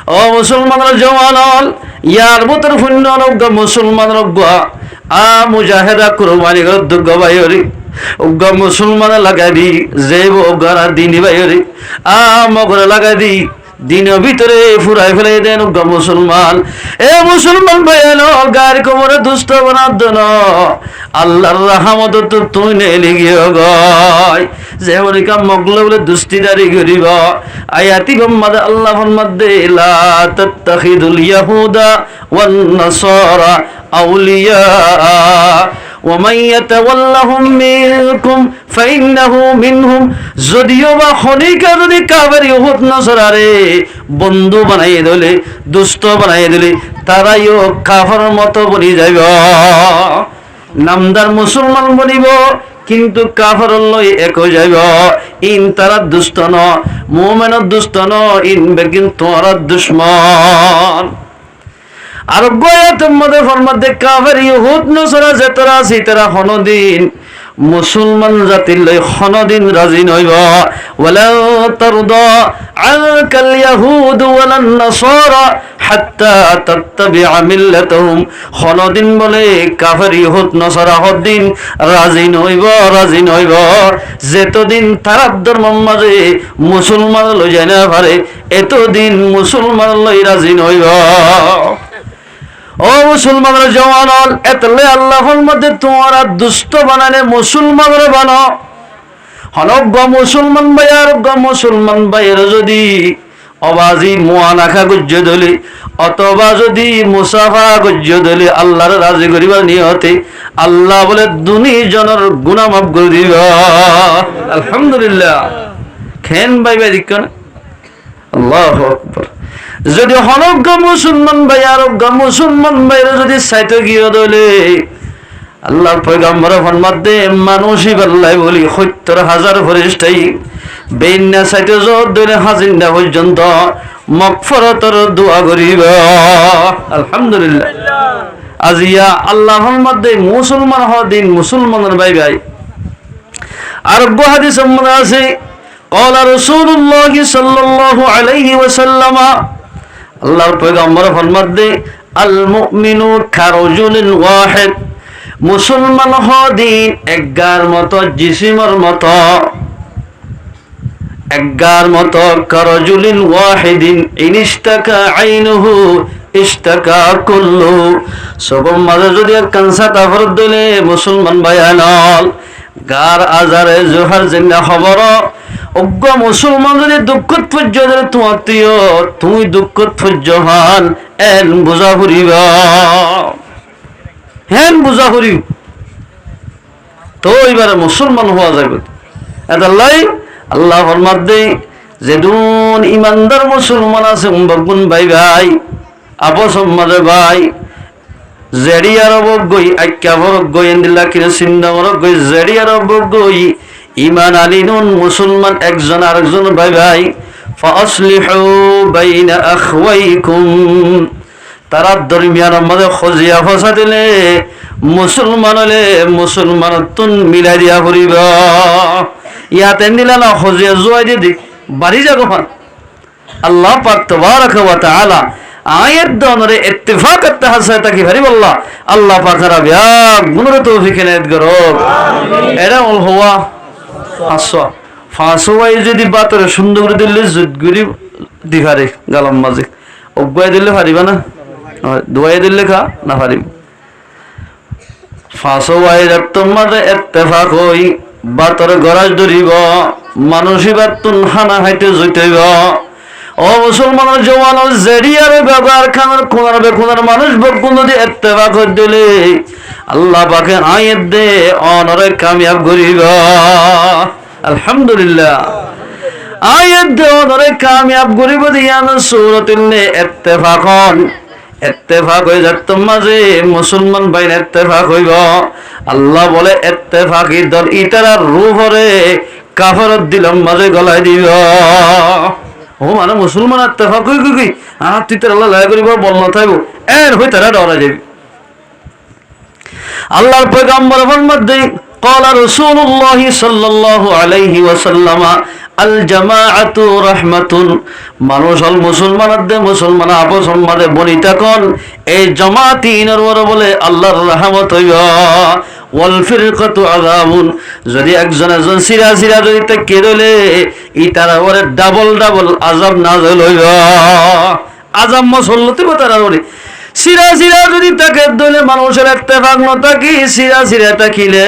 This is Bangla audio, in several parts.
ও মুসলমানের জওয়ানল ইয়ার ভিতর শূন্য নগ্য মুসলমানের মুজাহেদা কুরবানি দুর্গ বাইরি উগ্র মুসলমান লাগাই দি যে ওগারা দিনী বাইরি মগরে লাগাই দি দিনের ভিতরে ফুরাই ফেলে দেন উগ্র মুসলমান। এ মুসলমান ভাইয়ের গাড়ি কোমরে দুষ্ট বানার জন্য আল্লাহর রহমত তো তুই নেলি গিয়ে গয় যেমন কাম মগল বলে দুস্তিদারি করিব আয়াতি গম্মাদ আল্লাহ ফরমাদে লা তাত্তাখিদুল ইয়াহুদা ওয়ান নাসারা আউলিয়া ومن يتولهم منكم فإنه منهم যদিও বা খনিকা যদি কাফের ইহুদ নাসারারে বন্ধু বানাইয়ে দিলে দুষ্ট বানাইয়ে দিলে তারাইও কাফের মতো বনি যাইব নামদার মুসলমান বনিব কিন্তু কাফের লই এক হয়ে যাইব ইন তারা দুষ্ট ন মুমিনের দুষ্ট ন ইন বেকিন তোরা দুশমন। আর গোয়াতের মধ্যে ফরমাতে কাফের ইহুদ নসরা যেতরা আছে তারা হনদিন মুসলমান জাতির লই হনদিন রাজি নইব ওয়ালা তারদা আনকাল ইয়াহুদ ওয়ালান নাসারা হাত্তা তাত্তাবিআ মিল্লাতাহুম হনদিন বলে কাফের ইহুদ নসরা হদিন রাজি নইব যেতদিন তারা ধর্মের মাঝে মুসলমান লই যায় না পারে এতদিন মুসলমান লই রাজি নইব। ও মুসলমানের জওয়ানল এতলে আল্লাহর মধ্যে তোমরা দুষ্ট বানানে মুসলমানের বানো হনজ্ঞ মুসলমান ভাইয়ের যদি অবাজি মুআনাখা গুজ্জ দলি অথবা যদি মুসাফা গুজ্জ দলি আল্লাহর রাজি করিবার নিয়তে আল্লাহ বলে দুনি জনের গুনাহ মাফ করে দিব আলহামদুলিল্লাহ। খেন ভাই দিকন আল্লাহু আকবার। যদি হনজ্ঞ মুসলমান ভাই আরোগ্য মুসলমান ভাইরা যদি সাইতে গিয়ে দলে আল্লাহর পয়গম্বর ফরমাতে মানুষই বললাই বলি ৭০,০০০ ফেরেশতাই বেইন্না সাইতে জোর ধরে হাজিন্দা পর্যন্ত মাগফিরাতের দোয়া করিব আলহামদুলিল্লাহ। আজিয়া আল্লাহর মধ্যে মুসলমান হওয়া দিন মুসলমানের ভাই আরোগ্য হাদিসের মধ্যে আছে قال رسول الله صلى الله عليه وسلم আল্লাহর পয়গম্বর ফরমাতে আল মুমিনু কারজুলিন ওয়াহিদ মুসলমান হদিন একগার মতো জিসিমর মতো একগার মতো কারজুলিন ওয়াহিদিন ইনিস্তাকা আইনুহু ইস্তাকা কুল্লু সবম মাঝে যদি কানসা তাফর দিলে মুসলমান বায়ানল গার আজারে জোহার জিন্না খবর অজ্ঞ মুসলমান যদি দুঃখত পর্য তোমার তুই দুঃখত পর্য হান এন বুঝা ফুরিবা হেন বুঝা ফুরিব তো এবারে মুসলমান হওয়া যাবে এদাল্লাই আল্লাহ ফরমাতে যেদুন ইমানদার মুসলমান আছে বগুন ভাই আপস মাঝে ভাই জেডিয়ার বগই আক্কাবর গই এন্দিল্লা কিনে সিন্দামর গই জেডিয়ার বগই ইমান আলিনুন মুসলমান একজন আরেকজন ভাই ফাসলিহু বাইনা আখওয়াইকুম তারা দরমিয়ান মধ্যে খজিয়া ফসা দিলে মুসলমান হলে মুসলমান তুন মিলাই দিয়া ফুরিব ইয়াতে নিলা না খজিয়া জুয়াই দি বাড়ি যাগো ফান আল্লাহ পাক তাবারাক ওয়া তাআলা আয়াত দনরে ইত্তেফাক করতে হাসে তাকি ভারি বল্লাহ আল্লাহ পাকরা বিয়া গুণরে তৌফিক এনায়েত করো আমিন। এরা হল হওয়া ফাঁসোয়াই যদি বাতরে সুন্দর করে দিলে জুতগুড়ি দিভারে গালাম মাঝে অব্বাই দিলে পারিবা না দোয়াই দিলে খা না পারিব ফাঁসোয়াই তোমার ইত্তেফাক হই বাতরে গরাজ ধরিব মানুষই বাতুন হানা হাইতে জইতেইব। ও মুসলমানের জওয়ান জেরিয়ার ব্যবহার খানার কোনার মানুষ বকুন যদি ইত্তেফাক করে দিলে আল্লাহ পাকে আয়াত দে অনরে কামিয়াব করিব আলহামদুলিল্লাহ। আয়াত দে অনরে কামিয়াব করিব দিয়ান সূরাতুল ইত্তেফাক হয়ে যাত মাঝে মুসলমান বাইন ইত্তেফাক হইব আল্লাহ বলে ইত্তেফাকি দল ইতারা রূহরে কাফারত দিলাম মাঝে গলায় দিব ও মানে মুসলমান ইত্তেফাক হই কি আর তুই তার আল্লাহ লয় করিব বল না থাকবো এর হই তারা ডরা যাবে। আল্লাহর পয়গম্বর ফরমাতে قال رسول الله صلى الله عليه وسلم আল জামাআতু রাহমাতুন, মানুষ হল মুসলমানদের মুসলমান আপসের মাঝে বনিতা কোন এই জামাতিনের বড় বলে আল্লাহর রহমত হইবা। ওয়াল ফিরকাতু আযাবুন, যদি একজন সিরা সিরা যদি তাকে রইলে ই তারা ওরে ডাবল ডাবল আযাব নাযিল হইবা। আযাব মুসল্লতি তারা ওরে সিরা সিরা যদি তাকে দলে মানুষের ইত্তেফাক ন থাকি সিরা সিরা তাকিলে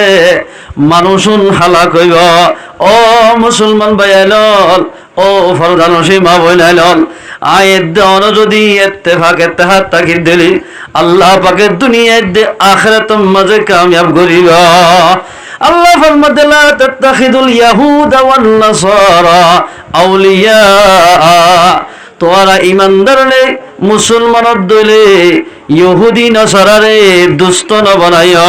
মানুষুন হালাক হইব। ও মুসলমান ভাইয়ালল, ও ফরদানসী মা বইনাইলল, আয়ের দেওয়ানো যদি ইত্তেফাক ইত্তেহাদ তাকি দিলি আল্লাহ পাকের দুনিয়ায় দে আখিরাতের মাঝে কামিয়াব করিব। আল্লাহ ফরমাতে লা তাত্তাখিদুল ইয়াহুদা ওয়ান নাসারা আউলিয়া, তোরা ইমানদারলে মুসলমানত দলে ইহুদি নাসারারে দুষ্ট ন বানাইয়া।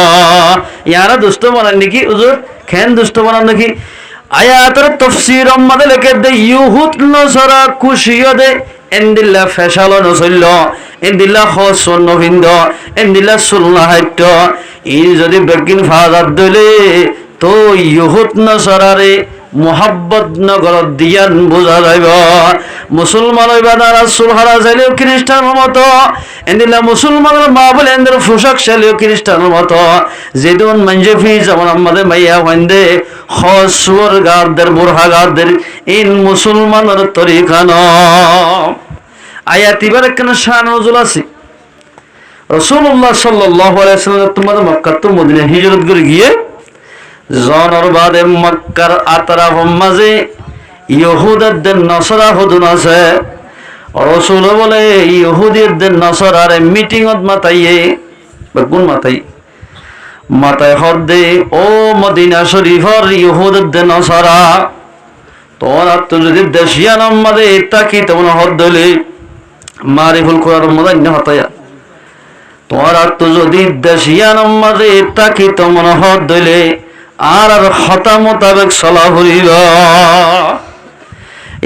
ইয়ারা দুষ্ট বানান নাকি হুজুর? খেন দুষ্ট বানান নাকি? আয়াতের তাফসীর আমাদের লেখে দে ইহুদ নাসারা খুশিও দে এন্দিল্লা ফেসালো নসল্য এন্দিল্লা হসন নভিন্দ এন্দিল্লা সুল্লাহাইট এই যদি বেগিন ফাজার দলে তো ইহুদ নাসারারে মোহাব্বত নগর দিয়ান বোঝা যাইব। মুসলমান হইবা না রাসূল হারা চাইলেও খ্রিস্টানের মতো এন্দিলা মুসলমানের মা বলে এদের পোশাক চাইলেও খ্রিস্টানের মতো যেদিন মানজে ফি যেমন আমাদের মাইয়া হইন্দে হসুর গারদের বুরহা গারদের ইন মুসলমানের তরিকান। আয়াত এবার কেন শান নজুল আছে। রাসূলুল্লাহ সাল্লাল্লাহু আলাইহি ওয়াসাল্লাম তোমাদের মক্কা তো মদিনা হিজরত করে গিয়ে জনর বাদে মক্কার আতরাফ মাঝে ইহুদদের নসরা হুদুন আছে। রাসূল বলে ইহুদিদের নসরার মিটিংত মাতাইয়ে কোন মাতাই মাথায় হদ দে ও মদিনা শরীফর ইহুদদের নসরা তোরা তো যদি দেশিয়ান মাঝে তাকি তেমন হদ দিলে মারিফুল কোরআন মদান্য হতায়া তোরা তো যদি দেশিয়ান মাঝে তাকি তেমন হদ দিলে আর আর হতা মোতাবেক চলা ফুরিব।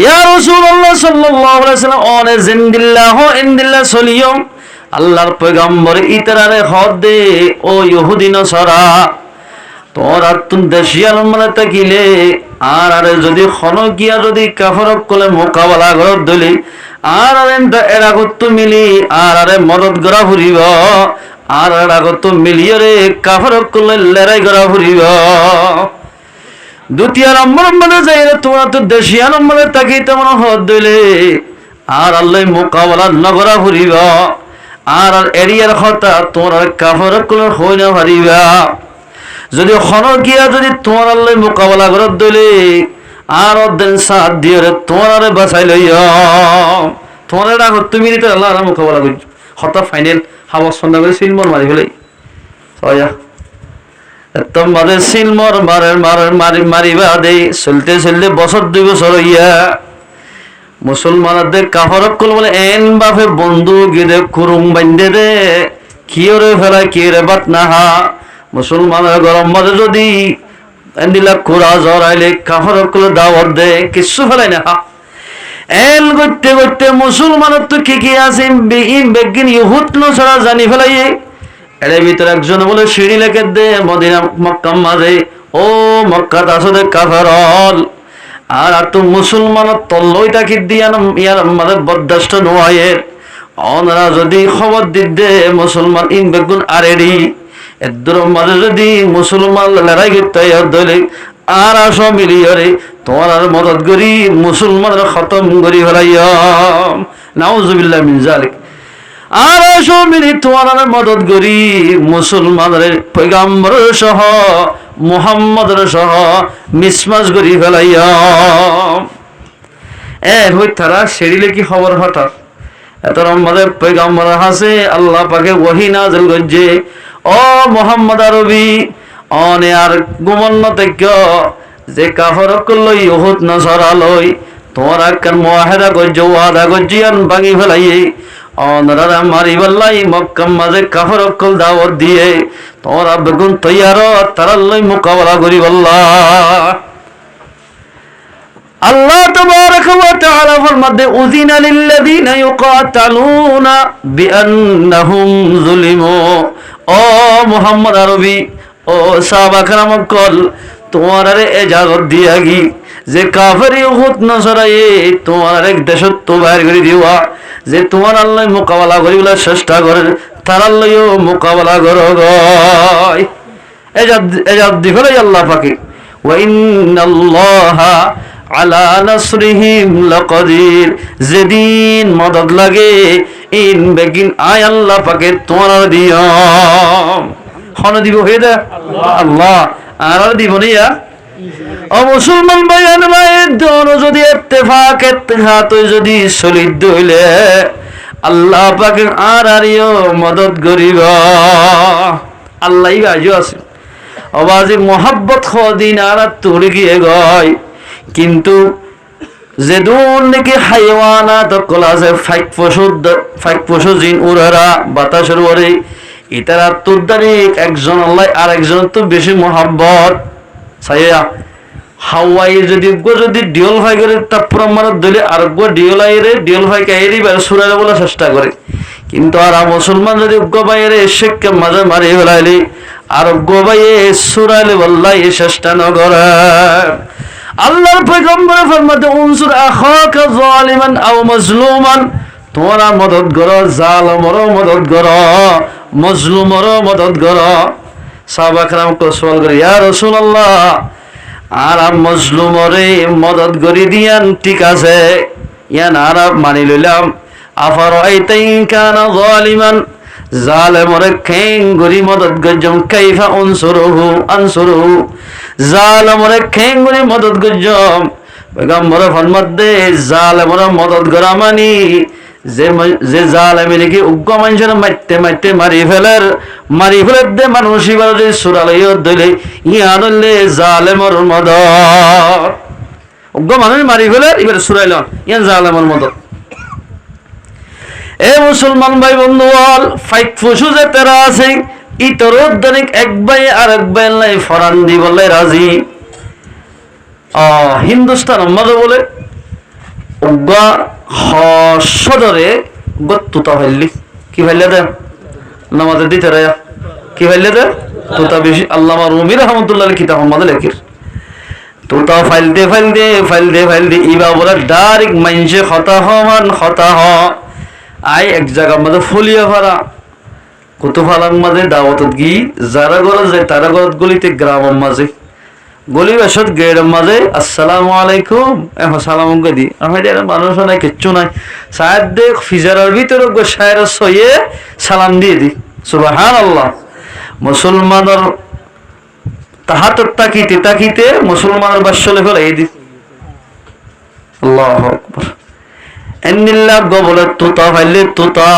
ইয়া রাসূলুল্লাহ সাল্লাল্লাহু আলাইহি ওয়াসাল্লাম অনে জিন্দিল্লাহ ইনদিল্লাহ সলিয়ম আল্লাহর পয়গম্বর ইতরারে হদ দে ও ইহুদি নসারা তোরা তুন দেশিয়াল মানে তাকিলে আর আরে যদি খনকিয়া যদি কাফরক কলে মোকাবেলা করত দলি আর আরে এরা কত মিলি আর আরে মদত করা ফুরিব আর আগত মিলিয়রে কাফরক করলে লড়াই করা ফুরিব। দ্বিতীয় নম্বর মানে যাই তোমরা তো দেশিয়া নম্বরে তাকে তেমন হদ দিলে আর আল্লাহ মোকাবেলা নগরা ফুরিব আর এরিয়ার কথা তোমার কাফরক করলে হই না হারিবা। যদি খনকিয়া যদি তোমার আল্লাহ মোকাবেলা করত দিলে আর দিন সাথ দিয়ে তোমার বাঁচাই লইয়া তোমার আগত তুমি আল্লাহ মোকাবেলা করছো হতা ফাইনাল হাওয়া সন্ধ্যা করে সিলমর মারি ফেলে তোমাদের সিলমর মারিবা দে চলতে চলতে বছর 2 বছর হইয়া মুসলমানদের কাফরক কল বলে এন বাপে বন্ধু গিয়ে খুরুম বান্ধে দে কিয়রে ফেলা কিয়রে বাত নাহা মুসলমানের গরম মাঝে যদি এন্দিলা কুড়া জ্বর আইলে কাফরক কল দাওয়াত দে কিছু ফেলাই না এন করতে করতে মুসলমানের তো কি আছে বেগিন ইহুদ নসারা জানি ফেলাই এর ভিতরে একজন বলে সিঁড়ি লেখে দে মদিনা মক্কা মাঝে ও মক্কা আসলে কাফেরল আর তো মুসলমানের তল্লই তাকি দিয়া ইয়ার মাঝে বরদাস্ত নোয়ায়ের ওনারা যদি খবর দিতে মুসলমান ইন বেগুন আরেডি এর মাঝে যদি মুসলমান লড়াই করতে দলে আর আসো মিলিয়রে তোমার আর মদত করি মুসলমানের খতম করি ফেলাইয়া নাউজুবিল্লাহ মিন যালিক আর আসো মিলি তোমার আর মদত করি মুসলমানের পয়গম্বর সহ মুহাম্মদের সহ মিসমাস করি ফেলাইয়া। হই তারা সেরিলে কি খবর হঠাৎ এত আমাদের পয়গম্বর হাসে আল্লাহ পাকে ওহী নাযিল করছে ও মুহাম্মদ আরবি অনে আর গুমন্ন থেকে যে কাফর করলো ইহুদ নসারা লই তোমার একখান মুআহাদা করছে ওয়াদা করছি আর ভাঙি ফেলাই অনরা মারি বললাই মক্কার মাঝে কাফর কল দাওয়াত দিয়ে তোমরা বেগুন তৈয়ার তারা লই মোকাবেলা করি বল্লাহ। আল্লাহ তাবারাকা ওয়া তাআলা ফরমাতে উযিনা লিল্লাযিনা ইউকাতালুনা বিআন্নাহুম যুলিমু ও মুহাম্মদ আরবি ও সাহাবা کرام কল তোমার এজাজত দিয়া গি যে কাফেরি হুত নসরাই তোমার এক দেশত তো বাইর করে দিওয়া যে তোমার আল্লাহ মোকাবেলা করিবার চেষ্টা করে তার আল্লাহও মোকাবেলা করো গয় এজাজত দিবলাই আল্লাহ পাকে ওয়া ইন্নাল্লাহা আলা নাসরিহিম লাকাদির যেদিন মদদ লাগে ইন বেগিন আয় আল্লাহ পাকে তোমার দিও হন দিব হয়ে দে আল্লাহ আর দিব নিয়া ও মুসলমান ভাইয়ান ভাইয়ের দোনো যদি ইত্তেফাক ইত্তেহাত যদি সলিড হইলে আল্লাহ পাকে আর আরিও মদদ করিব আল্লাহই বাজু আছে আওয়াজে মোহাব্বত খদিন আর তোর গিয়ে গয় কিন্তু যেদুন নাকি হাইওয়ানাত কলা আছে ফাইক পশু জিন উড়ারা বাতাসের ওরে ইতারা তোর দ্বারে একজন আল্লাহ আর একজন তো বেশি মোহাব্বত সাইয়া হাওয়াই যদি ডিওল ভাই করে তারপর আমার দলে আর ডিওল ভাই কাইরি সুরারে বলার চেষ্টা করে কিন্তু আর মুসলমান যদি বাইরে শেখকে মাঝে মারি ফেলাইলি আর বাইয়ে সুরাইলে বললাই চেষ্টা ন করে আল্লাহর পয়গম্বর ফরমাতে উনসুর আখাকা যালিমান আও মাজলুমান তোমরা মদদ করো জালিমেরও মদদ করো মজলুমেরও মদদ করো সাহাবা کرام কো সওয়াল করে ইয়া রাসূলুল্লাহ আর মজলুমরে মদদ করি দিয়ান ঠিক আছে ইয়ান আর মানি লইলাম আফারাইতাই কানা যালিমান জালেমরে খেং গরি মদদ গজম কাইফা আনসুরুহু জালেমরে খেং গরি মদদ গজম পয়গম্বর ফরমাত দে জালেমরে মদদ করা মানি যে জালেমে নাকি উগ্র মানুষের মারতে মারি ফেলের দে মানুষ এবার যে সুরালয় দিলে ইয়া ধরলে জালেমর মদদ উগ্র মানুষ মারি ফেলের এবার সুরাইল ইয়ান জালেমর মদদ এ মুসলমান ভাই বন্ধু বল ফাইক ফুসু যে তেরা আছে ইতর দনিক এক ভাই আর এক ভাই লাই ফরান দি বলে রাজি হিন্দুস্তান মদ বলে উগ্র সদরে তুতা ফাইলি কি ফাইলে দে নামাজে দিতে রায়া কি ফাইলে দে তুতা বেশি আল্লামা রুমি রহমতুল্লাহ কিতাব আমাদের লেখির তুতা ফাইলতে ইবা বলে ডাইরেক্ট মাইনসে খতা হ আই এক জায়গার মধ্যে ফলিয়া ফারা কত ফালার মাঝে দাওয়াতত গি যারা গরজ যায় তারা গরজ গলিতে গ্রামের মাঝে গলি বাসত গেটের মাঝে আসসালামু আলাইকুম সালাম দি মানুষ নাই কিচ্ছু নাই সাহেব দেখ ফিজারের ভিতরে সাহের সইয়ে সালাম দিয়ে দি সুবহানাল্লাহ মুসলমানের তাহাতর তাকিতে মুসলমানের বাসলে ফেলে এই দি আল্লাহু আকবার এন্নিল্লাহ বলে তুতা ফাইলে তুতা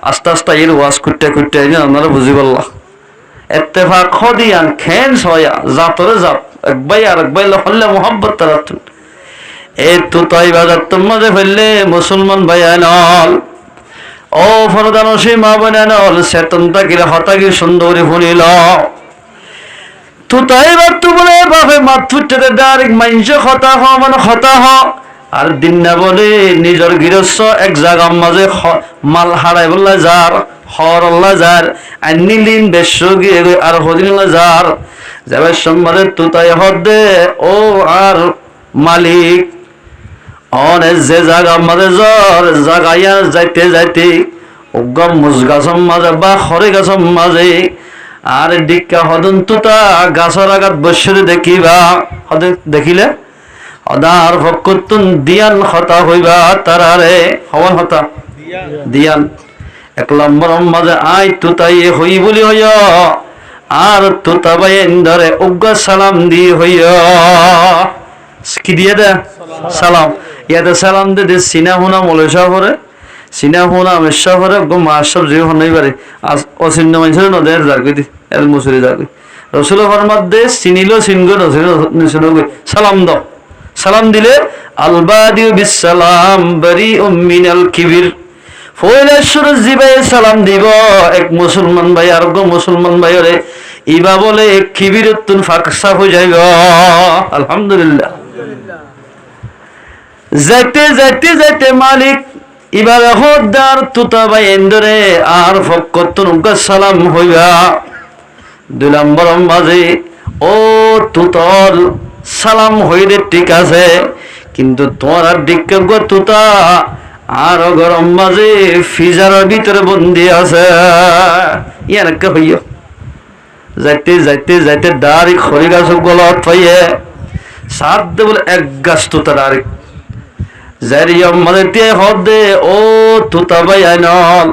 আস্তে এর ওয়াজ করতে আপনারা বুঝি পারলা ইত্তেফাক খদিয়ান খেন সয়া জাতরে জাত এক ভাই আর এক ভাই হল্লে মোহাব্বত তারাত এই তুতাই বাজার মাঝে ফেললে মুসলমান ভাই আনল ও ফরদানসী মা বোন আনল চেতনতা কিরে হতাকি সুন্দরী ফুনিল তুতাই বাত বলে বাপে মাত ফুটতে ডাইরেক্ট মাইনসে হতা হ আর দিন না বলে নিজের গৃহস্থ এক জায়গার মাঝে মাল হারাই বললা যার হরল্লা যার আর নীলিন বেশ গিয়ে আর হদিনলা যার যাবার সম্মানের তুতাই হদে ও আর মালিক অনেক যে জায়গার মাঝে জ্বর জাগাইয়া যাইতে গম মুজ গাছর মাঝে বা খরে গাছর মাঝে আর ডিক্কা হদন তুতা গাছর আঘাত বসে দেখিবা হদে দেখিলে অদার ভক্তন দিয়ান হতা হইবা তারারে হওয়ান হতা দিয়ান এক নম্বর মাঝে আই তুতাই হই বলি হইয় আর তুতা বাই ধরে উগ্র সালাম দিয়ে হইয় কি দিয়ে দে সালাম ইয়াতে সালাম দে সিনা হুনা মলেশা করে সিনা হুনা মেশা করে মাসব যে হনই পারে অচিন্ন মানুষের নদের যাকে দি এল মুসুরি যাকে রসুল ফরমাত দে চিনিল চিনগো রসুল সালাম দাও সালাম দিলে আলবাদিউ বিসসালাম বারিউম মিনাল কিবির ফয়লেশ্বর জিবাই সালাম দিব এক মুসলমান ভাই আর গো মুসলমান ভাইরে ইবা বলে এক কিবিরতুন ফাকসা হয়ে যাইব আলহামদুলিল্লাহ যাইতে মালিক ইবার হদার তুতা ভাই এন্দরে আর ফকতুন সালাম হইবা দুই নম্বর মাঝে ও তুতল সালাম হইলে ঠিক আছে, কিন্তু তোমার আর দিকে গো তুতা আরো গরম মাঝে ফিজারের ভিতরে বন্দি আছে। ইয়ার কে হইয় যাইতে যাইতে যাইতে দাঁড়ি খড়ি গাছ গলত পাইয়ে সাত দে বলে এক গাছ তুতা দাঁড়ি যাই মাঝে তে হদ দে। ও তুতা ভাই আইনল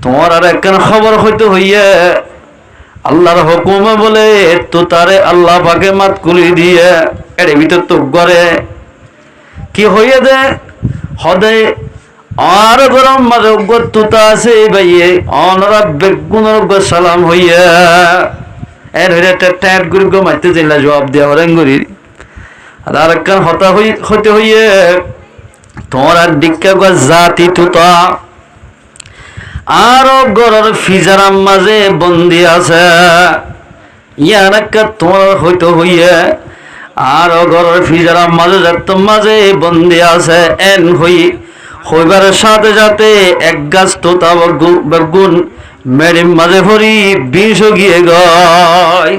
তোমার আর একখান খবর হইতে হইয়ে আল্লাহর হুকুমে বলে তুতারে আল্লাহ পাকে মাত কুলি দিয়ে এর ভিতর তো গড়ে কি হইয়ে দে হদে আর গরম মাঝে তুতা আছে ভাইয়ে অনরা বেগুনের সালাম হইয়া এর হইলে একটা ট্যাট গুড়ি গো মাইতে চাইলা জবাব দেওয়া হরেন গুড়ি আর একখান হতা হইতে হইয়ে তোমার আর দিক্কা গো জাতি তুতা আরো গরর ফিজারাম মাঝে বন্দি আছে। ইয়ার একটা তোমার হইতে হইয়ে আরো গরর ফিজারাম মাঝে মাঝে বন্দি আছে। এন হইবার সাথে সাথে এক গাছ তোতা বেগুন মেরিম মাঝে ভরি বিষ গিয়ে গয়।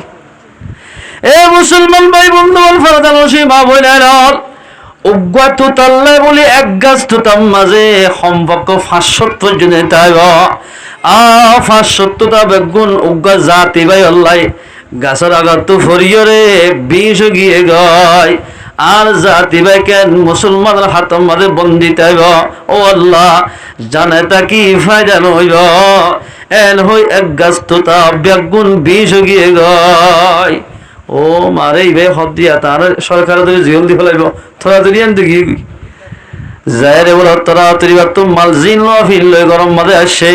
এ মুসলমান ভাই বন্ধু ফরদান মা বইলেন উগ্র তুতাল্লা বলি এক গাছ তুতাম মাঝে সম্পর্ক 500 পর্যন্ত তাইব 500টা বেগুন উগ্র জাতি ভাই অল্লাই গাছের আগত তো ফরিয়রে বিষ গিয়ে গয়। আর জাতি ভাই কেন মুসলমানের হাতের মাঝে বন্দি তাইব। ও আল্লাহ জানে তা কি ফায়দা নইব এন হই এক গাছ তুতা বেগুন বিষ গিয়ে গয়। ও মারে ভাই হদ দিয়া তার সরকারের যদি জিল দি ফেলাইব থরা যদি আনতে গিয়ে যায় রে বলো তাড়াতাড়ি তো মাল জিন ফিল লই গরম মাঝে আসে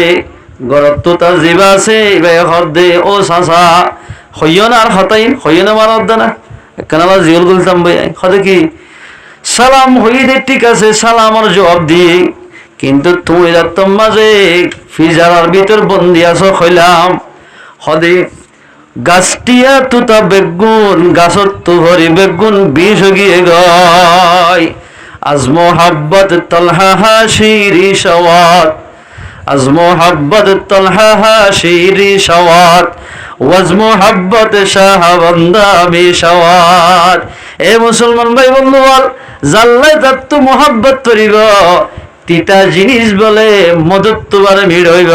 গরত তো তার জিবা আছে ভাই হদ দে। ও সাসা হইয় না আর হতাইন হইয় না মার হদ না কেন আবার জিল বলতাম ভাই হদে কি সালাম হই দে ঠিক আছে সালাম আর জবাব দিয়ে, কিন্তু তুমি যাতম মাঝে ফিজারার ভিতর বন্দি আছো হইলাম হদে গাছটিয়া তুতা বেগুন গাছত তো ভরি বেগুন বিষ গিয়ে গয়। আজ মোহাব্বত তলহা হাসিরি সওয়াত আজ মোহাব্বত তলহা হাসিরি সওয়াত ওয়াজ মোহাব্বত শাহবান্দা বিশওয়াত। এ মুসলমান ভাই বন্ধু বল জাল্লাই তার তো মোহাব্বত করিব তিতা জিনিস বলে মদত তোমার মিড় হইব।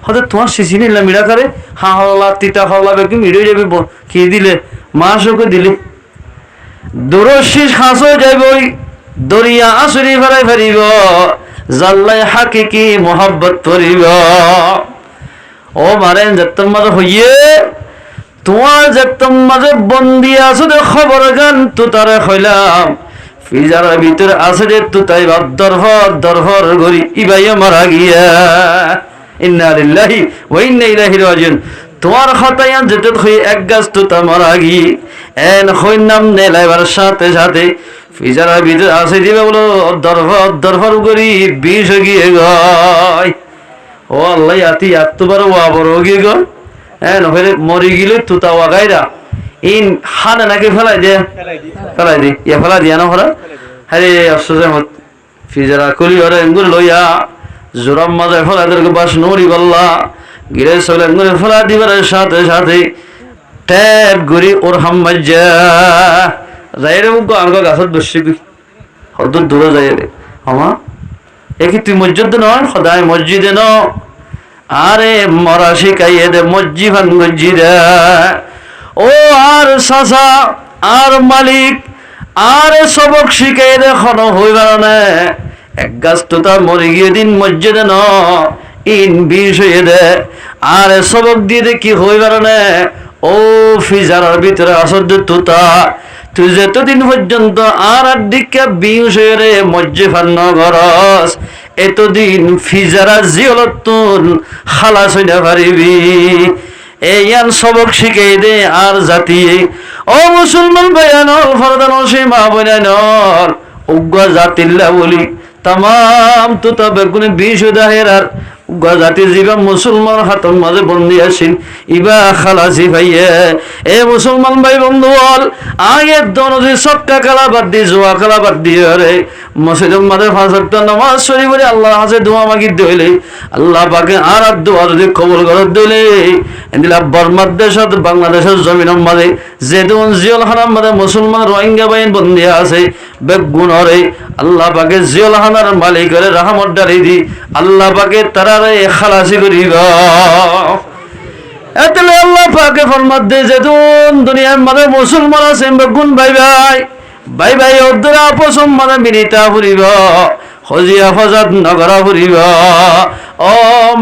হয়তো তোমার শিশি নিলে মিড়া করে হা হল্লা তিতা হল্লা বেগুন মিড়ে যাবে কি দিলে মাসকে দিলে দূরশিস হাঁস হয়ে যাইবই দরিয়া আসরি ফেলাই ফেরিব জাল্লাই হাকি কি মোহাব্বত করিব। ও মারেন যেতম মাঝে হইয়ে তোমার যেতম মাঝে বন্দি আছো দে খবর গান তো তারে হইলাম ফিজারের ভিতরে আছে যে তু তাই ভাব দরভর গড়ি ইবাইয়া মারা গিয়া। ইন্না লিল্লাহি ওয়া ইন্না ইলাইহি রাজিউন। তোমার খতায়ান যেতে হই এক গাছ তুতা মারা গি এন হই নাম নেলাইবার সাথে সাথে ফিজারের ভিতরে আছে দিবে বলো দরভর গড়ি বিষ গিয়ে গয়। ও আল্লাহ আতি এতবার ওয়া বড় গিয়ে গয় এন হইলে মরি গিলে তুতা ওয়াগাইরা ইন হানে নাকি ফেলাই দে ইয়া ফেলাই দিয়া না হরা হরে আফসোসের মত ফিজারা কলি হরে এঙ্গুর লইয়া জোরাম মাঝে ফেলাই দেরকে বাস নড়ি বললা গিরে চলে এঙ্গুরে ফেলা দিবার সাথে সাথে ট্যাপ ঘুরি ওর হাম্মাজ্জা যাই রে মুখ আনগো গাছত বসছি হদ দূরে যাই রে আমা একই তুই মসজিদ নয় সদায় মসজিদে ন আরে মরা শিখাইয়ে দে মসজিদে ও আর সাসা আর মালিক আর সবক শিখাই দে খন হইবার না এক গাছ তো তার মরে গিয়ে দিন মসজিদে ন ইন বিষ হয়ে দে আর সবক দিয়ে দে কি হইবার না। ও ফিজারের ভিতরে আসর দে তুতা তুই যতদিন পর্যন্ত আর দিকে বিষ হয়ে রে মজ্জিফান্ন গরস এতদিন ফিজারা জিয়লতুন খালাস হইতে পারিবি। এইয়ান সবক শিখাই দে আর জাতি। ও মুসলমান ভাইয়ানল ফরদান সীমা বইনানল উগ্র জাতিল্লা বলি তাম তুতা বেগুনে বিষ দাহের আর জাতি জীবা মুসলমান হাতর মাঝে বন্দি আছেন ইবা খালাসি ভাইয়ে এ মুসলমান ভাই বন্ধু বল আয়ের দনজি সক্কা কালা বাদ দিয়ে জোয়া কালা বাদ দিয়ে রে মসজিদের মাঝে 5 ওয়াক্ত নামাজ শরীফ পড়ে আল্লাহর কাছে দোয়া মাগি দইলে আল্লাহ পাকে আর দোয়া যদি কবুল করে দইলে এদিলা বর্মার দেশত বাংলাদেশের জমিনের মাঝে যেদুন জিয়াল হারাম মাঝে মুসলমান রোহিঙ্গা বাইন বন্দি আছে বেগুনরে আল্লাহ পাকে জিয়াল হানার মালিকের রহমত ডালি দি আল্লাহ পাকে তারারে খালাসি করিবা এতলে আল্লাহ পাকে ফরমাত দে যেদুন দুনিয়ার মাঝে মুসলমান আছে বেগুন ভাই ভাই ভাই ভাই ওদের আপসম মানে মিনিতা ফুরিব হজিয়া ফজাত নগরা ফুরিব ও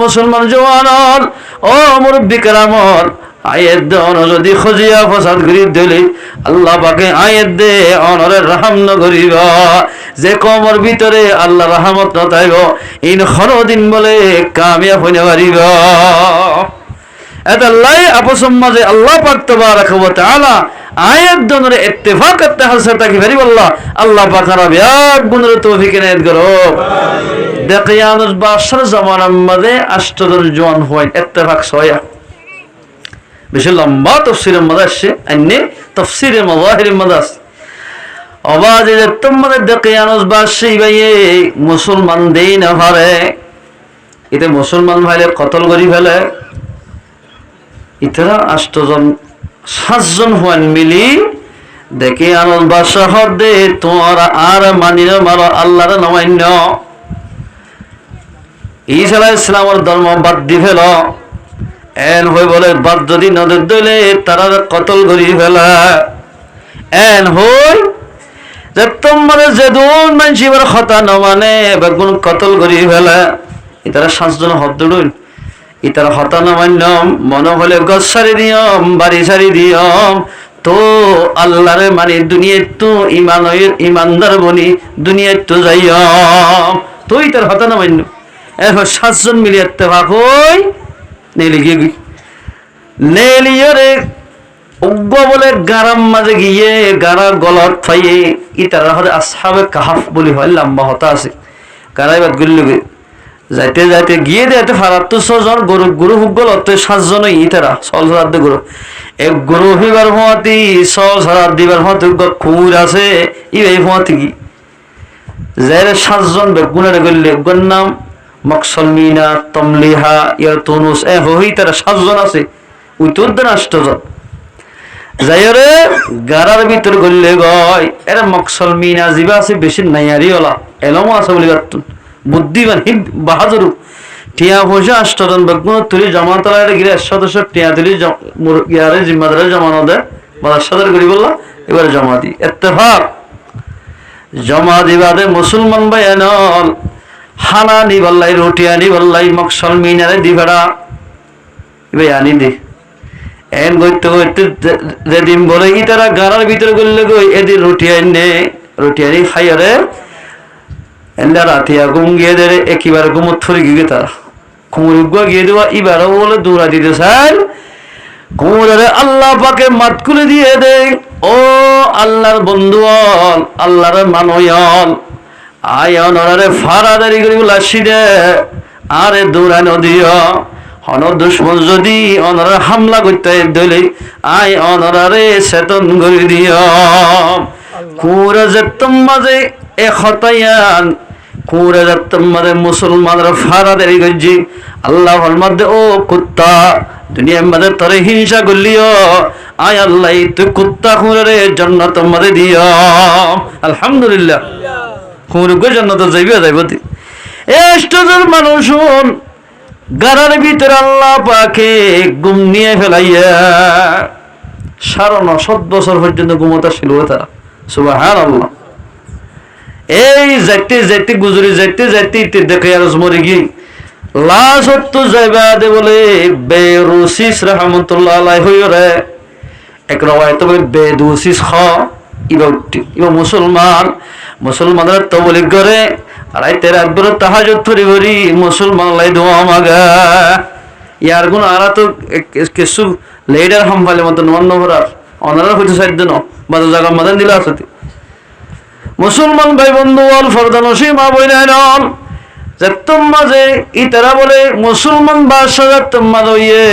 মুসলমান জওয়ানল ও মুরব্বী কেরামল আয়ের দে অন যদি খজিয়া ফসাদ করি দিলে আল্লাহ পাকে আয়ের দে অনরের রাহাম নগরিব যে কমর ভিতরে আল্লাহ রাহমত নতাইব ইন খরদিন বলে কামিয়াব হইতে পারিব এতাল্লাই আপসম মাঝে আল্লাহ পাক তাবারাক ওয়া তাআলা আয়াত দনরে ইত্তেফাক করতে হাসে তাকি ভেরি বল্লাহ আল্লাহ পাক রাবিয়াত গুনরে তৌফিক এনায়েত করো দেকিয়ানুস বাশর জামানার মধ্যে আষ্টজন জওয়ান হয় ইত্তেফাক সয়া বেশি লম্বা তাফসীরের মধ্যে আসে আইনে তাফসীরের মাযাহিরের মধ্যে আছে আওয়াজে তোমাদের দেকিয়ানুস বাশি ভাইয়ে মুসলমান দেই না পারে এতে মুসলমান ভাইলে কতল করি ফেলে ইতরা আষ্টজন 7 জন হন মিলি দেখে আনন্দ বাদশাহ দে তোমরা আর মানি না মারো আল্লাহর নমান্য ঈসা আলাইহিস সালামের ধর্ম বাদ দি ফেল এন হই বলে বাদ যদি নদর দইলে তারা কতল করি ফেলা এন হই যে তোমরা যেদুন মানসিবার কথা ন মানে বেগুন কতল করি ফেলা ইতারা 7 জন হদ দইল ইতার হতান মান্যম মনে হলে গছ সারি দিয়ম বাড়ি সারি দিয়ম তো আল্লাহরে মানে দুনিয়ায় তো ইমানদার বনি দুনিয়ায় তো যাইয়ম তো ইতার হতান মান্য এখন 7 জন মিলে ইত্তেফাক হই নেলি গিয়ে নেলিয়রে উগ্র বলে গারাম মাঝে গিয়ে গারা গলত ফাইয়ে ইতার হতে আসহাবে কাহাফ বলি হয় লম্বা হতা আছে গারাইবাদ গুল্লুগে যাইতে যাইতে গিয়ে দেতে ফারাত 6 জন গুরু হুগল অত 7 জন ইতারা সলসাদ গুরু এক গুরু হিবার হতি সলসাদ দিবার হতে খুর আছে এই হতি কি যারে 7 জন বেগুনের গল্লে গর নাম মকসলমিনা তমলিহা ইয়ার তুনুস এ হই তারা 7 জন আছে ওই তোর দেন 8 জন যায়রে গারার ভিতর গল্লে গয় এরা মকসলমিনা জিবা আছে বেশি নাইয়ারি ওলা এলমো আছে বলি গাত বুদ্ধিমান হিব বাহাদুর টিয়া পয়সা 8 জন বেগুন তুলি জমাতলারে গিরে সদস্য টিয়া দিলি ইয়ারে জিম্মাদারে জমানো দে বাদশাদের গরি বললা এবারে জমা দি ইত্তেফাক জমা দিবাদে মুসলমান ভাই আনল হানা নি বললাই রুটি আনি বললাই মকসল মিনারে দিবেড়া ভাই আনি দে এন গইতে গইতে যেদিন বলে ইতারা গারার ভিতরে গল্লে গই এদি রুটি আনি খাইয়ারে এন্ডা রাতিয়া ঘুম গিয়ে দে একেবারে ঘুমত থরি গিয়ে তারা কুমুরুগুয়া গিয়ে দেওয়া এবারও বলে দৌড়া দিতে চাই কুমুরে আল্লাহ পাকে মাত করে দিয়ে দে ও আল্লাহর বন্ধু আল্লাহর মানয়ল আয় অনরে ফারাদারি করি লাসি দে আরে দৌড়ানো দিও হন দুশ্মন যদি অনরে হামলা করতে দইলে আয় অনরে চেতন করে দিও কুমুরে যে তোমাজে এ খতায়ান কুরে যাত্তম মাদে মুসলমানরা ফারাদারি গজি আল্লাহর মধ্যে ও কুত্তা দুনিয়ার মধ্যে তরে হিংসা করলিও আয় আল্লাহ তুই কুত্তা কুরে জান্নাত মধ্যে দিও আলহামদুলিল্লাহ কুরে গো জান্নাত যাইবতি এষ্টজন মানুষ গারার ভিতরে আল্লাহ পাকে গুম নিয়ে ফেলাইয়া 9.5 বছর পর্যন্ত ঘুমতা ছিল তারা সুবহানাল্লাহ এই যাইতে গুজরি যাইতে দেখে আর মরে গি লাস্ট তো যাইবা দে বলে বেরুসিস রহমাতুল্লাহ আলাইহি হইরে এক রওয়ায়াত বলে বেদুসিস খ ইবা মুসলমানরা তো বলি করে রাইতে রাত ভর তাহাজ্জুদ করি মুসলমান লাই দোয়া মাগা ইয়ার গুণ আরা তো কিছু লেডার হামফালে মত নন্নভরার অনারা হইতে সাইড দেন বাদ জায়গা মাদান দিলা আছে মুসলমান ভাই বন্ধু অল ফরদানসি মা বইনাইন যে তোমা যে ইতারা বলে মুসলমান বাদশাহ তোমা লইয়ে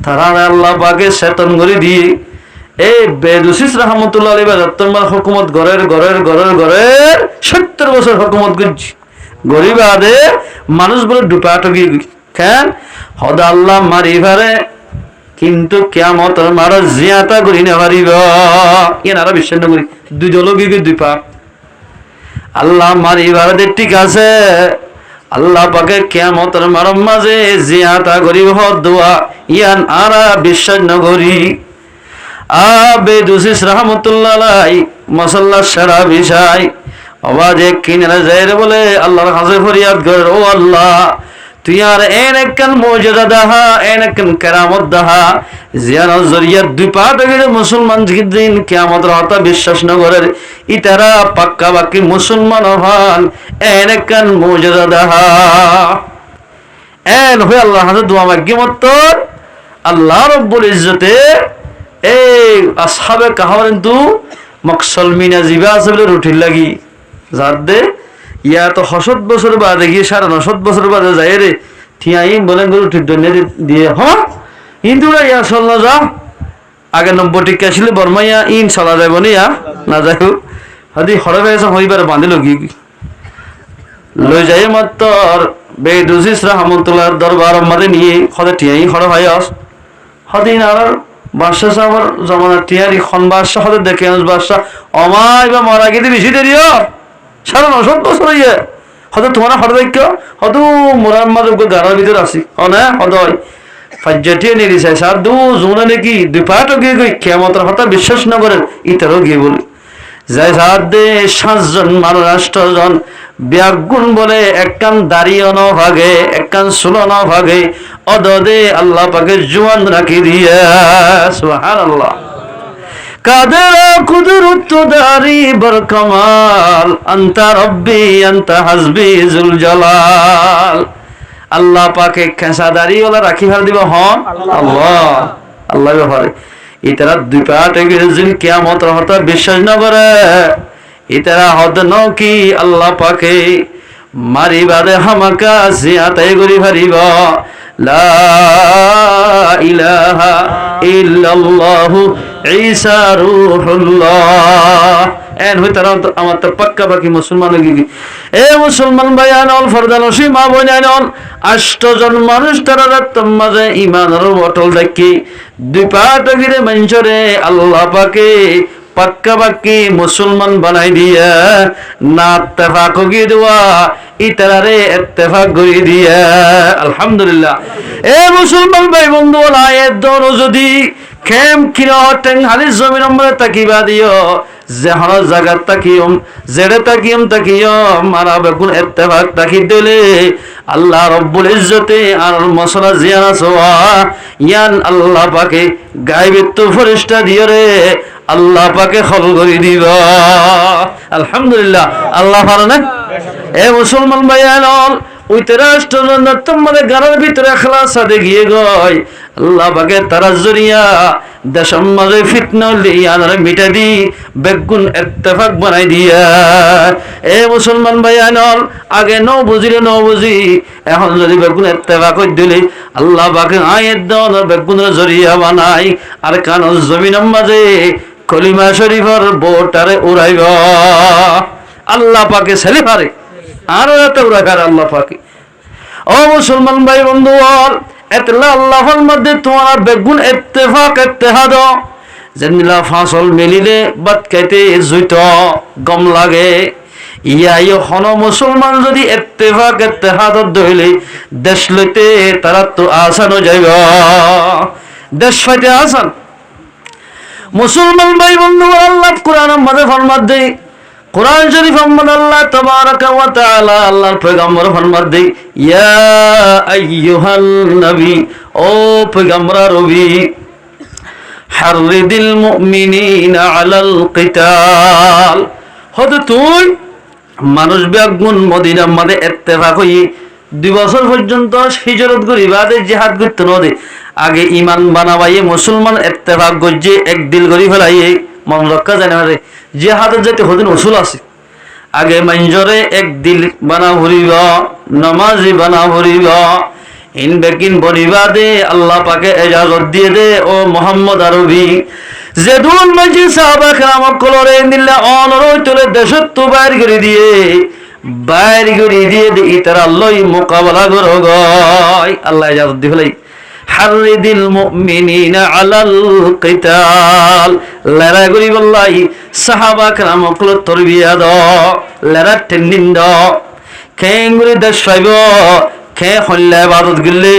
তারা আল্লাহ পাকে চেতন করে দিয়ে এই বেদুসিস রহমতুল্লাহ আলাইহি তোমার হুকুমত ঘরের 70 বছর হুকুমত করছি গরিবাদে মানুষ বলে ডুপাটকি কেন হদ আল্লাহ মারি পারে কিন্তু কিয়ামত মার জিয়াতা করি না পারিব এনারা বিশ্বাস না করি দুই দলগি দুই পা আল্লাহ মারি পারে ঠিক আছে আল্লাহ পাকে কিয়ামতের মারম মাঝে জিয়াতা করিব দোয়া ইয়ান আরা বিশ্বাস না করি বেদুসিস রহমতুল্লাহ আলাইহি মাসাল্লাহ সারা বিষয় আওয়াজে কিনারে যায় বলে আল্লাহর কাছে ফরিয়াদ করে ও আল্লাহ তুই আর এনেকান মুজিজা দাহা এনেকান কেরামত দাহা জিয়ার জরিয়াত দুই পা থেকে মুসলমান দিন কিয়ামতের হতা বিশ্বাস না করে ইতারা পাক্কা বাকি মুসলমান হন এনেকান মুজিজা দাহা এন হয়ে আল্লাহর কাছে দোয়া মাগি মত আল্লাহ রাব্বুল ইজ্জতে এই আসহাবে কাহফ কিন্তু মকসল মিনা জিবা আছে বলে রুটির লাগি যার দে ইয়া তো 70 বছর বাদে গিয়ে 9.5 বছর বাদে যায় রে ঠিয়াই বলেন গরু ঠিক দিয়ে হ্যাঁ কিন্তু ইয়া চল্লা যা আগে 90 টিকা ছিল বর্মাইয়া ইন চলা যাইব না না যাই হাদি হরে বেসা হইবার বাঁধে লগি লই যাই মাত্র বেদুসিস রহমতুল্লাহর দরবার মধ্যে নিয়ে হদে ঠিয়াই হরে ভাই আস হদিন আর বাদশাহ সাহেবের জমানার টিয়ারি খন বাদশাহ হদে দেখে বাদশাহ অমাই বা মারা গেতে বেশি দেরি 9.5 বছর হইয়ে হয়তো তোমার হরদাক্য হয়তো মোরার মাঝে গাড়ার ভিতরে আসি না হদয় ফাজ্জাটিয়ে নিয়ে দিছে সাধু জোনা নাকি দুই পাটও গিয়ে গই কিয়ামতের কথা বিশ্বাস না করেন ইতারও গিয়ে বলি যাই সাত দে 7 জন মানুষ 8 জন ব্যাগুণ বলে একখান দাঁড়িয়ে ন ভাগে একখান সুলো ন ভাগে অদদে আল্লাহ পাকে জোয়ান রাখি দিয়ে সুবহানাল্লাহ কাদের কুদরত দারি বরকমাল আনতা রব্বি আনতা হাসবি জুল জালাল আল্লাহ পাকে খেসা দাড়ি ওলা রাখি ফেল দিব হন আল্লাহ আল্লাহ ব্যাপারে ইতারা দুই পাটে গিয়ে কিয়ামতের হতা বিশ্বাস না করে ইতারা হদ ন কি আল্লাহ পাকে মারি বাদে হামাকা জিয়াতাই করি পারিব লা ইলাহা ইল্লাল্লাহু ঈসা রূহুল্লাহ এন হই তারা আমার তো পাক্কা বাকি মুসলমান গিয়ে এ মুসলমান ভাইয়ানল ফরদানসি মা বোনানল 8 জন মানুষ তারা রাতম মাঝে ঈমানের বটল দেখি দুই পাট গিরে মঞ্চরে আল্লাহ পাকে পাক্কা বাকি মুসলমান বানাই দিয়া না ইত্তেফাক গিয়ে দেওয়া ইতারে ইত্তেফাক করে দিয়া আলহামদুলিল্লাহ এ মুসলমান ভাই বন্ধু আয়াত দরো যদি খেম কিরা হটেন হাদিস জমিন আমরা তাকিবা দিও যে হর জায়গা তাকিয়ম জেড়ে তাকিয়ম মারা বেগুন ইত্তেফাক তাকি দিলে আল্লাহ রব্বুল ইজ্জতে আর মসলা জিয়ানা সোয়া ইয়ান আল্লাহ পাকে গায়বের তো ফেরেশতা দিও রে আল্লাহ পাকে খল করে দিব আলহামদুলিল্লাহ আল্লাহ পারে না এ মুসলমান ভাইয়ানল ওই 13 জন তোমাদের ঘরের ভিতরে খালাস সাথে গিয়ে গয় আল্লাহ পাকে তারা জরিয়া দেশম মাঝে ফিতনা লিয়ানারে মিটা দি বেগুন ইত্তেফাক বানাই দিয়া এ মুসলমান ভাইয়ানল আগে ন বুঝি এখন যদি বেগুন ইত্তেফাক কই দিলে আল্লাহ পাকে আয়াত দাও বেগুনের জরিয়া বানাই আর কানজ জমিনের মাঝে কলিমা শরীফের বোটারে উড়াইব আল্লাহ পাকে ছেলে পারে আর এত উড়াইবার আল্লাহ পাকে ও মুসলমান ভাই বন্ধু এতলা আল্লাহর মধ্যে তোমার বেগুন ইত্তেফাক ইত্তেহাদ যেনিলা ফাসল মিলিলে বাত খাইতে জুইত গম লাগে ইয়াই হন মুসলমান যদি ইত্তেফাক ইত্তেহাদ দইলে দেশ লইতে তারা তো আসানো যাইব দেশ ফাইতে আসান মুসলমান ভাই বন্ধু আল্লাহ কোরআনের মধ্যে ফরমান দেই কোরআন শরীফ আল্লাহ তাবারাকা ওয়া তাআলা আল্লাহর পয়গম্বর ফরমান দেই ইয়া আইয়ুহান নবী ও পয়গম্বর রবি হাররিদিল মুমিনিনা আলাল কিতাল হদ তুই মানুষ বেগুন মদিনার মধ্যে ইত্তেফাক হই 2 বছর পর্যন্ত হিজরত করি বাদে জিহাদ করতে নদে আগে ঈমান বানাবাইয়ে মুসলমান ইত্তেফাক গজ্জে এক দিল করি ফেলাইয়ে মন রক্ষা জানে রে জিহাদের যেতে হদিন উসুল আছে আগে মাইজরে এক দিল বানা ভরিব নমাজি বানা ভরিব ইন বেকিন বলিবা দে আল্লাহ পাকে এজাজত দিয়ে দে ও মোহাম্মদ আরবি যেদুল মাজি সাহাবা কেরামক কলরে নিল্লা অনরই তোলে দেশত তো বাইর করে দিয়ে ইতার আল্লাহ মোকাবেলা করো গয় আল্লাহ এজাজত দি ফেলাই হারিদিল মুমিনিনা আলাল কিতাল লড়াই করি বল্লাই সাহাবা কেরামক তরবিয়া দ লড়া ট্রেনিং দ খেঙ্গুরি দেশ পাইব খে হল্লা ইবাদত গিলে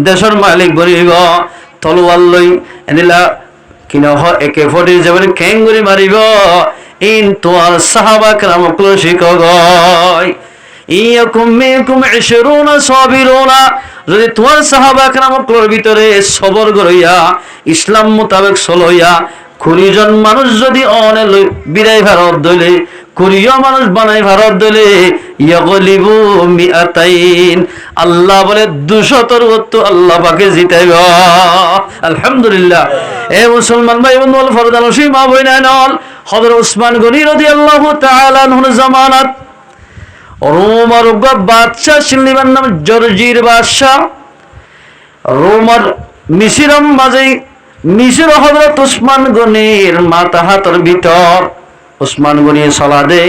দেশের মালিক বনিব তলোয়ার লই এনিলা কিনহ একে ফটি যাবেন খেঙ্গুরি মারিব ইন তোয়ার সাহাবা কেরামক শিখো গয় ইয়াকুম মিনকুম 20 সাবিরুনা যদি তোমার সাহাবা কেরামকর ভিতরে সবর গরইয়া ইসলাম মোতাবেক চলইয়া 20 জন মানুষ যদি অনে বিরাই ভারত দলে 20 মানুষ বানাই ভারত দলে ইয়াগলিবু মিআতাইন আল্লাহ বলে 200 আল্লাহ পাকে জিতাইব আলহামদুলিল্লাহ। এ মুসলমান ভাই বন্ধু ফরদান সীমা বইনানল হযরত উসমান গনি রাদিয়াল্লাহু তাআলা আনহু জামানাত রোমার বাদশাহ ছিলেন নাম জর্জির বাদশাহ রোমার মিশরম মাঝে মিশর হযরত উসমান গনির মাথা হাতের ভিতর উসমান গনি সালাদে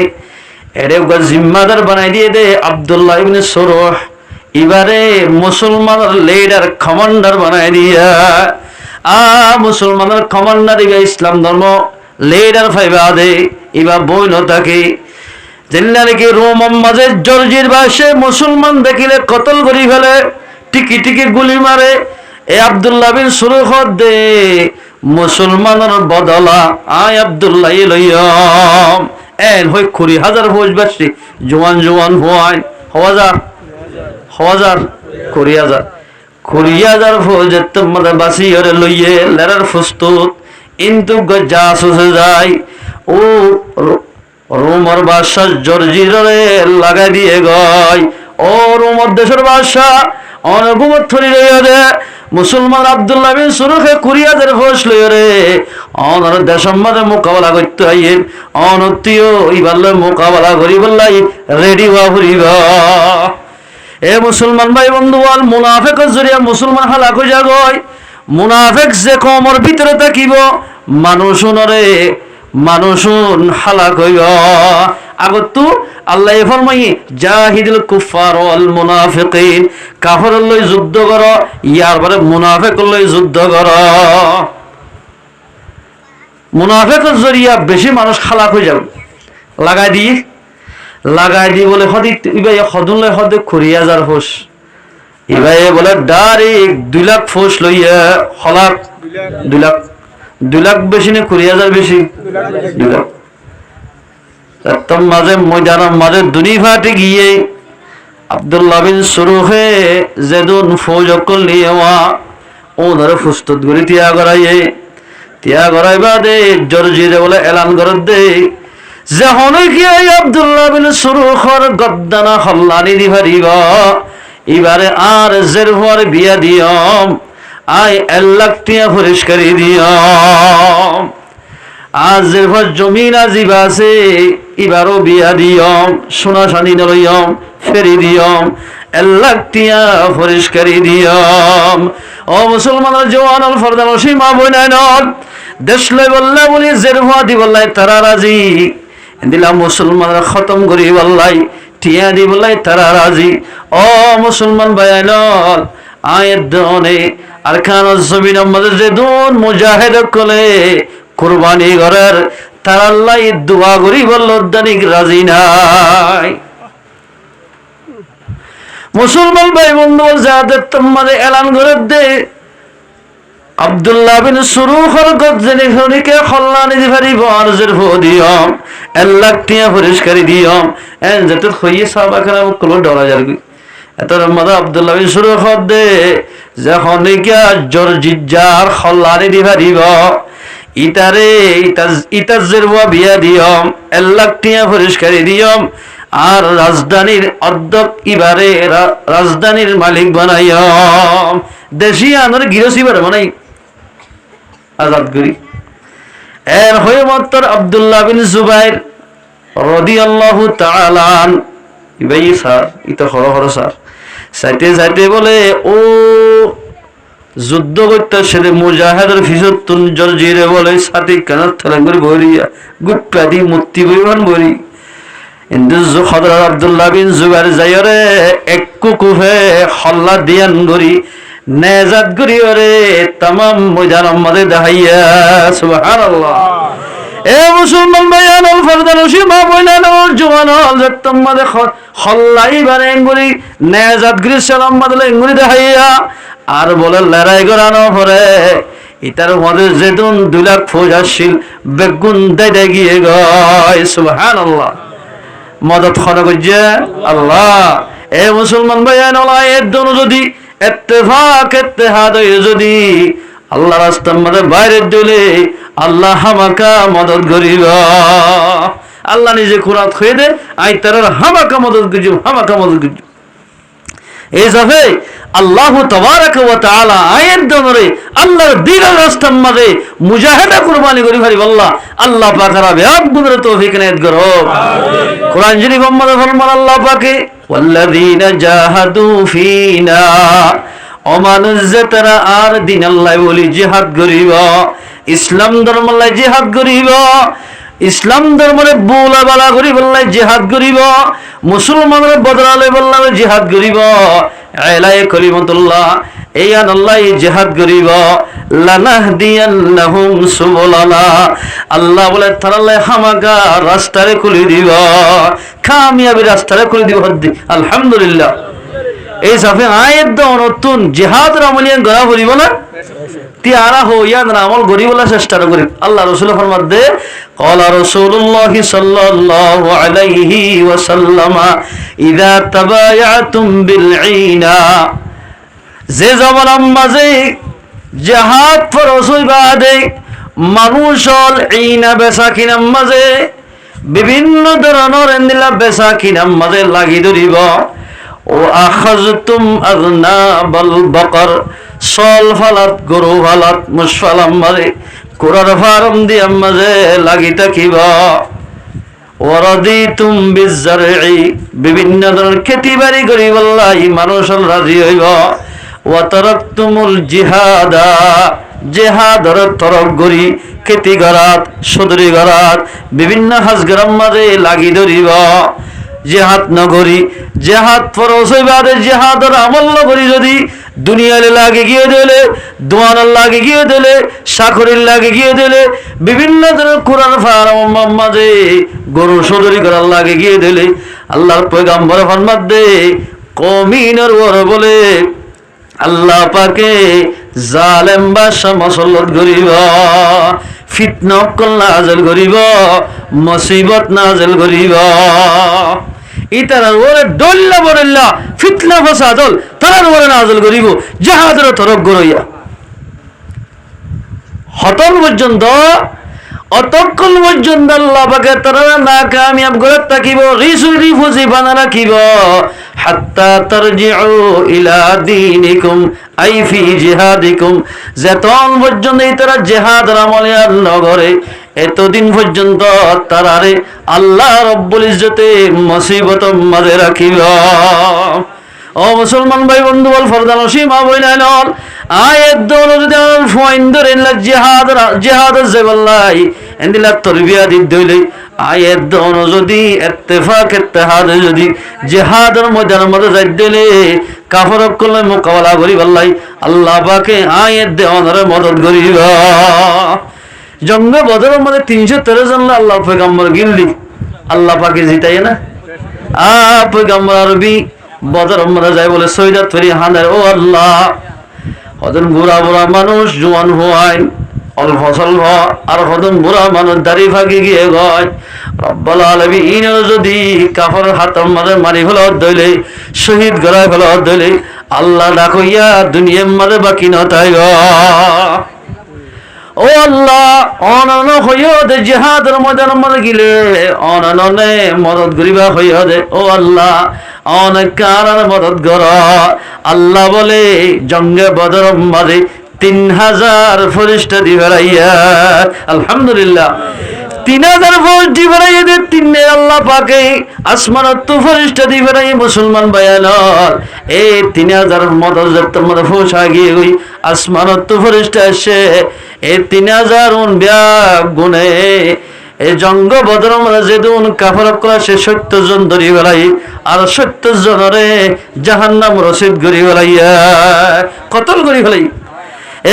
এরে জিম্মাদার বানাই দিয়ে দে আব্দুল্লাহ ইবনে সুরুহ এবারে মুসলমানের লিডার কমান্ডার বানাই দিয়া মুসলমানের কমান্ডার ইবা ইসলাম ধর্ম লিডার ফাইবা দে ইবা বইন থাকে জেনারেকে রোম মাঝে জর্জির বাসে মুসলমান দেখিলে কতল করি ফেলে টিকি টিকি গুলি মারে এ আব্দুল্লাহ বিন সুরুহ দে মুসলমানের বদলা আয় আব্দুল্লাহ লইয়ম এন হই 20,000 ফৌজ বাসি জওয়ান জওয়ান হওয়ায় হাজার 20,000 ফৌজ তোমাদের বাসি ওরে লইয়ে লেরার ফুস্তুত কিন্তু জাসুস যায় ও রোমর বাদশাহ জর্জিরে লাগাই দিয়ে গয় ও রোমর দেশের বাদশাহ অনগুমত থরি রইয়া দে মুসলমান আব্দুল্লাহ বিন সুরুহে 20,000 ফৌজ লইয়া রে অনর দেশের মাঝে মোকাবেলা করতে আইয়ে অনতীয় ইবাল্লে মোকাবেলা করি বললাই রেডি হওয়া ফুরিব। এ মুসলমান ভাই বন্ধু আল মুনাফিকের জরিয়া মুসলমান হালাক হইয়া গয় মুনাফিক যে কমর ভিতরে থাকিব মানুষুন হালাক হইব আগতো আল্লাহ ফরমাই জাহিদুল কুফার ওয়াল মুনাফিকিন কাফেরের লই যুদ্ধ কর ইয়ার পরে মুনাফিকের লই যুদ্ধ কর মুনাফিকের জরিয়া বেশি মানুষ হালাক হয়ে যাবে লাগাই দি বলে হদি ইবাই হদুন লই হদে 20,000 ফৌজ ইবাই বলে ডাইরেক্ট 2 লাখ ফৌজ লইয়া হলাক 2 লাখ বেশি না 20,000 বেশি 2 লাখ তোর মাঝে ময়দানের মাঝে দুনি ফাটে গিয়ে আব্দুল্লাহ বিন সুরুহে যেদুন ফৌজ করলিয়া ও ধরে ফুস্তুত করে তিয়া গড়াইবা দে জর্জিরে বলে এলান করে দে যখন গিয়ে আব্দুল্লাহ বিন সুরুখর গদ্দানা হল্লানি দিবারিব এবারে আর জের হওয়ার বিয়া দিয়ম আয় 1 লাখ টিয়া পরিষ্কারি দিয়ম আজ জের হওয়ার জমিন আজিব আছে এবারও বিয়া দিয়ম সোনা সানি নলয়ম ফেরি দিয়ম 1 লাখ টিয়া পরিষ্কারি দিয়ম। ও মুসলমানের জওয়ান অল ফরদান সীমা বইনাইনল দেশ লই বললা বলি জের হওয়া দি বললাই তারা রাজি দিলা মুসলমানের খতম করি বললাই টিয়া দি বললাই তারা রাজি। ও মুসলমান ভাইনল আয়ের দনে আর খান জমিন আমাদের যে দুন মুজাহিদ কলে কুরবানি করার তার আল্লাহ দোয়া করি বলল দানিক রাজি নাই। মুসলমান ভাই বন্ধু যাদের তোমাদের এলান করে দে আব্দুল্লাহ বিন সুরুখর গজ্জেনি খনিকে খল্লানি দি পারিব আরজের দিয়ম 1 লাখ টিয়া পরিষ্কারি দিয়ম এন যত হইয়ে সাহাবা کرام কল ডরা যারবি এতর মদা আব্দুল্লাহ বিন সুরুখর দে যখন গিয়া জর্জিজার খল্লানি দি পারিব ইতাজের বিয়া দিয়ম 1 লাখ টিয়া পরিষ্কারি দিয়ম আর রাজধানীর অধ্যক্ষ ইবারে রাজধানীর মালিক বানাইম দেশি আনার গিরসি বারে বানাই আজাদ করি এর হয়ে মাত্র আব্দুল্লাহ বিন জুবাইর রাদিয়াল্লাহু তাআলা আন ভাই স্যার এটা হর স্যার সাইতে সাইতে বলে ও যুদ্ধ করতে সেরে মুজাহিদের ফিসত তুন জলজিরে বলে সাথে কানাত থালাঙ্গুরি ভরিয়া গুপ্পাদি মুক্তি বইবান ভরি কিন্তু হযরত আব্দুল্লাহ বিন জুবাইর যায়রে এককু কুফে হল্লা দিয়ান গরি নেজাত গরি ওরে तमाम ময়দান মধ্যে দেখাইয়া সুবহানাল্লাহ। এ মুসলমান ভাইয়ান আল ফরদানসি মা বইনান ওর জওয়ানল যত্তম মধ্যে হল্লাই বারে গরি নেজাত গরি সালাম মধ্যে গরি দেখাইয়া আর বলে লড়াই করানো পরে ইতার মধ্যে যেদিন 2 লাখ ফৌজ আসছিল বেগুন দেয় গিয়ে গয় সুবহানাল্লাহ। মদত খনা করছে আল্লাহ। এ মুসলমান ভাইয়ান আল্লাহ এর জন্য যদি ইত্তেফাক ইত্তেহাদ হয়ে যদি আল্লাহ রাস্তার মধ্যে বাইরে দিলে আল্লাহ হামাকা মদত করিব। আল্লাহ নিজে কুরাত হয়ে দে আই তার হামাকা মদত করিব হামাকা মদত করিব। এই যাবে আল্লাহ তাবারাক ওয়া তাআলা আয়ের দনরে আল্লাহর দ্বীনের রাস্তার মধ্যে মুজাহিদা কুরবানি করি ভারি আল্লাহ আল্লাহ পাক রাবে আব্দুর তৌফিক নেত করো আমিন। কোরআন শরীফ মধ্যে ফরমান আল্লাহ পাকে ওয়াল্লাযীনা জাহাদু ফিনা অমানুজ্জাতারা আর দিন আল্লাহ বলি জিহাদ করিব ইসলাম ধর্মলাই জিহাদ করিব ইসলাম ধর্মরে বুলা বালা করি বললাই জিহাদ করিব মুসলমানের বদলালে বললাই জিহাদ করিব আলাই কলিমাতুল্লাহ এই আল্লাহ জিহাদ করিব লানাহদিয়ান্নাহুম সুবুলানা আল্লাহ বলে তারালে হামাকা রাস্তারে খুলে দিব কামিয়াবি রাস্তারে খুলে দিব আলহামদুলিল্লাহ। এই সাফে আয়াত দাও নতুন জিহাদের আমলিয়ান গড়া করিব না তিয়ারা হইয়া না আমল গরিবলা চেষ্টা করি আল্লাহ রাসূল ফরমাতে قال رسول الله صلى الله عليه وسلم اذا تبايعتم بالعينا যে জমানার মাঝে জিহাদ ফরজ হইবাদে মানুষল ঈনা বেচা কিনার মাঝে বিভিন্ন ধরনের এন্দিলা বেচা কিনার মাঝে লাগি ধরিব ও আখাজতুম আযনাবাল বাকর সল ফালাত গরু ফালাত মুসফালাম মাঝে কোরার ফার্ম দিয়ে মাঝে লাগি থাকিব ওয়ারাদিতুম বিজারঈ বিভিন্ন ধরনের খেতি বাড়ি করি বল্লাই মানুষ রাজি হইব ওয়া তারাকতুমুল জিহাদা জিহাদর তরফ গরি খেতি গরাত সদরি গরাত বিভিন্ন হাজ গ্রাম মাঝে লাগি ধরিব জিহাদ নগরী জিহাদ ফরজ হইবাদে জিহাদর আমল নগরী যদি দুনিয়ালে লাগে গিয়ে দিলে দোয়ানার লাগে গিয়ে দিলে চাকরির লাগে গিয়ে দিলে বিভিন্ন ধরনের কোরআন ফার্ম মাঝে গরু সদরি করার লাগে গিয়ে দিলে আল্লাহর পয়গম্বর ফরমাত দে কমিনের ওর বলে আল্লাহ পাকে জালেম বাদশা মুসল্লত করিব ফিতনা কল নাযিল করিব মুসিবত নাযিল করিব ইতার ওরে দল্লা বরল্লা ফিতনা ফাসাদল তার ওরে নাযিল করিব জিহাদের তরফ গরইয়া হতন পর্যন্ত অতক্ষণ পর্যন্ত আল্লাহ পাকে তারা না কামিয়াব করে থাকিব রিসুরি ফুজি বানা রাখিব হাত্তা তারজিউ ইলা দীনিকুম আই ফি জিহাদিকুম যতক্ষণ পর্যন্ত তারা জিহাদের আমলে আর নগরে এতদিন পর্যন্ত তারারে আল্লাহ রব্বুল ইজ্জতে মুসিবতের মাঝে রাখিব। ও মুসলমান ভাই বন্ধু বল ফরদানসি মা বইনাইল আয়াত দৌল যদি ফয়ন্দর ইনলা জিহাদ জেবাল্লাই এন্দিলা তরবিয়া দি দইলে আয়াত দৌল যদি ইত্তেফাক ইত্তেহাদ যদি জিহাদের ময়দানের মধ্যে যাই দিলে কাফরক কলে মোকাবেলা করি বললাই আল্লাহ পাকে আয়াত দেওয়ারে মদদ করিব। জঙ্গে বদরের মধ্যে 313 জন আল্লাহ পয়গম্বর গিল্লি আল্লাহ পাকে জিতাই না পয়গম্বর আরবি বদর মধ্যে যায় বলে সৈয়দ ফরি হানের ও আল্লাহ হদন বুড়া বুড়া মানুষ জোয়ান হওয়ায় অল্প স্বল্প আর হদন বুড়া মানুষ দাড়ি ফাঁকি গিয়ে গয় রব্বুল আলামিন যদি কাফর হাতের মাঝে মারি ফেলা দইলে শহীদ গড়ায় ফেলা দইলে আল্লাহ ডাকইয়া দুনিয়ার মাঝে বাকি নতাই ও আল্লাহ অনন হইও দে জিহাদের ময়দান মধ্যে গিলে অননে মদত করিবা হইও দে ও আল্লাহ অনেক কারার মদত কর আল্লাহ বলে জঙ্গে বদর মাঝে 3000 ফেরেশতা দি বেড়াইয়া আলহামদুলিল্লাহ 3000 ফৌজ দি বেড়াই এদের তিনে আল্লাহ পাকে আসমানত ফেরেশতা দি বেড়াই মুসলমান বায়ানর এই 3000 মদজের মধ্যে ফৌজ আগিয়ে গই আসমানত ফেরেশতা এসে এই 3000 বিয়া গুনে এই জঙ্গ বদর আমরা যেদিন কাফার করা সে 70 জন ধরি বেড়াই আর 70 জনরে জাহান্নাম রসিদ করি বেড়াইয়া কতল করি ফেলাই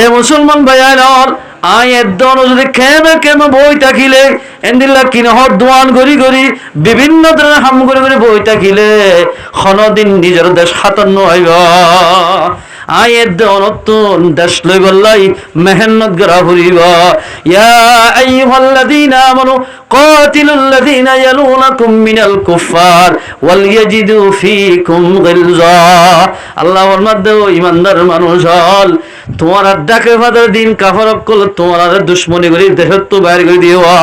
এ মুসলমান বায়ানর আয়ের দন যদি কেমে বই থাকিলে এন্দিল্লা কিনহর দোয়ান গড়ি গড়ি বিভিন্ন ধরনের হাম করে করে বই থাকিলে খনদিন নিজের দেশ হাতান্ন হইব আয়ের দনতুন দেশ লই বললাই মেহনত করা ফুরিব ইয়া আইয়ুহাল্লাযীনা আমানু কাতিলুল্লাযীনা ইয়ালুনাকুম মিনাল কুফফার ওয়াল ইয়াজিদু ফীকুম গিলজা আল্লাহর মধ্যে ঈমানদার মানুষ হল তোমার ডাকে ফাদার দিন কাফার কল তোমার দুশ্মনী করি দেহত্ব বাইর করে দিওয়া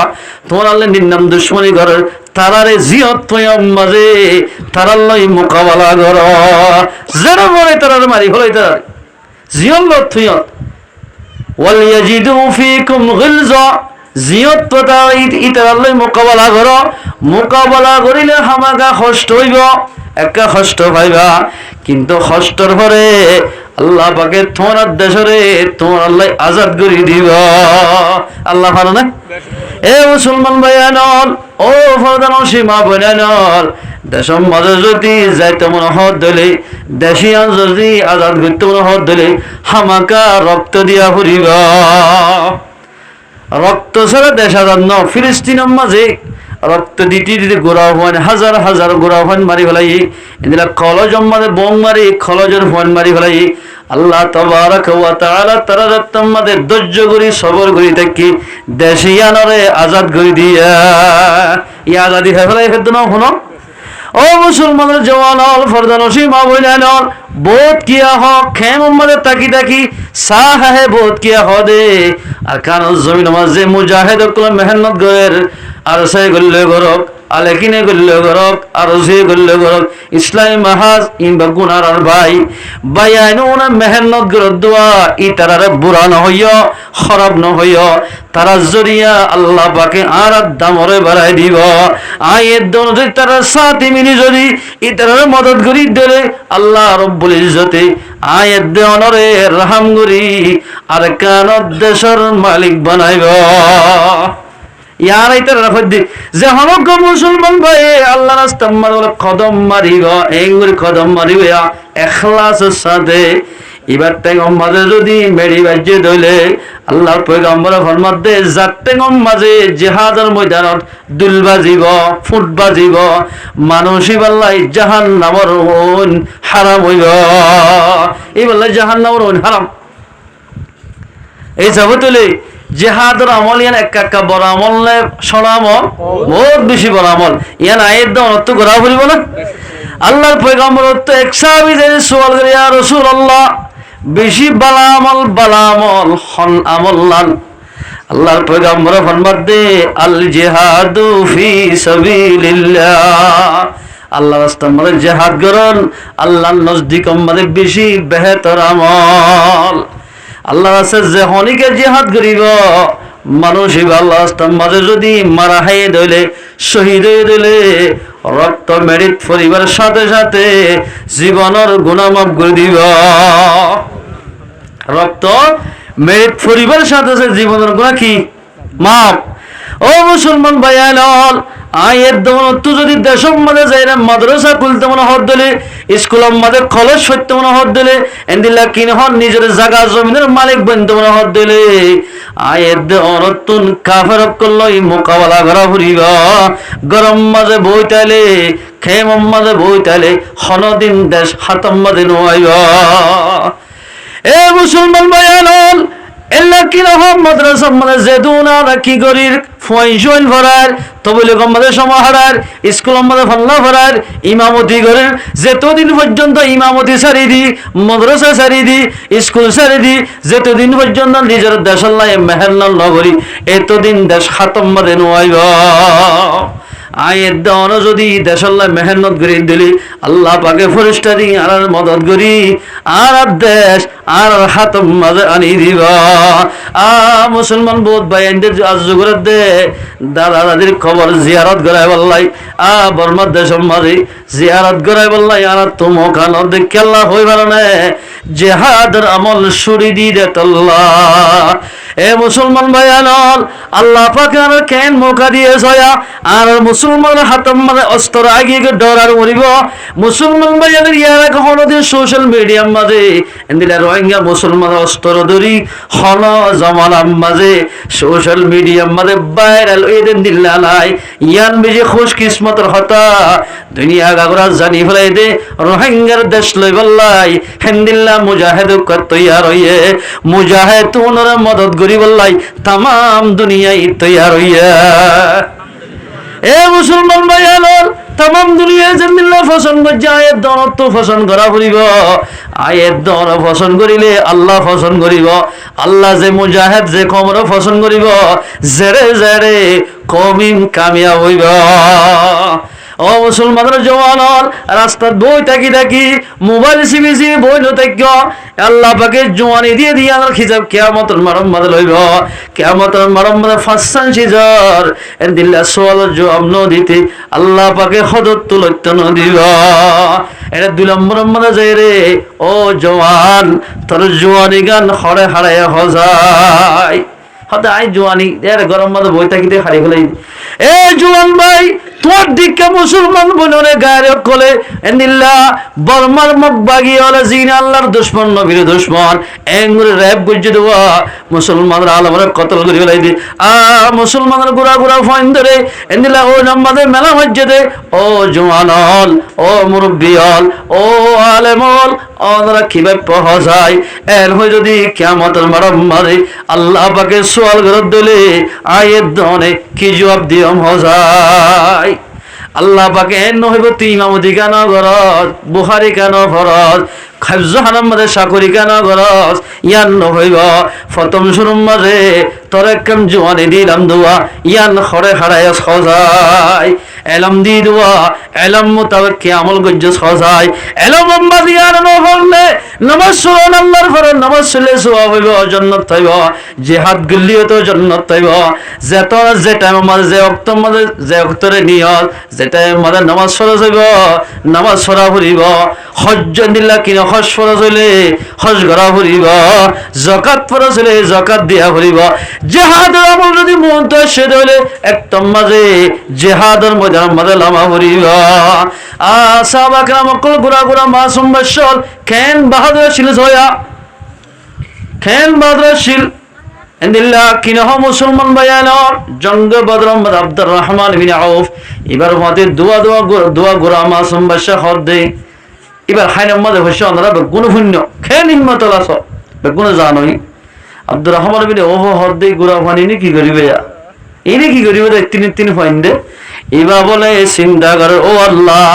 তোমার আল্লাহ নিন্নাম দুশ্মনী করে তারারে জিয়ত তয়ম মাঝে তারার লই মোকাবেলা কর যারা বলে তারার মারি হলাই তার জিয়ত লত থয়ত ওয়াল ইয়াজিদু ফীকুম গিলজা জিয়ত পতা ইতারার লই মোকাবেলা কর মোকাবেলা করিলে হামাগা কষ্ট হইব একা কষ্ট পাইবা কিন্তু কষ্টর পরে আল্লাহ পাকে তোমার দেশরে তোমার আল্লাহ আজাদ করে দিব আল্লাহ ভালো না এ মুসলমান ভাইয়ানল ও ফরদান সীমা বনানল দেশম মাঝে যদি যাইতে মনে হত দিলে দেশিয়ান যদি আজাদ করতে মনে হত দিলে হামাকা রক্ত দিয়া ফুরিব রক্ত ছাড়া দেশ আজাদ ন ফিলিস্তিনের মাঝে রক্ত দিতে দিতে গোড়া হন হাজার হাজার গোড়া হন মারি ফেলাই এদিলা কলজ মাঝে বোম মারি খলজের ফোন মারি ফেলাই আল্লাহ তাবারাক ওয়া তাআলা তারা রত্তমাদের ধৈর্য করি সবর করি থাকি দেশিয়ানরে আজাদ করে দিয়া ই আজাদি হয়ে ফেলাই ফেলতো না হনো ও মুসলমানের জওয়ান হল ফরদানসি মা বইলেন বোধ কিয়া হক খেম উম্মাদের তাকি তাকি সাহ হে বোধ কিয়া হদে আর কান জমিন মাঝে মুজাহিদ কল মেহনত গয়ের আর সে গল্লে গরক আলেকিনে গল্লে গরক আর সে গল্লে গরক ইসলামী মাহাজ ইন বাগুনার আর ভাই বাইয়ানুনা মেহনত গরদ দোয়া ই তারারে বুরা ন হইয় খারাপ ন হইয় তারা জরিয়া আল্লাহ পাকে আর দামরে বাড়াই দিব আয়ের দন যদি তারা সাথে মিলি যদি ই তারারে মদত করি দেলে আল্লাহ রব্বুল ইজ্জতে আয়ের দেওয়ানরে রহম করি আর কানত দেশের মালিক বানাইব ইয়ার এইটার রাখদি যে হলক মুসলমান ভাই আল্লাহ রাস্তা মারলে কদম মারিব এঙ্গুরি কদম মারিব ইখলাসের সাথে এবার টেঙ্গম মাঝে যদি মেরি বাজ্যে দইলে আল্লাহর পয়গম্বর ফরমাত দে জাত টেঙ্গম মাঝে জিহাদের ময়দানত দুল বাজিব ফুট বাজিব মানুষই বললাই জাহান্নামের হন হারাম হইব এই বললাই জাহান্নামের হন হারাম এই যাবতলে জিহাদের আমল ইয়ান একা বড় আমল না সরা আমল বহুত বেশি বড় আমল ইয়ান আয়ের দাম অত ঘোরা ফুরিব না আল্লাহর পয়গম্বর তো এক সাহাবী যে সওয়াল করে ইয়া রাসূলুল্লাহ বেশি বালা আমল হন আমল লান আল্লাহর পয়গম্বর ফরমাত দে আল জিহাদু ফি সাবিলিল্লাহ আল্লাহর রাস্তায় মানে জিহাদ করুন আল্লাহর নজদিক আমাদের বেশি বেহতর আমল আল্লাহ রাসূল যে হনিকে জিহাদ করিব মানুষ আল্লাহ রাস্তার মাঝে যদি মারা হয়ে দিলে শহীদ হয়ে দিলে রক্ত মেরিত পরিবারের সাথে সাথে জীবনের গুনাহ মাফ করে দিব রক্ত মেরিত পরিবারের সাথে সাথে জীবনের গুনাহ কি মাফ ও মুসলমান ভাইয়ান আয়ের দৌলত যদি দেশের মধ্যে যাইরা মাদ্রাসা খুলতে মনে হত দিলে স্কুলের মধ্যে কলেজ সত্য মনে হত দিলে এন্দিল্লা কিনহন নিজের জায়গা জমিনের মালিক বন্ধ মনে হত দিলে আয়ের দৌলতুন কাফের কলই মোকাবেলা করা ফুরিব গরম মাঝে বইতালে খেম মাঝে বইতালে হনদিন দেশ হাতম মাঝে নোয়াইব এ মুসলমান ভাইয়ান এল্লা কি রকম মাদ্রাসা মানে যেদুনা রাখি গরির ফয়জল ভরার তবলে গম্মাদের সমাহারার স্কুল আমাদের ফাল্লা ভরার ইমামতি গরের যেতদিন পর্যন্ত ইমামতি সারি দি মাদ্রাসা সারি দি স্কুল সারি দি যেতদিন পর্যন্ত নিজের দেশাল্লাহ মেহেরনাল নগরী এতদিন দেশ খাতম মাদে নোয়াইব আয়ের দন যদি দেশাল্লাহ মেহনত করি দিলি আল্লাহ পাকে ফেরেশতা দি আর মদত করি আর দেশ আর হাতম মাঝে আনি দিব। মুসলমান বহুত ভাই আজ যুগের দে দাদা দাদির খবর জিয়ারত করাই বললাই বর্মার দেশের মাঝে জিয়ারত করাই বললাই আর তুমো খান দেখে আল্লাহ হই পারে জেহাদের আমল সুরি দি দে আল্লাহ। এ মুসলমান ভাই আনল আল্লাহ পাকে আর কেন মৌকা দিয়ে ছয়া আর মুসলমান হাতম মানে অস্ত্র আগে ডরার মরিব মুসলমান ভাই আনের ইয়ারা কখনো দিয়ে সোশ্যাল মিডিয়ার মাঝে এদিলা রোহিঙ্গা মুসলমান অস্ত্র ধরি হল জমানার মাঝে সোশ্যাল মিডিয়ার মাঝে ভাইরাল এদিন দিল্লা নাই ইয়ান বেজে খুশ কিসমতের হতা দুনিয়া গাগরা জানি ফেলাই দে রোহিঙ্গার দেশ লই বললাই হেন্দিল্লা মুজাহিদ তৈয়ার হইয়ে মুজাহিদ তুনর মদত করি বললাই তাম দুনিয়ায় তৈয়ার হইয়া। এ মুসলমান ভাই আলোর তাম দুনিয়ায় জমিল্লা ফসন করছে আয়ের দনত তো ফসন করা ফুরিব আয়ের দন ফসন করিলে আল্লাহ ফসন করিব আল্লাহ যে মুজাহিদ যে কমর ফসন করিব জেরে জেরে কমিন কামিয়া হইব। ও মুসলমানের জওয়ানর রাস্তাত বই থাকি থাকি মোবাইল চিবি বই নথাক্য আল্লাহ পাকে জোয়ানি দিয়ে দিয়ে আমার খিজাব কিয়ামতের মারম্মত লইব কিয়ামতের মারম্মত ফাঁসান সিজর এর দিল্লা সোয়াল জবাব ন দিতে আল্লাহ পাকে হদত তুলত্য ন দিব। এটা 2 নম্বর মানে যাই রে ও জওয়ান তোর জোয়ানি গান হরে হারায় হজাই হতে আই জোয়ানি এর গরম মধ্যে বই থাকিতে হারিয়ে ফেলাই। এ জোয়ান ভাই তোমার দিকে মুসলমান বনরে গায়ের কলে এন্দিল্লা বর্মার মুখ বাগি হলে জিন আল্লাহর দুশ্মন নবীর দুশ্মন এঙ্গুরে র্যাব গুজে দেওয়া মুসলমানরা আলমরে কতল করে ফেলাই দি মুসলমানের গুড়া গুড়া ফাইন ধরে এন্দিল্লা ও নাম্বাদের মেলা হজ্জে দে ও জওয়ানল ও মুরব্বিয়ল ও আলেমল ওনারা কিভাবে পাওয়া যায় এর হয়ে যদি কিয়ামতের মারে আল্লাহ পাকে সোয়াল গরত দিলে আয়ের দনে কি জবাব দিয়ম হজায় আল্লাহ পাকে এন হইব তুই ইমামতি কেন গরজ বুখারি কেন ফরজ খাবজ হারাম মাঝে চাকরি কেন গরজ ইয়ান নহইব প্রথম শুরুর মাঝে তোর একদম জোয়ানি দিলাম দোয়া ইয়ান খরে হারায় সজাই এলম দি দোয়া এলম মোতাবেক কি আমল গজ্জ সজাই এলম মাঝে আর নহলে নামাজ সুবহান আল্লাহর ফর নামাজ চলে সওয়াব হইব জান্নাত হইব জিহাদ গলিও তো জান্নাত হইব যে তোর যে টাইম মাঝে যে ওয়াক্ত মাঝে যে ওয়াক্তরে নিয়ত যে টাইম মাঝে নামাজ ফরজ হইব নামাজ পড়া হইব হজ্জ দিল্লা কি হজ ফরজ হইলে হজ করা হইব যাকাত ফরজ হইলে যাকাত দিয়া হইব জিহাদের আমল যদি মন তো সে হইলে একদম মাঝে জিহাদের ময়দান মাঝে লামা হইব সাহাবা کرام কল গুরা গুরা মাসুম বশল কেন বাহাদুর ছিল জয়া কেন বাহাদুর ছিল এন্দিল্লা কিনহ মুসলমান বায়ানর জঙ্গ বদরম আব্দুর রহমান বিন আউফ এবার মতে দোয়া গুরা মাসুম বশল হদ দে এবার হাইনার মধ্যে হচ্ছে ওনারা বেগুন শূন্য খেয়ে নিম্নত আস বেগুন জানই আব্দুর রহমান বিন ওহ হদ্দে গুড়া ফানি নি কি করিবে এনে কি করিবে তিন ফাইন দে এবার বলে চিন্তা করে ও আল্লাহ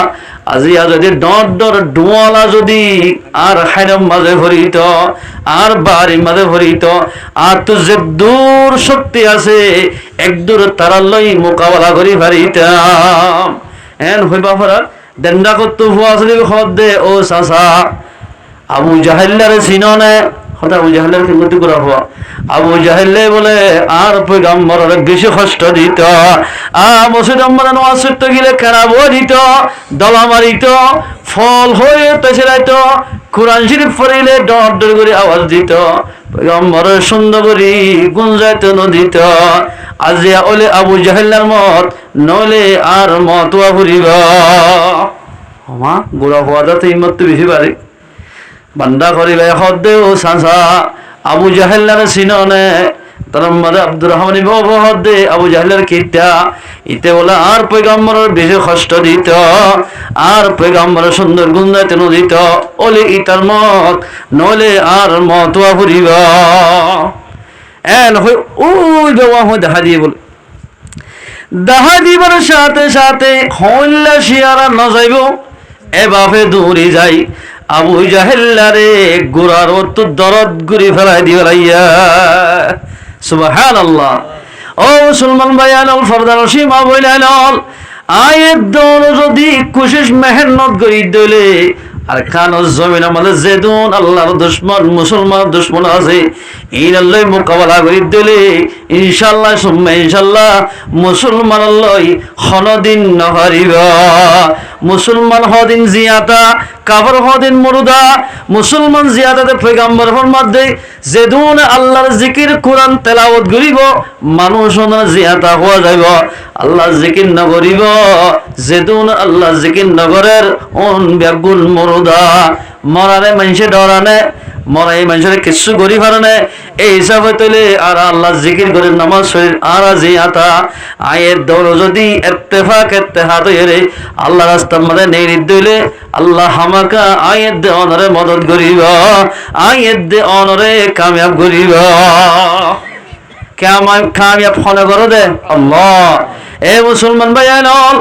আজিয়া যদি ডর ডোয়ালা যদি আর হাইনার মাঝে ভরিত আর বাড়ির মাঝে ভরিত আর তো যে দূর শক্তি আছে এক দূর তারা লই মোকাবেলা করি পারিতাম এন হইবা ফরার দেন্দা করতো হুয়া আসলে খদ দে ও চাচা আবু জাহেল্লারে চিননে হঠাৎ আবু জাহেল্লার খিদমত করা হওয়া আবু জাহেল্লে বলে আর পয়গম্বরের বেশি কষ্ট দিত মসজিদ আম্মার নামাজ পড়তে গেলে কেরাবো দিত দলা মারিত ফল হয়ে তেছাড়াইত কোরআন শরীফ পড়িলে ডর ডর করে আওয়াজ দিত পয়গম্বরের সুন্দর করে গুঞ্জাইত নদিত আজিয়া ওলে আবু জাহেল্লার মত নলে আর মতুয়া ফুরিব মা গোড়া হওয়া যাতে ইমত তো বেশি পারে বান্দা করিবে হদে ও সাঁসা আবু জাহেল্লার সিননে তার মধ্যে আব্দুর রহমান হদে আবু জাহেল্লার কিতা ইতে বলে আর পয়গম্বরের বেশি কষ্ট দিত আর পয়গম্বরের সুন্দর গুঞ্জাইতে নদিত ওলে ইতার মত নলে আর মতুয়া ফুরিব এন ওই দেওয়া হয় দেখা দিয়ে বলে দেখা দিবার সাথে সাথে হইল্লা শিয়ারা ন যাইব এ বাপে দৌড়ি যাই আবু জাহেল্লারে গোড়ার তো দরদ গুড়ি ফেলাই দিবাইয়া সুবহানাল্লাহ ও মুসলমান ভাইয়ান ফরদার সীমা বইলেন আয়ের দৌড় যদি কোশিশ মেহনত করি দিলে আর কানো জমিন আমাদের যেদুন আল্লাহর দুশ্মন মুসলমান দুশ্মন আছে এই আল্লাহ মোকাবেলা করি দিলে ইনশাল্লাহ সুম্মা ইনশাল্লাহ মুসলমান আল্লাহ হনদিন নহারিব মুসলমান হদিন জিয়াতা কাফর হদিন মুরুদা মুসলমান জিয়াদাতে পয়গম্বর ফরমাতে যেদুন আল্লাহর জিকির কোরআন তেলাওয়াত করিব মানুষ জিয়াতা হওয়া যাইব আল্লাহর জিকির না করিব যেদুন আল্লাহর জিকির নগরের অন ব্যাগুল মুরুদা মরারে মানুষে ডরানে মরাই মানুষের কিছু করি পারে এই হিসাবে তৈলে আর আল্লাহ জিকির করে নামাজ শরীর আর জিয়াতা আয়ের দৌড় যদি ইত্তেফাক হইরে আল্লাহ রাস্তার মধ্যে নেই দিলে আল্লাহ হামাকা আয়ের দে অনরে মদত করিব আয়ের দে অনরে কামিয়াব করিব কামিয়াব ফলে করো দে আল্লাহ এ মুসলমান ভাই আইনল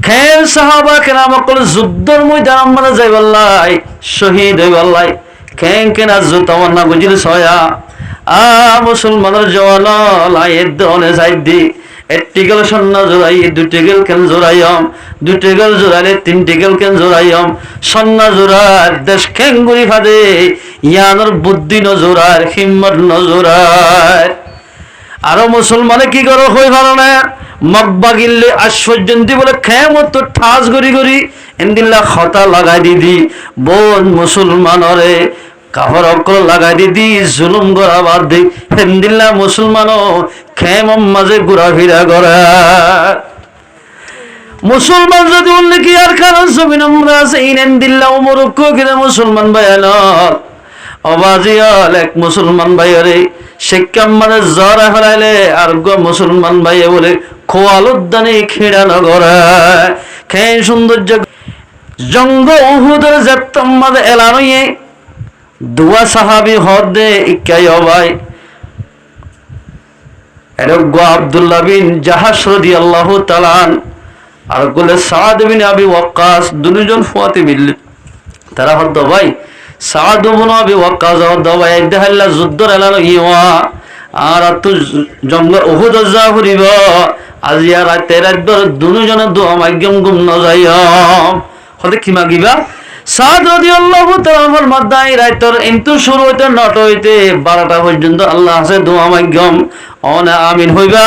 খের সাহাবা কেরাম সকল যুদ্ধর ময়দান আমরা যাইবাল্লাই শহীদ হইবাল্লাই খেং কেনা জুতামান না বুঝিল ছয়া মুসলমানের জওয়ান লাইয়ের দনে যাইদি একটি গেল সন্ন্য জোড়াই দুটি গেল কেন জোড়াইম দুটি গেল জোড়াইলে তিনটি গেল কেন জোড়াইম সন্ন্য জোড়ার দেশ খেঙ্গুরি ফাদে ইয়ানোর বুদ্ধি নজোড়ার হিম্মত নজোড়ার আরো মুসলমানে কি করো হই ভালো না মব্বা গিল্লে আশ্চর্যন্তি বলে খেমত ঠাস গড়ি গড়ি এন্দিল্লা খতা লাগাই দিদি বোন মুসলমানরে কাফর অকল লাগাই দিদি জুলুম গড়া বাদ দি এন্দিল্লা মুসলমানও খেম মাঝে ঘোরাফেরা করে মুসলমান যদি উল্লেখি আর কারণ জমিন আমরা আছে ইনেন্দিল্লা উমরক্ষ কিনা মুসলমান ভাইয়াল অবাজিয়াল এক মুসলমান ভাইয়ারে শিক্ষাম মানে জ্বর হারাইলে আর মুসলমান ভাইয়ে বলে খোয়ালুদ্দানে খিড়ানো করে খেয়ে সৌন্দর্য জঙ্গ উহুদের যেতাম মাঝে এলানোয়ে দুয়া সাহাবি হদে ইকাই অবাই এরগ আব্দুল্লাহ বিন জাহাশ রাদিয়াল্লাহু তাআলা আর গুলে সাদ বিন আবি ওয়াক্কাস দুজন ফুয়াতে মিললে তারা হদ ভাই সাদ ইবনে আবি ওয়াক্কাস হদ ভাই দেখাল্লা যুদ্ধর এলানো ইওয়া আর তো জঙ্গ উহুদ যা হরিব আজিয়া রাতে রাত দুজনে দোয়া মাগ্যম গুম ন যাইম হতে কি মাগিবা সাদ রাদিয়াল্লাহু তাআলার মাদাই রাইতর ইন্তু শুরু হইতে 9টা হইতে 12টা পর্যন্ত আল্লাহ আছে দোয়া মাগ্যম অনে আমিন হইবা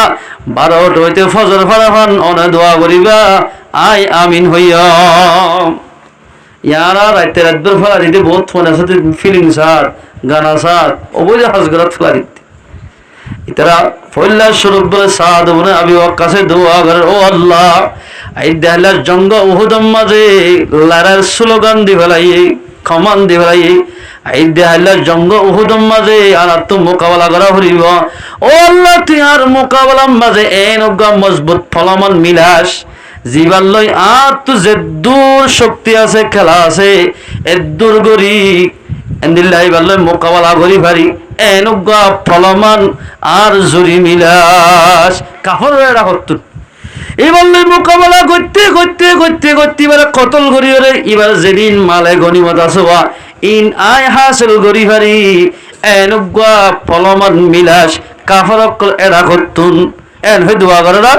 12টা হইতে ফজর ফারাফান অনে দোয়া করিবা আই আমিন হইয়াম ইয়ারা রাতে রাত ফলা দিতে বহুত ফোন আছে ফিলিং সার গানা সার ওবলে হাজগরাত ফলা দিতে ইতারা ফল্লা স্বরূপ বলে সাদ ইবনে আবি ওয়াক্কাসে দোয়া করে ও আল্লাহ এই দেহলার জঙ্গ উহুদম মাঝে লারার স্লোগান দি ফেলাই কমান দি ফেলাই এই দেহলার জঙ্গ উহুদম মাঝে আর তো মোকাবেলা করা হরিব ও আল্লাহ তুই আর মোকাবেলার মাঝে এনগা মজবুত ফলমান মিলাস জীবান লই আর তো যে দূর শক্তি আছে খেলা আছে এ দূর গরি এন্দিল্লাহি বাল্লই মোকাবেলা করি পারি এনগা ফলমান আর জুরি মিলাস কাফরেরা হত্তু এবার মোকাবেলা করতে করতে করতে করতে এবার কতল করি রে এবার যেদিন মালে গনিমত আসবা ইন আয় হাসিল করি পারি এনগা ফলমান মিলাস কাফরক এরা করতুন এন হই দোয়া করে না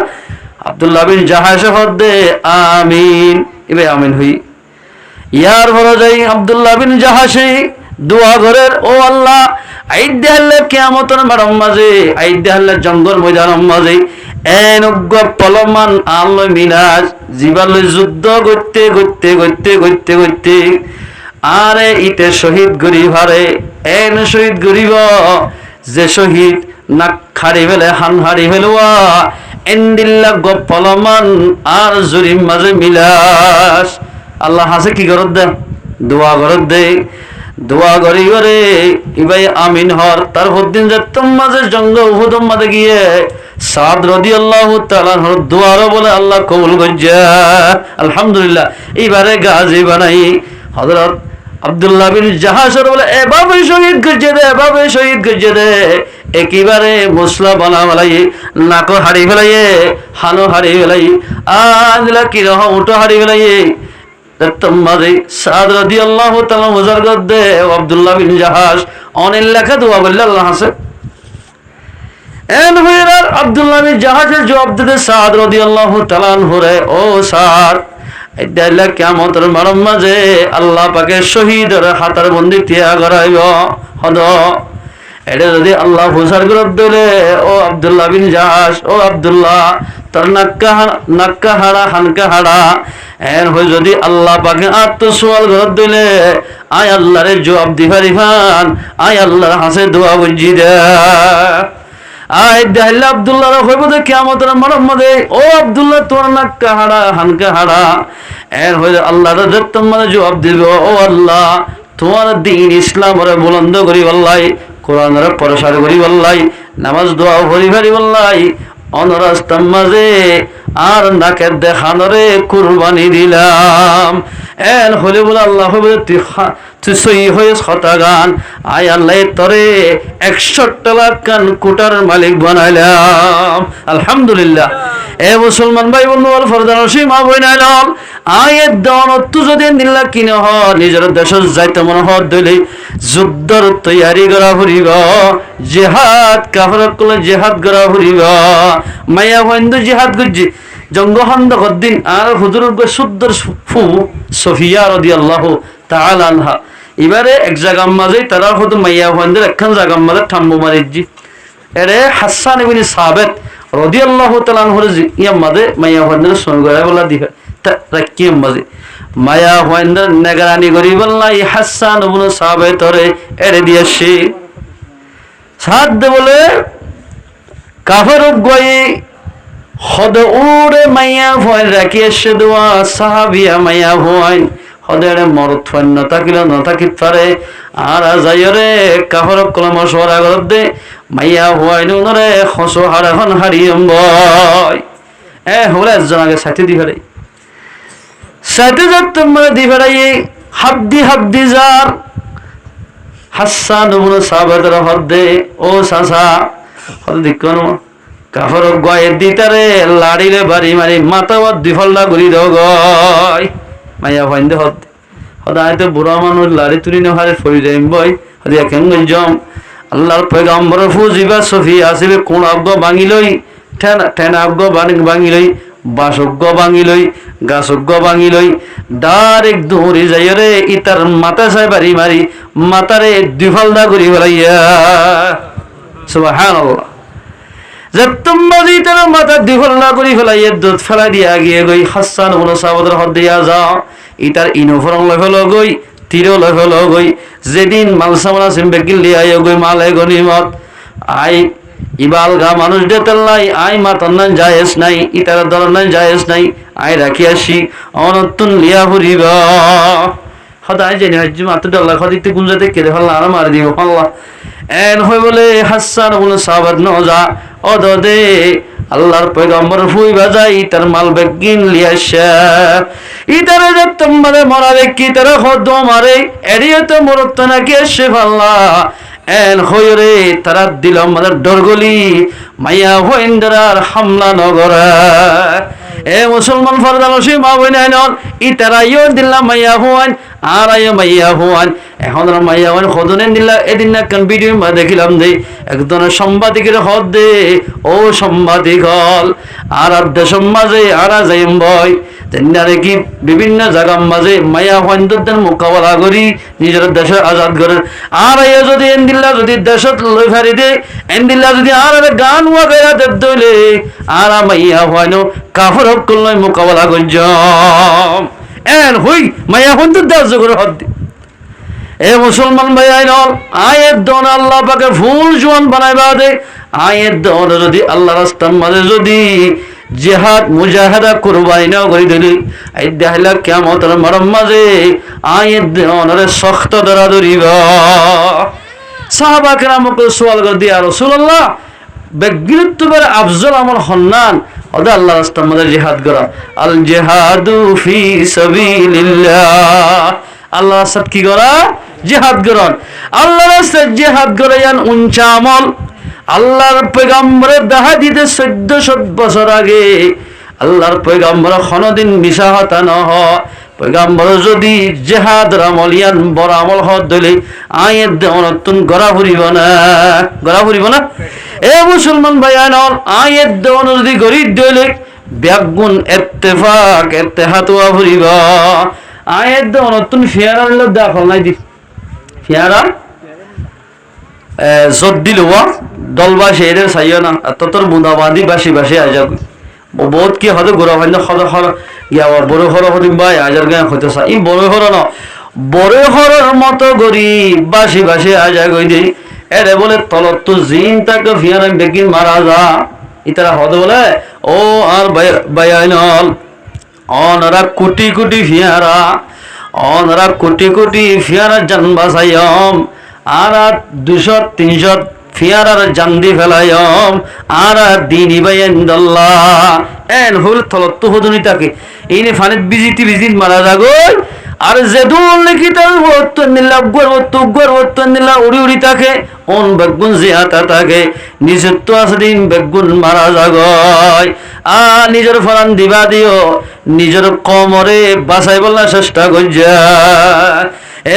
আব্দুল্লাহ বিন জাহাশ হদে আমিন এবে আমিন হই ইয়ার ভরা যাই আব্দুল্লাহ বিন জাহাশে দোয়া করের ও আল্লাহ আইদে আল্লাহ কিয়ামতের মাঠের মাঝে আইদে আল্লাহ জঙ্গল ময়দানের মাঝে এনগ্য পলমান আল্লাহ মিনাজ জীবালয় যুদ্ধ করতে করতে করতে করতে করতে আরে ইতে শহীদ গরিব হারে এন শহীদ গরিব যে শহীদ নাক খাড়ি ফেলে হান হাড়ি ফেলুয়া এন্দিল্লা গপলমান আর জুরিম মাঝে মিলাস আল্লাহ হাসে কি করত দে দোয়া করত দে দোয়া করি করে ইবাই আমিন হর তার দিন যে মাঝে জঙ্গ উহুদম মাঝে গিয়ে সাদ রাদিয়াল্লাহু তাআলা হর দোয়ার বলে আল্লাহ কবুল করছে আলহামদুলিল্লাহ এবারে গাজী বানাই হযরত আব্দুল্লাহ বিন জাহাশের বলে এভাবে শহীদ করছে দে এভাবে শহীদ করছে দে একেবারে মুসলা বানা ফেলাই নাকো হাড়ি ফেলাই হানো হাড়ি ফেলাই আদিলা কি রহ উঠো হাড়ি ফেলাই মাঝে সাদ রাদিয়াল্লাহু তাআলা মুজাররদ দে আব্দুল্লাহ বিন জাহাশ অনেক লেখা দোয়া বললে আল্লাহ হাসে এন হইরার আব্দুল্লাহ বিন জাহাজের জবাব দিতে সাদ রাদিয়াল্লাহু তাআলা আনহু রে, ও সাদ, এটা কিয়ামতের মারম মাঝে আল্লাহ পাকে শহীদের হাতার বন্দি তিয়া করাইব হদ। এটা যদি আল্লাহ ফুসার করে দিলে, ও আব্দুল্লাহ বিন জাহাজ, ও আব্দুল্লাহ, তোর নাক্কা হাড়া হানকা হাড়া এর হয়ে যদি আল্লাহ পাকে আত্মসওয়াল করে দিলে, আয় আল্লাহরে জবাব দিবারিফান, আয় আল্লাহর হাসে দোয়া বুঝি দে। আয় দেহলে আব্দুল্লাহ হইব যে কিয়ামতের মারম মাঝে, ও আব্দুল্লাহ, তোর নাক্কা হাড়া হানকা হাড়া এর হয়ে আল্লাহর দেখতাম মানে জবাব দিবে, ও আল্লাহ, তোমার দিন ইসলাম ওরে বুলন্দ করি বললাই, কোরআনের প্রসার করি বললাই, নামাজ দোয়া ভরি ভারি বললাই, অনরাস্তার মাঝে আর নাকের দেখানোরে কুরবানি দিলাম। এন হলে বলে আল্লাহ তুই সই হয়ে ছটা গান, আয় আল্লাহ তরে 61 লাখ কান কোটার মালিক বানাইলাম। আলহামদুলিল্লাহ। এ মুসলমান ভাই বন্ধু বল, ফরদান সীমা বই নাইলাম আয়ের দনত্ব যদি দিল্লা কিনে হ নিজের দেশ যাইতে মনে হত দইলে যুদ্ধর তৈয়ারি করা ফুরিব, জেহাদ কাফর করলে জেহাদ করা ফুরিব, মাইয়া বন্ধু জেহাদ করছি জঙ্গহন্দ দিন। আর হুজুর সুদ্দর ফু সফিয়া রাদিয়াল্লাহু তাআলা আনহা এবারে এক জায়গার মাঝে তারা হয়তো মাইয়া বন্ধুর একখান জায়গার মাঝে ঠাম্বু মারিজি। এরে হাসান ইবনে সাবিত রাদিয়াল্লাহু তাআলা আনহুর ইয়াম মাঝে মাইয়া বন্ধুর সঙ্গে বলা দিবে রাকিম মাঝে মায়া হইন্দার নেগরানি করি বললাই হাসান ইবনে সাবিতরে এরে দিয়েছি সাদ বলে কাফের গয়ে হদ উড়ে মাইয়া ভয় রাখিয়ে সে দোয়া সাহাবিয়া মাইয়া ভয় হদের মরত ফন্য তাকিল ন তাকি পারে আর যাইরে কাফের কলম সরা গরব দে মাইয়া ভয় নুরে খসো হাড়খন হারিয়ম বয় এ হলে একজন আগে সাথে দি ফেলে সাথে যাত মানে দি ফেলাই হাবদি যার হাসান ইবনে সাবিতের হদে ও সাসা হদ দিকন কাফর গয়ে দিতারে লাড়িলে বাড়ি মারি মাথা দিফল্লা ঘুরি দাও গয় মাইয়া ভাইন্দে হদায় তো বুড়া মানুষ লাড়ি তুলি নেহারে ফরি যাইম বই হদি এখন জম আল্লাহর পয়গাম্বরের ফুজিবা সফি আসিবে কোন আজ্ঞ ভাঙি লই ঠেনা আজ্ঞ ভাঙি লই বাসজ্ঞ ভাঙি লই গাছজ্ঞ ভাঙি লই ডাইরেক্ট দৌড়ি যাই রে ইতার মাথা চাই বাড়ি মারি মাথারে দিফল্লা ঘুরি ফেলাইয়া সুবহানাল্লাহ। জত্তম্বাদি তার মাথা দিফল্লা করি ফেলাইয়ে দুধ ফেলাই দিয়া গিয়ে গই হাসান ইবনে সাবিতের হদ দিয়া যাও ইতার ইনোফরম লই ফেল গই তীর লই ফেল গই যেদিন মাল সামানা সিম্বে গিল্লি আই গই মালে গনিমত আই ইবাল গা মানুষ দেতাল্লাই আই মাতার নাই জায়েজ নাই ইতার দর নাই জায়েজ নাই আই রাখি আসি অনতুন লিয়া ফুরিব হদায় জেনে হাজি মাত্র আল্লাহ খদিতে গুঞ্জাতে কেড়ে ফেললা আর মারি দিব আল্লাহ এন হই বলে হাসান ইবনে সাবিত ন যা অদদে আল্লাহর পয়গম্বর ফুই বাজাই তার মাল বেগিন লিয়াশা ইতারে যতম মানে মরারে কি তারা খদ মারে এরিয়ে তো মরত নাকি এসে ফাল্লা এন হইরে তারা দিলাম মানে ডরগলি মাইয়া হইন্দার হামলা নগরা এ মুসলমান ফরদান সীমা বই নাই নন ইতারা ইও দিলাম মাইয়া হুয়ান আর আইও মাইয়া হুয়ান এখন মাইয়া হুয়ান খদনে দিলা এদিন না কান ভিডিও মা দেখিলাম দে একজনের সাংবাদিকের হদ দে ও সাংবাদিক হল আর দেশের মাঝে আর যাইম বই তেনারে কি বিভিন্ন জায়গার মাঝে মাইয়া হুয়ানদের মোকাবেলা করি নিজের দেশে আজাদ করেন আর আইও যদি এনদিল্লা যদি দেশত লই ফারি দে এনদিল্লা যদি আর গান ওয়া গায়া দেব দইলে আর মাইয়া হুয়ানো কাফর হকলই মোকাবেলা করজম এন হই মাইয়া হুয়ানদের দেশ করে হদ এ মুসলমান ভাই আইনল আয়ের দন আল্লাহ পাকে ফুল জোয়ান বানাইবা দে আয়ের দন যদি আল্লাহ রাস্তার মাঝে যদি জিহাদ মুজাহাদা কুরবানি না করে দিলি এই দেহলা কিয়ামতের মারম মাঝে আয়ের দনরে শক্ত ধরা ধরিবা সাহাবা কেরামকে সওয়াল করে দিয়া রাসূলুল্লাহ বেগুত্তবের আফজল আমল হন্নান ওদা আল্লাহ রাস্তার মাঝে জিহাদ করা আল জিহাদু ফি সাবিলিল্লাহ আল্লাহ রাস্তাত কি করা জিহাদ করন আল্লাহ রাস্তায় জিহাদ করায়ান উঞ্চা আমল আল্লাহর পয়গম্বরের দেখা দিতে 1400 বছর আগে আল্লাহর পয়গম্বর কোনদিন মিশা হতা ন পয়গম্বর যদি জিহাদ আমলিয়ান বড় আমল হত দলে আয়ের দেওয়ানতুন গড়া ফুরিব না এ মুসলমান ভাইয়ান আয়ের দেওয়ান যদি গরিব দইলে ব্যাগুন ইত্তেফাক ইত্তেহাতুয়া ভরিবা আয়ের দেওয়ান তুমি ফিয়ারার লোক দাখল নাই দি ফিয়ারা জোর দিল দলবাসী এদের চাইও না তোর বুঁদাবাদি বাসি বাসি আজা বহুত কি হয়তো গোড়া হয় না বড় হর হদিম ভাই আজার গায়ে হইতে চাই ই বড় হর ন বড় হরের মতো গরিব বাসি বাসি আজা গই দি এরে বলে তলত তো জিন তাকে ফিয়ারা বেগিন মারা যা ইতারা হদ বলে ও আর বাইনল অনরা কোটি কোটি ফিয়ারা অনরা কোটি কোটি ফিয়ারা জান বাসাইম আর 200-300 ফিয়ারার জান্দি ফেলায়ম আর দিনই বাইন্দল্লাহ এন হল তলত হদনি তাকে ইনি ফানিত বিজিত মারা যাগই আর যেদুল নাকি তার বর্তন নিলা গর্বত্তন নিলা উড়ি থাকে অন বেগুন জিয়াতা থাকে নিজের তো আছে দিন বেগুন মারা যাগয় নিজের ফরান দিবা দিও নিজের কমরে বাঁচাই বলার চেষ্টা করছে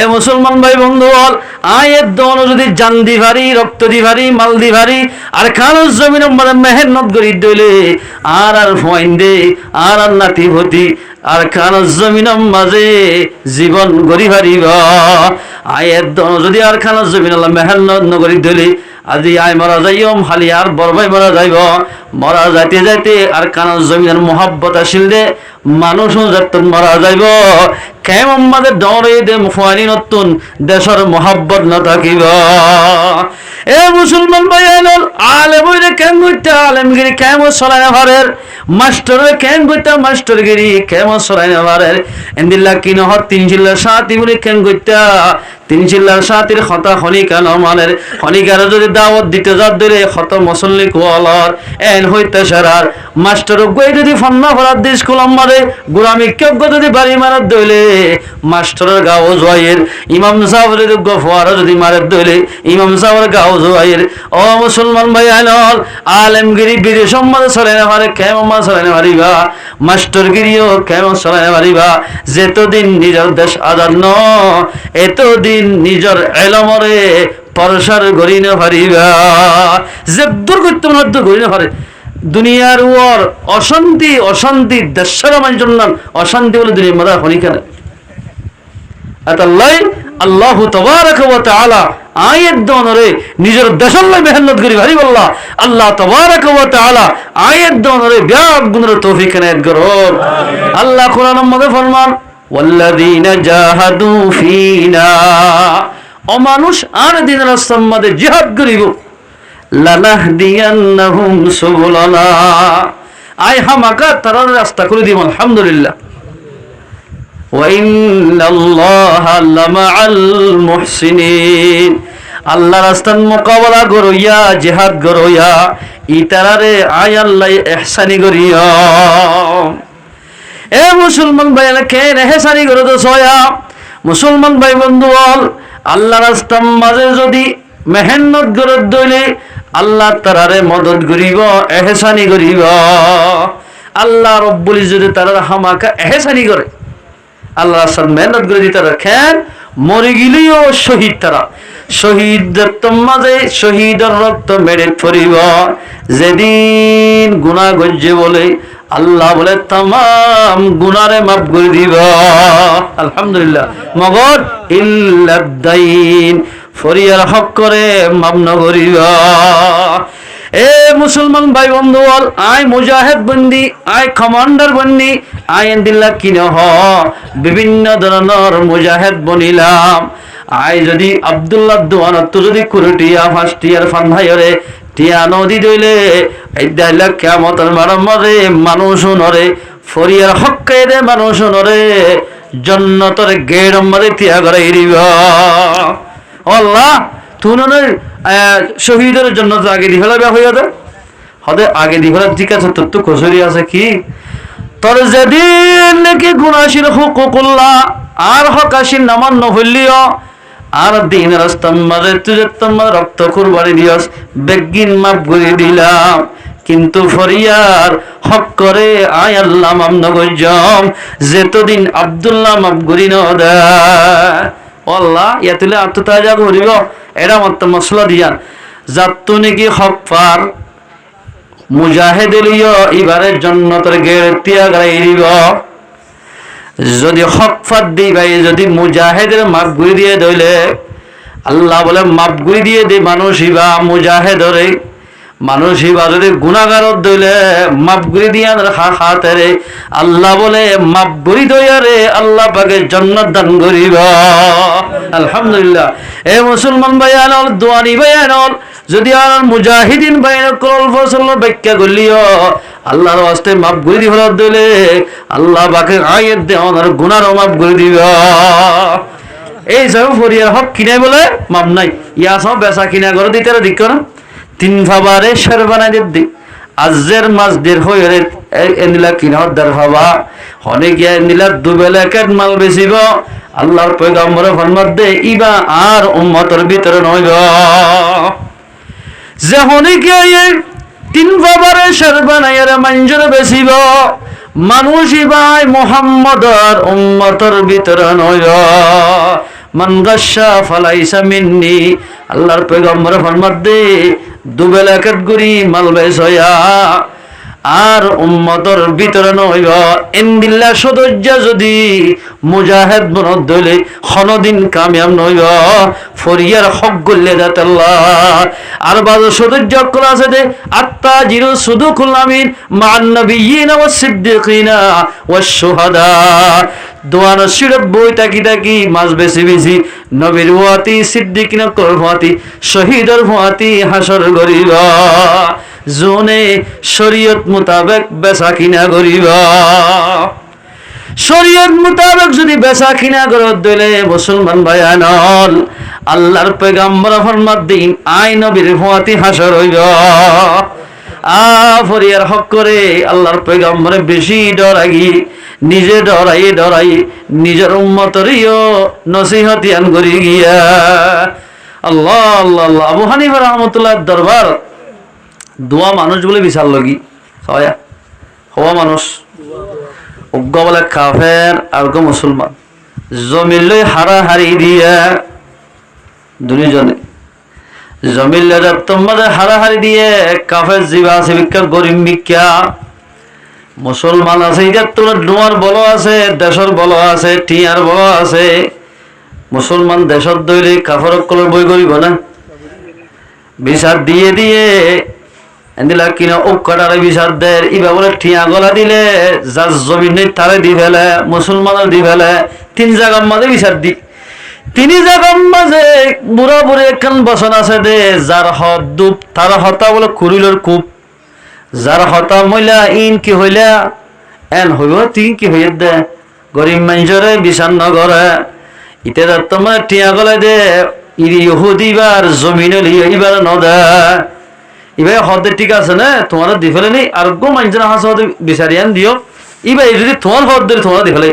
এ মুসলমান ভাই বন্ধু বল আয়ের দল যদি জান দি ভারি রক্ত দি ভারি মাল দি ভারি আর খানুর জমিন মেহনত করি দইলে আর ফয়েন দে আর নাতি ভতি আর খানুর জমিন মাঝে জীবন গড়ি ভারিব আয়ের দল যদি আর খানুর জমিন মেহনত নগরী দইলে আজি আয় মারা যাইম হালি আর বরবাই মারা যাইব মরা যাইতে যাইতে আর কানার জমিনের মোহাব্বত আসিল দে মানুষও যতন মারা যাইব কেমন আমাদের ডরে দে মুফানি নতুন দেশের মোহাব্বত না থাকিব এ মুসলমান ভাইয়ান আলেমরে কেন গইতা আলেমগিরি কেমন সরাই না পারের মাস্টারে কেন গইতা মাস্টারগিরি কেমন সরাই না পারের এন্দিল্লা কিনো হত 3 জিল্লার সাথী বলে কেন গইতা 3 জিল্লার সাথীর কথা খনিকা নমানের খনিকার যদি দাওয়াত দিতে যা ধরে কত মুসল্লি কোয়ালার এন হইতে সারার মাস্টার গই যদি ফন্না ফরাদ দি স্কুল আমারে গোলামি কেজ্ঞ যদি বাড়ি মারার দইলে মাস্টারের গাও জয়ের ইমাম সাহেব যদি গফওয়ার যদি মারার দইলে ইমাম সাহেবের গাও জয়ের ও মুসলমান ভাই আইনল আলেমগিরি বিরে সম্মান চলে না পারে কেমন চলে না পারিবা মাস্টারগিরিও কেমন চলে না পারিবা যেতদিন নিজের দেশ আজাদ ন এতদিন নিজের এলমরে পরসার গড়ি না পারিবা যে দূর করতে মনে গড়ি না পারে দুনিয়ার ওর অশান্তি দেশের মানুষের নাম অশান্তি বলে দুনিয়ার মাথা খনিখানে আতাল্লাই আল্লাহু তাবারাকা ওয়া তাআলা আয়াত দনরে নিজের দেশের লাই মেহনত করি ভারি বল্লাহ আল্লাহ তাবারাকা ওয়া তাআলা আয়াত দনরে ব্যাগ গুণের তৌফিক এনায়েত করো আল্লাহ কোরআনের মধ্যে ফরমান ওয়াল্লাযীনা জাহাদু ফীনা ও মানুষ আর দিনের রাস্তার মধ্যে জিহাদ করিব লানাহদিয়ান্নাহুম সুবুলানা আই হামাকা তার রাস্তা করে দিব আলহামদুলিল্লাহ ওয়া ইন্নাল্লাহা লামাআল মুহসিনিন আল্লাহ রাস্তার মোকাবেলা করইয়া জিহাদ করইয়া ইতারারে আই আল্লাহ ইহসানি করিয়া এ মুসলমান ভাই কেন ইহসানি করে তো সয়া মুসলমান ভাই বন্ধু বল আল্লাহ রাস্তার মাঝে যদি মেহনত করে দইলে আল্লাহ তারারে মদত করিব এহসানি করিব আল্লাহ রব্বুল ইজ্জতে তারা হামাকা এহসানি করে আল্লাহ রাস্তার মেহনত করে দিতে রাখেন মরে গেলেও শহীদ তারা শহীদের মাঝে শহীদের রক্ত মেরে পড়িব যেদিন গুনাহ গজ্জে বলে আল্লাহ বলে तमाम গুনারে মাফ করে দিব আলহামদুলিল্লাহ মগর ইল্লাদাইন ফরিয়ার হক করে মাফ না করিব এ মুসলমান ভাই বন্ধু আই মুজাহিদ বন্দি আই কমান্ডার বন্দি আই এন্দিল্লাহ কিনে হ বিভিন্ন ধরনের মুজাহিদ বনিলাম আই যদি আব্দুল্লাহ দোয়ানত যদি কুরটিয়া ফাস্টিয়ার ফান্ধাইরে টিয়া নদী দইলে এই দাইলা কিয়ামতের মারে মানুষ নরে ফরিয়ার হক দে মানুষ নরে জান্নাতের গেট মধ্যে টিয়া করে দিব আল্লাহ তুননে শহীদের জন্য আগে দি ফেলা হইয়া দে হদে আগে দি ফেলা ঠিক আছে তোর তো কসুরি আছে কি তোর যেদিন নাকি গুনাহশীল হুকুকুল্লাহ আর হকাশীল নামান নহলিও আর দিন রাস্তার মাঝে তুই তোমার রক্ত কুরবানি দিয়াস বেগিন মাফ করে দিলাম কিন্তু ফরিয়ার হক করে আয় আল্লাহ মাফ না গজম যেতদিন আব্দুল্লাহ মাফ করি না দেয় আল্লাহ ইয়াতুলে আত্মতাজা করিব এরা মত মসলা দিয়ান যাত্তু নাকি হকফার মুজাহিদুলিয় ইবারের জন্য তোর গেরতিয়া গাই দিব যদি হকফার দিবাই যদি মুজাহিদের মাপ গুলি দিয়ে দইলে আল্লাহ বলে মাপ গুলি দিয়ে দি মানুষ ইবা মুজাহিদরে মানুষ ইবা যদি গুনাহগারত দইলে মাপ গুলি দিয়ে হাতেরে আল্লাহ বলে মাপ গুলি দইয়ারে আল্লাহ পাকে জান্নাত দান করিবা আলহামদুলিল্লাহ। এ মুসলমান ভাইয়ানল দোয়ানি ভাইয়ানল যদি আর মুজাহিদিন ভাইয়ের কল ফসল ব্যাখ্যা করলিও আল্লাহর ওয়াস্তে মাপ গুলি দি হলত দইলে আল্লাহ পাকে আয়াত দেওয়ার গুনার মাপ গুলি দিবা। এই সব ফরিয়ার হক কিনে বলে মাপ নাই ইয়া সব বেচা কিনা করে দিতে দিক না তিন ভাবারে শেরবানা দি আজের মাসদের হয়ে এনিলা কিনার দার ভাবা হনে গিয়া এনিলা দুবেলা কেট মাল বেচিব আল্লাহর পয়গম্বরে ফরমাত দে ইবা আর উম্মতের ভিতরে নইব যে হনে গিয়া তিন ভাবারে শেরবানা এর মঞ্জুর বেচিব মানুষ ইবাই মুহাম্মদর উম্মতের ভিতরে নইব মান গাশা ফালাইসা মিন্নি আল্লাহর পয়গম্বর ফরমাত দে দুবেলা কেট গুরি মাল বেচয়া আর উম্মতর ভিতরে নইব ইনবিল্লাহ সদজ্জা যদি মুজাহিদ বনত দইলে কোনদিন কামিয়াব নইব ফরিয়ার হক গল্লে দাত আল্লাহ আর বাজ সদজ্জা কল আছে দে আত্তা জিরু সুদুকুল আমিন মান নবিয়িনা ওয়াস সিদ্দিকিনা ওয়াস শুহাদা দোয়ান সিরত বই তাকি তাকি মাছ বেশি বেশি নবীর ভুয়াতি সিদ্দিকিনা কর ভুয়াতি শহীদর ভুয়াতি হাসর গরিবা জোনে শরীয়ত মোতাবেক বেচা কিনা করিবা শরীয়ত মোতাবেক যদি বেচা কিনা করত দিলে মুসলমান ভাইয়ানল আল্লাহর পয়গম্বর ফরমাত দিন আই নবীর ভুয়াতি হাসর হইব ফরিয়ার হক করে আল্লাহর পয়গম্বরে বেশি ডরাগি নিজে ডরাই নিজের উম্মতরিও নসিহতিয়ান করি গিয়া আল্লাহ আল্লাহ আল্লাহ। আবু হানিফা রাহমাতুল্লাহ দরবার দোয়া মানুষ বলে বিশাল লগি হওয়া মানুষ অজ্ঞ বলে কাফের আর মুসলমান জমিন লই হারাহারি দিয়া দুজনে জমিন লই তোমাদের হারাহারি দিয়ে কাফের জীবা আছে ভিক্ষা গরিব ভিক্ষা মুসলমান আছে ইজার তোমার ডোয়ার বলো আছে দেশর বলো আছে টিয়ার বলো আছে মুসলমান দেশর দইলে কাফের কলর বই করিব না বিচার দিয়ে দিয়ে এন্দিলা কিনা ওকাটারে বিচার দেয় ইবা বলে ঠিয়া গলা দিলে যার জমিন নেই তারে দি ফেলে মুসলমানের দি ফেলে তিন জায়গার মাঝে বিচার দি তিনি জায়গার মাঝে বুড়া বুড়ি একখান বসন আছে দে যার হত দুপ তার হতা বলে কুড়িলর কূপ যার হতা মইলা ইন কি হইলা এন হইব তিন কি হইয়া দে গরিব মানুষরে বিচার নগরে ইতে তোমার ঠিয়া গলায় দে ইরি ইহুদিবার জমিনে ইবার নদে ইবাই হদে ঠিক আছে না তোমার দি ফেলে নি আর গো মানুষের হাস হদে বিচারিয়ান দিও ইবাই যদি তোমার হদ দিলে তোমার দি ফেলে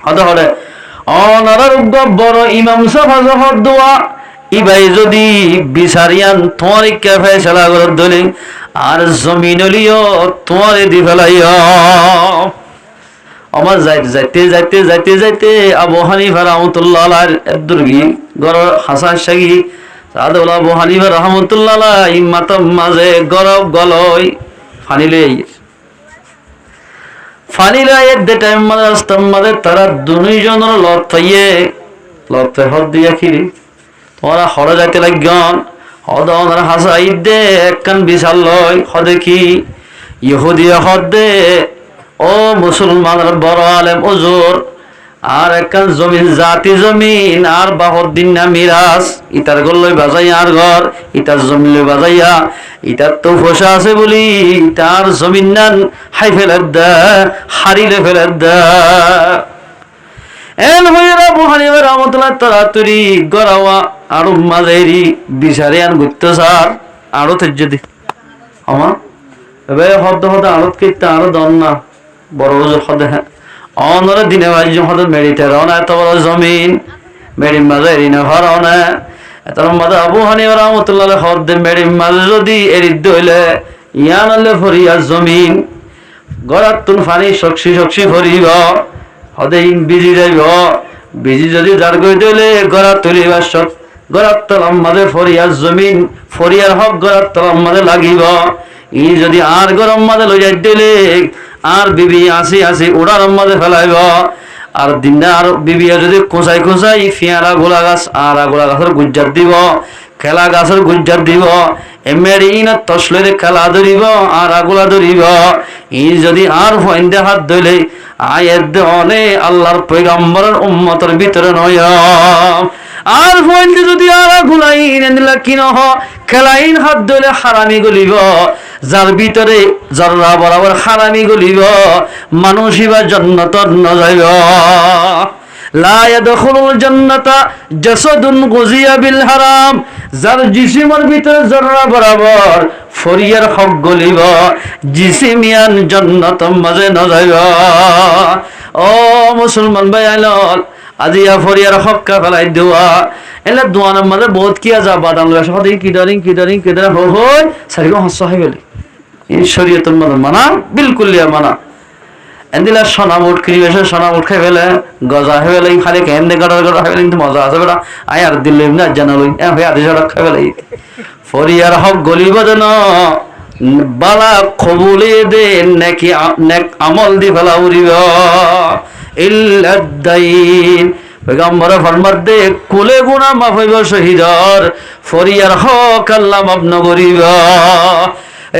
হদে হদে অনারার বড় ইমাম সাহেব হদ দোয়া ইবাই যদি বিচারিয়ান তোমার কে ফয়সালা করে দলে আর জমিন লিও তোমার দি ফেলাইও আমার যাইতে যাইতে যাইতে যাইতে আবু হানিফা রাহমাতুল্লাহ আলাইহির দুর্গি গর হাসান শাগি সাদুল আবু হানিফা রাহমাতুল্লাহ আলাইহি মাতাম মাঝে গরব গলই ফানিলে এট দ্য টাইম মাঝে রাস্তার মাঝে তারা দুইজনের লড়তে হদ দিয়া খিরি তোমরা হরে যাইতে লাগন হদ ওনার হাসাই দে একখান বিশাল লয় হদে কি ইহুদিয়া হদ দে ও মুসলমানের বড় আলেম ওজোর আর একখান জমিন জাতি জমিন আর বাহদ্দিন না মিরাজ ইটার গল্লই বাজাইয়া আর ঘর ইটার জমিন লই বাজাইয়া ইটার তো ফসা আছে বলি ইটার জমিন নান হাই ফেলার দা হারিলে ফেলার দা এন হইরা আবু হানিফা রাহমাতুল্লাহ তাড়াতাড়ি গরাওয়া আর মাঝেরি বিচারে আন গুত্ত স্যার আরো তেজ্জদি আমার এবে হদ হদ আরত কইতে আরো দন না বড় বড় হদ হ্যাঁ অনরে দিনে বাজি হদ মেডিতে রওনা এত বড় জমিন মেডির মাঝে এরিনা ভরওনা এত মাঝে আবু হানিফা রাহমাতুল্লাহ হদ মেডির মাঝে যদি এরি দইলে ইয়ানলে ফরিয়া জমিন গড়াত তুন ফানি সক্ষি ফরিব হদে বিজি যাইব বিজি যদি দাঁড় করে দিলে গড়া তুলিবার সব গড়ার তলার মাঝে ফরিয়ার জমিন, ফরিয়ার হক গড়ার তলার মাঝে লাগিব। ই যদি আর গরম মাঝে লই যাই দিলে আর বিবি আসি ওড়ার মাঝে ফেলাইব। আর দিনে আর বিবি যদি কোঁচাই কোঁচাই ফিয়ারা গোলা গাছ আর গোলা গাছের গুজ্জার দিব, খেলা গাছের গুজ্জার দিব, এমেরিন তসলে খেলা ধরিব আর আগুলা ধরিব। ই যদি আর ফয়েন্দে হাত ধইলে আয়ের দেওয়ানে আল্লাহর পয়গম্বরের উম্মতের ভিতরে নয়। আর ফয়েন্দে যদি আর আগুলাই নিলা কি নহ খেলাইন হাত ধইলে হারামি গলিব, যার ভিতরে জর্রা বরাবর হারামি গলিব, মানুষই বা জান্নাতর ন যাইব। লা ইয়াদখুলুল জান্নাতা জাসাদুন গুজিয়া বিল হারাম, যার জিসিমের ভিতরে জর্রা বরাবর ফরিয়ার হক গলিব, জিসিমিয়ান জান্নাতের মাঝে ন যাইব। ও মুসলমান ভাই আইলল আজিয়া ফরিয়ার হককা ফেলাই দেওয়া এলে দোয়ানের মাঝে বহুত কি যা বাদাম লয় সাথে কিদারিং হই সারিগো হস হয়ে গেল। এই শরীয়তের মাঝে মানা বিলকুল মানা এন্দিলা সোনা মুঠ ক্রিয়েশন সোনা মুঠ খাই ফেলে গজা হয়ে গেলে খালি কেন্দে গড়া হয়ে গেলে কিন্তু মজা আছে বেটা আয় আর দিল্লি না জানালই হয়ে আদি সড়ক খাই ফেলে ফরিয়ার হক গলিব যেন বালা কবুলে দে নাকি নেক আমল দি ফেলা উড়িব ইল্লাদাইন পয়গম্বর ফরমাত দে কুলে গুনাহ মাফ হইব শহীদর ফরিয়ার হক আল্লাহ মাফ ন করিব।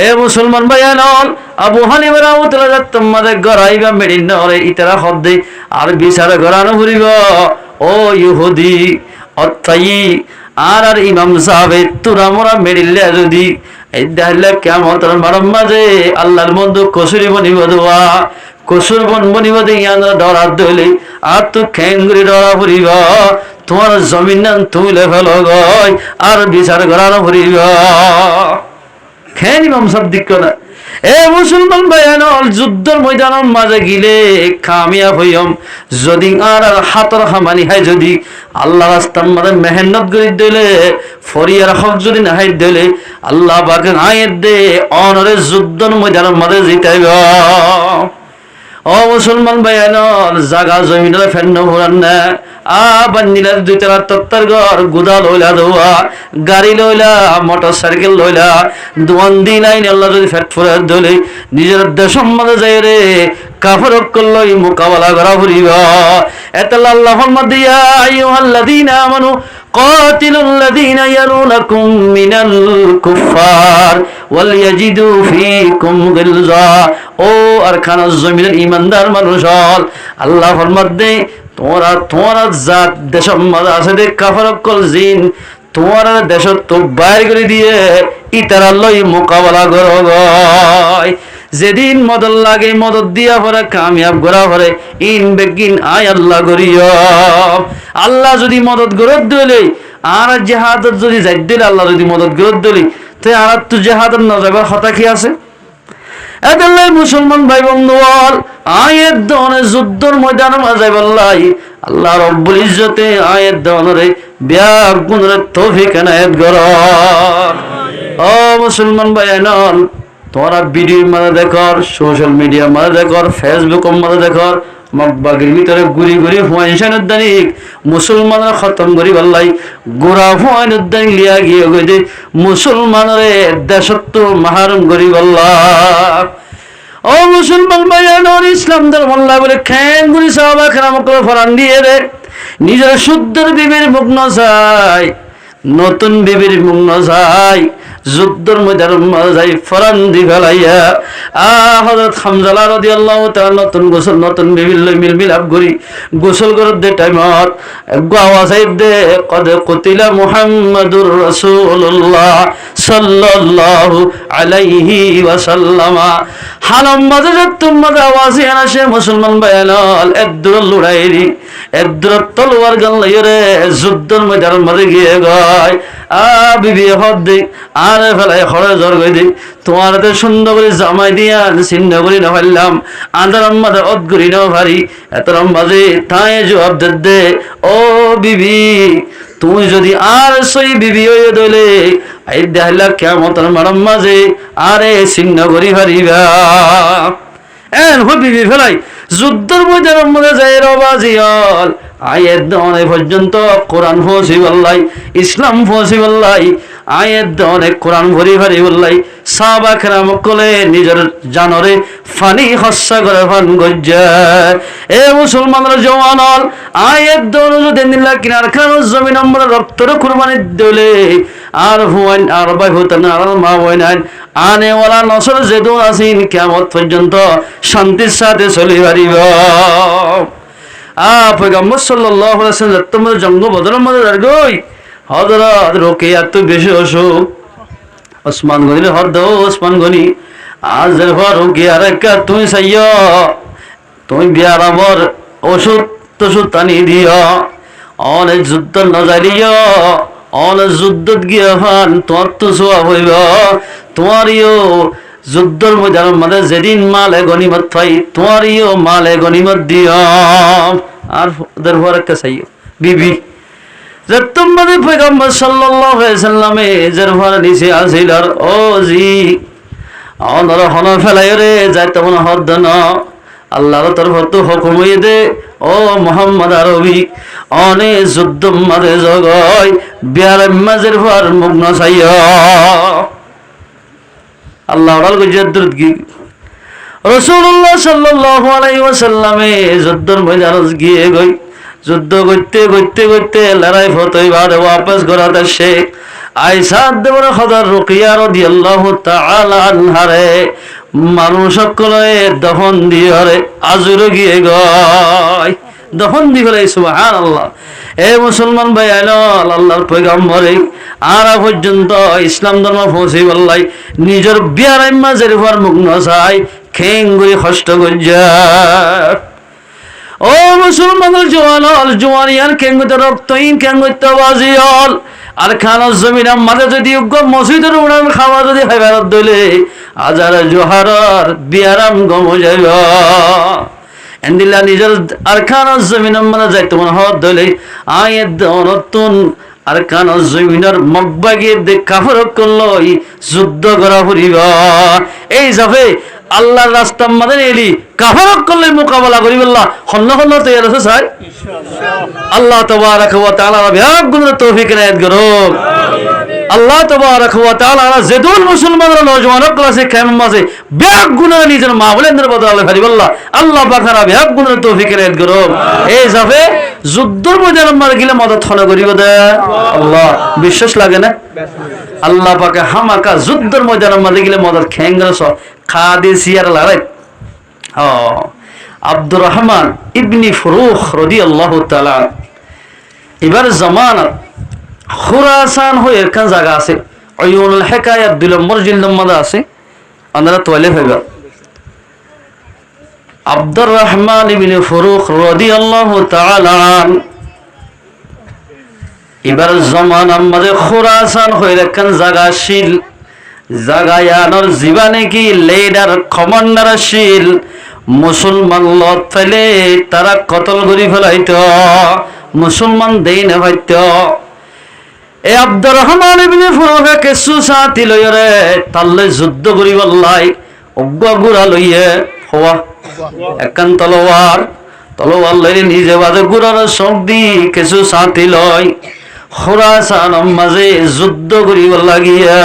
এ মুসলমান ভাইয়ানল আবু হানিফা রাহমাতুল্লাহ তোমাদের গরাইবা মেডিন নরে ইতারা হদ্দে আর বিচার গরানো ঘুরিব ও ইহুদি অত্তাই আর ইমাম সাহেব তোরা মোরা মেডিলে যদি এই দাইলে কিয়ামতের মাঝে আল্লাহর বন্ধু কসুরি বনিব দোয়া কসুর বনিব দিয়ান ডরার দইলে আর তো খেঙ্গুরি ডরা ফুরিব তোমার জমিন নাম তুলে ফেলো গয় আর বিচার গরানো ফুরিব। খেয়ে ইমাম সাহেব দিক না এ মুসলমান ভাইয়ানল যুদ্ধের ময়দানের মাঝে গিলে কামিয়াব হইম যদি আর হাতর হামানি হয় যদি আল্লাহ রাস্তার মাঝে মেহনত করে দিলে ফরিয়ার হক যদি না হাই দিলে আল্লাহ বাকে আয়ের দে অনরে যুদ্ধের ময়দানের মাঝে জিতাইব। ও মুসলমান ভাইয়ানল জাগা জমিনের ফেন্ন ভরান না বান্দিলার দুই তলা তত্তার ঘর গুদা লইলা দোয়া গাড়ি লইলা মোটর সাইকেল লইলা দোয়ান দি লাইন আল্লাহ যদি ফেট ফুরে ধরে নিজের দেশ মাঝে যাই রে কাফর করলই মোকাবেলা করা ফুরিব। এত আল্লাহ দিয়া আইয়ুহাল্লাযীনা আমানু কাতিলুল্লাযীনা ইয়ালুনাকুম মিনাল কুফফার ওয়াল ইয়াজিদু ফীকুম গিলজা। ও আর খানা জমিনের ইমানদার মানুষ হল আল্লাহ ফরমাত দে তোমরা জাত দেশের মাঝে আছে দে কাফর কল জিন তোমার দেশ তো বাইর করে দিয়ে ইতারা লই মোকাবেলা করো গয়। যেদিন মদত লাগে মদত দিয়া পরে কামিয়াব করা পরে ইন বেগিন আয় আল্লাহ করিও। আল্লাহ যদি মদত গরত দিলে আর জেহাদত যদি যাই দিলে আল্লাহ যদি মদত গরত দিলি তো আর তো জেহাদত না যাবার হতা কি আছে। এদাল্লাই মুসলমান ভাই বন্ধু আয়ের দনে যুদ্ধর ময়দানে মাঝে বললাই আল্লাহ রব্বুল ইজ্জতে আয়ের দনরে ব্যাগ গুণরে তৌফিক এনায়েত করো। ও মুসলমান ভাই নন তোরা ভিডিওর মাঝে দেখর সোশ্যাল মিডিয়ার মাঝে দেখর ফেসবুকের মাঝে দেখর মগবাগের ভিতরে ঘুরি ঘুরি হুয়াইন উদ্যানিক মুসলমানরা খতম করি বললাই গোড়া হুয়াইন উদ্যানিক লিয়া গিয়ে গেছে মুসলমানরে দেশত্ব মাহারম করি বললা। ও মুসলমান ভাইয়ানর ইসলাম ধর্ম আল্লাহ বলে খেন গুলি সাহাবা কেরাম করে ফরান দিয়ে রে নিজের শুদ্ধর বিবির মুখ ন চাই নতুন বিবির মুখ ন চাই যুদ্ধর মধ্যে যাই ফরান দি ফেলাইয়া হযরত হামজা রাদিয়াল্লাহু তাআলা নতুন গোসল নতুন বিবির লই মিলাপ করি গোসল করার দে টাইমত আওয়াজ দে কদ কুতিলা মুহাম্মাদুর রাসূলুল্লাহ সাল্লাল্লাহু আলাইহি ওয়াসাল্লাম। হালম মাঝে তোমার আওয়াজ আসে মুসলমান ভাইয়ানল এদুর লড়াইরি এদুর তলোয়ার গান লইরে যুদ্ধর মধ্যে গিয়ে গয় বিবি হদ দে আর ফেলাই খড়ে জ্বর গই দি তোমার সুন্দর করে জামাই দিয়া চিহ্ন করি না ফেললাম আন্দার আম্মাদের অদ করি না ভারি এত মাঝে তাই জবাব দে ও বিবি তুমি যদি আর সই বিবি হয়ে দলে এই দেহলা কিয়ামতের মাঝে আরে চিহ্ন করি ভারিবা এন হো বিবি ফেলাই যুদ্ধর ময়দানের মধ্যে যাই রবাজিয়ল আয়াত অনেক পর্যন্ত কোরআন পৌঁছিবাল্লাই, ইসলাম পৌঁছিবাল্লাই, আয়াত অনেক কোরআন ভরি ভরি বললাই। সাহাবা কেরাম কলে নিজের জানরে ফানি হস্যা করে ফান গজ্জায়। এ মুসলমানরা জওয়ানল আয়াত দৌড় যদি নিলা কিনার খান জমিন আমরা রক্তর কুরবানি দিলে আর হুয়াইন আর বাই হতেন আর মা হইনাইন আনে ওলা নসর যেদু আসিন কিয়ামত পর্যন্ত শান্তির সাথে চলি পারিব। পয়গম্বর সাল্লাল্লাহু আলাইহি ওয়াসাল্লাম তোমার জঙ্গ বদরের মধ্যে আর গই হযরত রুকিয়া তো বেশি অসুখ ওসমান গনি হরদ ওসমান গনি আজ রুকিয়া রেখা তুমি সাইয় তুমি বিয়ার আমার ওষুধ টষুধ টানি দিও অনেক যুদ্ধ নজারিও অনেক যুদ্ধ গিয়ে ফান তোমার তো সোয়া হইব তোমারও যুদ্ধর ময়দানের মধ্যে যেদিন মালে গনিমত পাই তোমারও মালে গনিমত দিও। আর ওদের ঘর একটা চাইও বিবি যে তোমাদের পয়গম্বর সাল্লাল্লাহু আলাইহি ওয়াসাল্লামে যার ঘর নিচে আসিল আর ও জি অনর হন ফেলাই রে যাইতে মনে হদ না আল্লাহর তরফ তো হুকুম হয়ে দে ও মোহাম্মদ আরবি অনে যুদ্ধ মাঝে জগয় বিয়ার মাঝের ঘর মুগ্ন চাইও আল্লাহ গুজরাত কি রাসূলুল্লাহ সাল্লাল্লাহু আলাইহি ওয়াসাল্লামে যুদ্ধর ময়দানে গিয়ে গই যুদ্ধ করতে করতে করতে লড়াই ফতই বাদ वापस ঘরাত আসে আয়েশা দেবর খদর রুকিয়া রাদিয়াল্লাহু তাআলা আনহারে মানুষ সকলে দফন দিয়ে হরে আজুর গিয়ে গয় দফন দিয়ে গেলে সুবহানাল্লাহ। এ মুসলমান ভাই আল্লাহর পয়গম্বরে আর পর্যন্ত ইসলাম ধর্ম পৌঁছে বললাই নিজের বিয়ার মাঝের উপর মুগ্ন চাই খেঙ্গুরি কষ্ট গজ্জা। ও মুসলমানের জওয়ানিয়ান কেঙ্গুতে রক্তহীন কেঙ্গুতে বাজিয়ল আর খানার জমিন মাঝে যদি মসজিদের উড়ান খাওয়া যদি খাইবার দলে আজার জোহারার বিয়ারাম গম যাইব এন্দিলা নিজের আর খানার জমিন মাঝে যাইতে মনে হওয়ার দলে আয়ের নতুন আর খানার জমিনের মগবাগিয়ে কাফর করল যুদ্ধ করা ফুরিব এই যাবে আল্লাহর রাস্তার মাঝে এলি কাফর করলে মোকাবেলা করিব হন্য হন্য তৈরি আছে স্যার আল্লাহ তাবারাক ওয়া তাআলা বিহাক গুণের তৌফিক ইনায়াত করুন। আল্লাহ তাবারাক ওয়া তাআলা যেদুল মুসলমানরা নওজওয়ান ক্লাসে কেমন মাঝে বিহাক গুণের নিজের মা বলেন্দ্র বদলে ফেরিব আল্লাহ পাকরা বিহাক গুণের তৌফিক ইনায়াত করুন। এই যাবে যুদ্ধর ময়দানে মার গেলে মদত হন করিব দে আল্লাহ বিশ্বাস লাগে না আল্লাহ পাকে হামাকা যুদ্ধর ময়দানে মাঝে গেলে মদত খেঙ্গস খাদেসিয়ার লড়াই আব্দুর রহমান ইবনি ফুরুখ রাদিয়াল্লাহু তাআলা এবার জামানাত খুরাসান হয়ে একখান জায়গা আছে আইয়ুনুল হিকায়াত 2 নম্বর জিলদের মধ্যে আছে আপনারা তোলে হইবা আব্দুর রহমান ইবনি ফুরুখ রাদিয়াল্লাহু তাআলা এবার জামানার মধ্যে খুরাসান হয়ে একখান জায়গা ছিল জাগায়ানোর জীবনে কি লিডার কমান্ডার ছিল মুসলমান লত ফেলে তারা কতল করি ফেলাইত মুসলমান দেই না ভাইত এ আব্দুর রহমান ইবনে ফুরুখে কেসু সাথী লইরে তাল্লে যুদ্ধ করি বললাই অজ্ঞা গুড়া লইয়ে হওয়া একখান তলোয়ার লইলে নিজে বাজে গুড়ার সব দি কেসু সাথী লয় খুরাসান মাঝে যুদ্ধ করিব লাগিয়া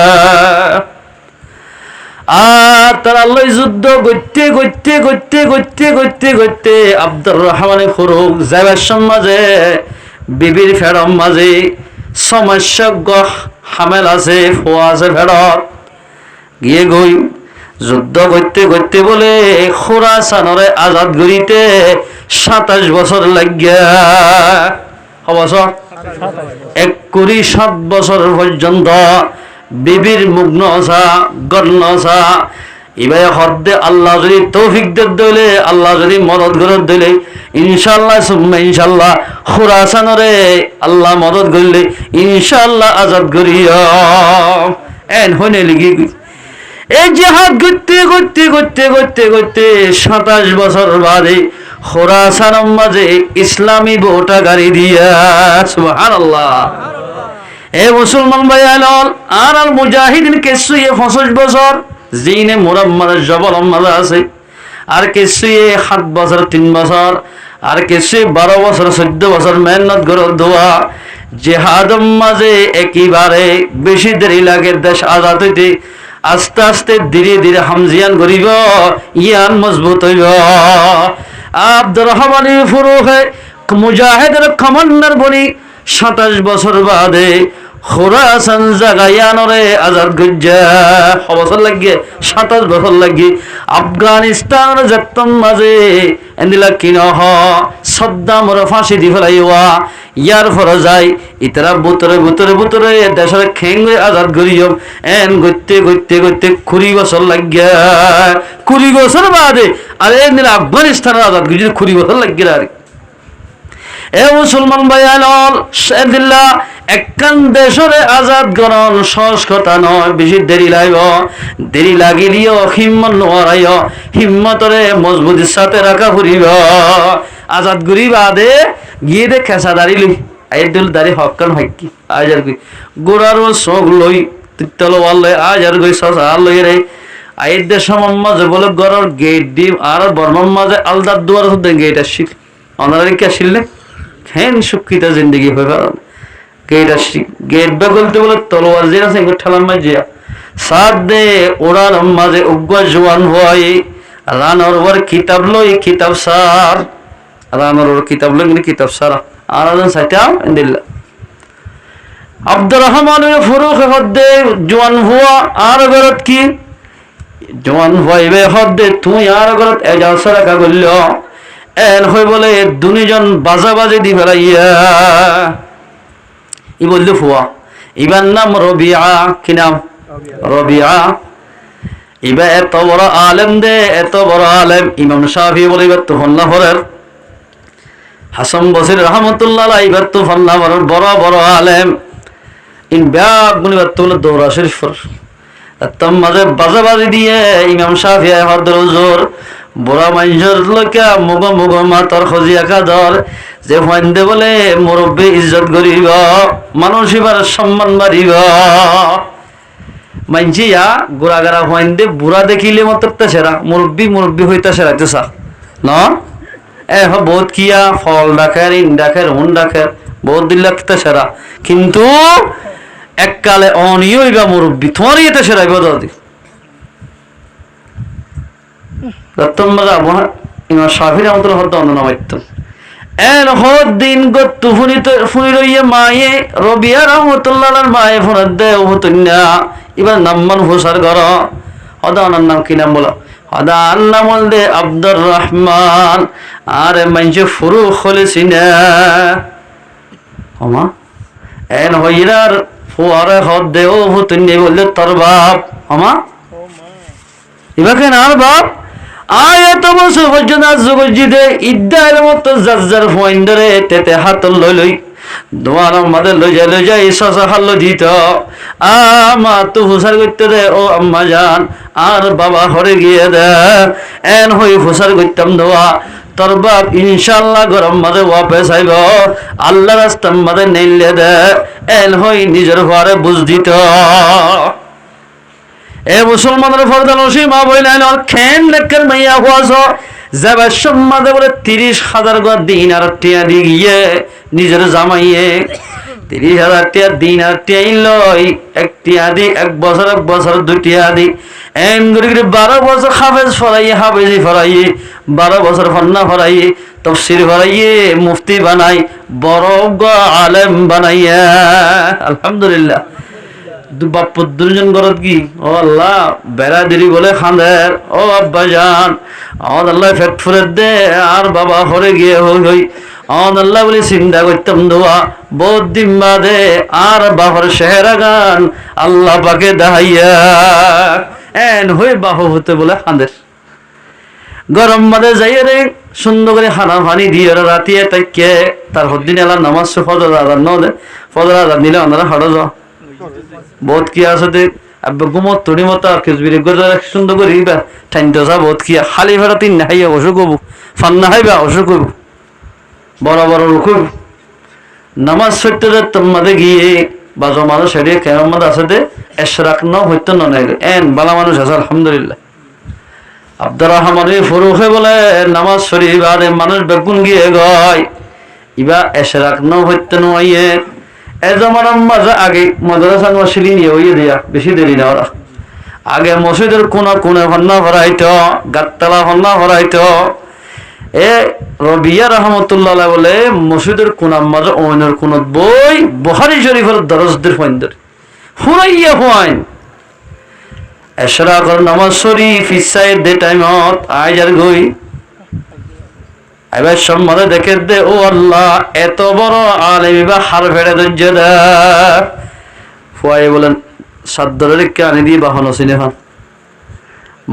আর তারা আল্লাহ যুদ্ধ করতে করতে করতে করতে করতে করতে আব্দুর রহমান ফুরুখ যাইবার মাঝে বিবির ফেরম মাঝে সমস্যা হামেল আছে ফোয়া আছে ফেরত গিয়ে গই যুদ্ধ করতে করতে বলে খুরাসানরে আজাদ করিতে 27 বছর লাগিয়া বছর 7 বছর পর্যন্ত বিবির মুগ্ন আসা গণ্য আসা এবার হদ্দে আল্লাহ যদি তৌফিক দিলে আল্লাহ যদি মদত করে দিলে ইনশাআল্লাহ সুম্মা ইনশাআল্লাহ খুরাসানরে আল্লাহ মদত করলে ইনশাআল্লাহ আজাদ করিয়া এন হইনে লিখি এই জিহাদ করতে করতে করতে করতে করতে 27 বছর বাদে খুরাসানের মাঝে ইসলামী ভোটা গাড়ি দিয়া সুবহানাল্লাহ। এ মুসলমান ভাই আর মুজাহিদিন কেসুয়ে 25 বছর জিনে মুরাম্মার জবল মাঝে আছে আর কেসুয়ে 7 বছর 3 বছর আর কিছু 12 বছর 14 বছর মেহনত করে দোয়া জিহাদম মাঝে একেবারে বেশি দেরি লাগে দেশ আজাদ হইতে আস্তে আস্তে ধীরে ধীরে হামজিয়ান করিব ইয়ান মজবুত হইব আব্দুর রহমান ফুরুহে মুজাহিদের কমান্ডার বনি 27 বছর বাদে খোরাসান জাগায়ানরে আজাদ গজ্জা বছর লাগে 27 বছর লাগে আফগানিস্তান যত্তম মাঝে এন্দিলা কিনহ সদ্দামর ফাঁসি দি ফেলাইওয়া ইয়ার ফরা যায় ইতারা বুতরে বুতরে বুতরে দেশের খেঙ্গে আজাদ করিও এন গইতে গইতে গইতে 20 বছর লাগিয়া 20 বছর বাদে আরে এন্দিলা আফগানিস্তানের আজাদ গজ্জা 20 বছর লাগিয়া আর এ মুসলমান ভাইয়ানল সেদিল্লা একখান দেশরে আজাদ গরণ সহজ কথা নয় বেশি দেরি লাগব দেরি লাগিলিও হিম্মত নোয়ারাইও হিম্মতরে মজবুতির সাথে রাখা ফুরিব আজাদ গুরি বাদে গিয়ে দে খেসা দাঁড়ি লই আইদুল দাঁড়ি হকান হাইকি আজার গই গোড়ার চোখ লই তিতলো ওয়ালে আজার গই সসা লই রে আইদে সমম মাঝে বলে গরর গেট ডিম আর বর্মম মাঝে আলদার দুয়ার হতে গেট আসিল অনারে কি আসিল হেন সুখিতা জিন্দগি হয়ে পার গেট আসি গেট বে বলতে বলে তলোয়ার যে আছে ঠেলার মাঝে সাত দে ওড়ার মাঝে উগ্র জোয়ান হয় রানর ওর কিতাব লই কিতাব সার রানর ওর কিতাব লই কিতাব সার আর আজন সাইতাম দিল্লা আব্দুর রহমান ফুরুক হদ্দে জোয়ান হুয়া আর গরত কি জোয়ান হইবে হদ্দে তুই আর গরত এজাল সারাকা গল্ল এন হই বলে দুনিজন বাজা বাজে দি ফেলাইয়া ই বললো ফুয়া ইবার নাম রবিআ কি নাম রবিআ ইবা এত বড় আলেম দে এত বড় আলেম ইমাম শাফি বলে এবার তো ফন্না ফরের হাসান বসির রহমতুল্লাহ এবার তো ফন্না ফরের বড় বড় আলেম ইন ব্যাগ গুনিবার তো বলে দৌড়া শরীফ তার মাঝে বাজা বাজি দিয়ে ইমাম শাফি হরদর জোর বড়া মানুষের লোকা মুগ মুগ মাতর খজিয়াকা ধর যে ফাইন্দে বলে মুরব্বী ইজ্জত করিব মানুষ এবার সম্মান বাড়িব মানছিয়া গোড়াগাড়া ফাইন্দে বুড়া দেখিলে মতো সেরা মুরব্বী মুরব্বী হইতে সেরাইতে চা ন এ বহুত কিয়া ফল ডাকের ইন ডাকের হুন ডাকের বহুত দিন লাগতে সেরা কিন্তু এককালে অনিয় হইবা মুরব্বী তোমারই এটা সেরাইব দাদি ইমাম শাফি রাহমাতুল্লাহ হদ্দ অন্য নামাইতাম এন হদ দিন গত্তু ফুনি রইয়ে মায়ে রবিয়া রহমতুল্লাহর মায়ে ফোনার দে হতুন্না এবার নাম্মান হুসার ঘর হদা ওনার নাম কি নাম বলো হদা আল্লাহ বল দে আব্দুর রহমান আরে মাইনছে ফুরু খলেছি না হমা এন হইরার ফুয়ারে হদ দে ও হতুন্নি বললে তোর বাপ হমা এবার কেন আর বাপ আয়াত বছর পর্যন্ত জগজিদে ইদ্দার মতো যার ফয়েন্ডরে তেতে হাত লই লই দোয়ার আমাদের লই যাই সসা হাল্লো দিত আমা তো হুসার করতে দে ও আম্মা জান আর বাবা হরে গিয়ে দে এন হই হুসার করতাম দোয়া তোর বাপ ইনশাল্লাহ গরম মাঝে ওয়াপেস আইব আল্লাহ রাস্তার মাঝে নেইলে দে এন হই নিজের ঘরে বুঝ দিত এ মুসলমানের ফরদান ওসি মা বইলেন আর খেন লেখের মাইয়া হওয়াছ যাবার সম্মাদে বলে 30,000 গা দিন আর টিয়া দি গিয়ে নিজের জামাইয়ে 30,000 টিয়া দিন আর টিয়া লই এক টিয়া দি এক বছর 2 টিয়া দি এম করে 12 বছর হাফেজ হাফেজি ফরাইয়ে 12 বছর ফন্না ফরাইয়ে তফসির ফরাইয়ে মুফতি বানাই বড় আলেম বানাইয়া আলহামদুলিল্লাহ বাপ দুজন গরত কি ও আল্লাহ বেড়া দেরি বলে খাঁদের ও আব্বা জান আমার আল্লাহ ফেট ফুলের দে আর বাবা হরে গিয়ে হই আমার আল্লাহ বলে চিন্তা করতাম দোয়া বহুত দিন বাদে আর বাবার সেহেরা গান আল্লাহ পাকে দাহাইয়া এন হয়ে বাহ হতে বলে খাঁদের গরম বাদে যাইয়ে রে সুন্দর করে খানা পানি দিয়ে রাতিয়ে তাইকে তার হদ্দিন এলার নামাজ ফজর আদান ন ফজর আদান দিলে ওনারা হাড়ো যাও বহুত কি আছে দে গুমত তড়ি মতো খেজবিরি সুন্দর করে ঠাইন দশা বহুত কি খালি ভাড়া 3 না হাইয়া অসুখ হবো ফান না হাইবা অসুখ হবো বড় বড় রুখ নামাজ পড়তে যে তোমাদের গিয়ে বা জমানো সেরিয়ে কেমন আছে দে এশরাক ন হইতো ন এন বালা মানুষ আছে আলহামদুলিল্লাহ আব্দুর রহমান ফুরুখে বলে নামাজ শরীফ আরে মানুষ বেগুন গিয়ে গয় ইবা এশরাক ন হইতে নইয়ে এ জমানার মাঝে আগে মাদ্রাসা মসজিদ নিয়ে হইয়ে দিয়া বেশি দেরি না ওরা আগে মসজিদের কোন কোনে হন্না ভরাইতো গাততলা হন্না ভরাইতো এ রবিয়া রহমতুল্লাহ বলে মসজিদের কোনার মাঝে ওইনের কোন বই বুখারী শরীফের দরজদের ফইন্দর হুরাইয়া হইন এশরাকের নামাজ শরীফ ইসাই দে টাইমত আইজার গই এবার সম্মানে দেখে দে ও আল্লাহ এত বড় আলেম বা হার ফেড়ে ধৈর্য দে ফুয়াই বলেন সাদ্দরের কানে দিয়ে বাহন সিনেমা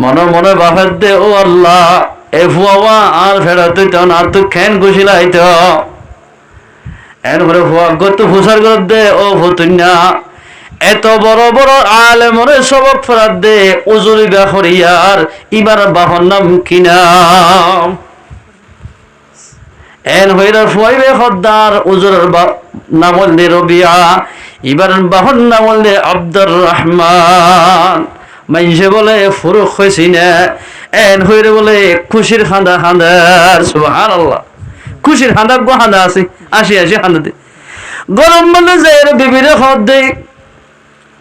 মনে মনে বাফের দে ও আল্লাহ এ ফুয়া আর ফেরাতে তো না তো খেন গুছিলাইত এরপরে ফুয়া গত ফুসার করে দে ও ফুতুন্যা এত বড় বড় আলেমরে সবক ফেরাত দে উজুরি বাহরিয়ার ইবার বাহন নাম কিনা এন হইরা ফুয়াইবে খদ্দার উজুরের নাম হলে রবিয়া ইবার বাহন নাম হলে আব্দুর রহমান মাইনসে বলে ফুরুক হয়েছি না এন হইরে বলে খুশির খান্দা খান্দার সুবহানাল্লাহ খুশির খান্দা গো খান্দা আছে আসি আসি খান্দা দে গরম মানে যে বিবিরে খদ দে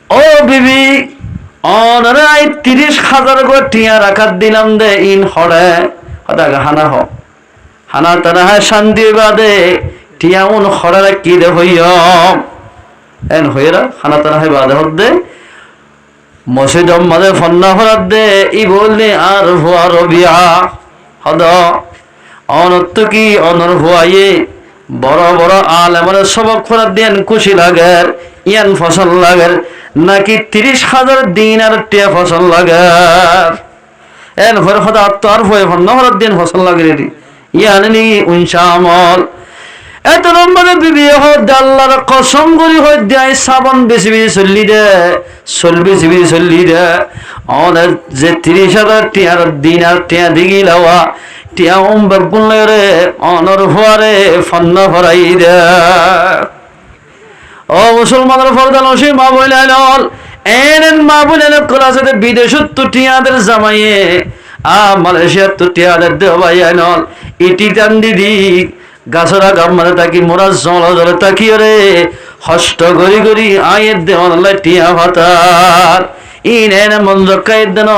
ও বিবি অনরাই 30,000 গো টিয়া রাখাত দিলাম দে ইন হড়ে হদা হানা হ হানা তারা শান্তি বাদে টিয়া উন হড়ে কি দে হইয় এন হইরা হানা তারা বাদে হদ দে মসজিদ মাঝে ফন্না ফরাত দে ই বললে আর ভুয়া রবিয়া হদ অনত্য কি অনর ভুয়াইয়ে বড় বড় আলেমের সবক ফরাত দেন খুশি লাগের ইয়ান ফসল লাগের নাকি 30,000 দিনার টিয়া ফসল লাগের এন ভর হদা তো আর ভয় ফন্না ফরাত দেন ফসল লাগের ইয়ান নি উনসা আমল এত নম্বরে বিবি হদ আল্লাহর কসম করি হদ দেয় সাবন বেশি বেশি চল্লি দে অনেক যে 30,000 টিয়ার দিন আর টিয়া দিগি লাওয়া টিয়া বেগুন রে অনর ভরে ফন্ন ভরাই দে ও মুসলমানের ফরদান ওসি মা বইলেন এন মা বইলেন ক্লাসে বিদেশত তো টিয়াদের জামাইয়ে মালয়েশিয়ার তো টিয়াদের দেওয়াই আইনল ইটি টান দিদি গাছরা গাম মানে তাকি মোরা জল জলে তাকিয়ে রে হষ্ট গরি গরি আয়ের দেওয়ান টিয়া ভাতার ইন এনে মন জক্কাই দেন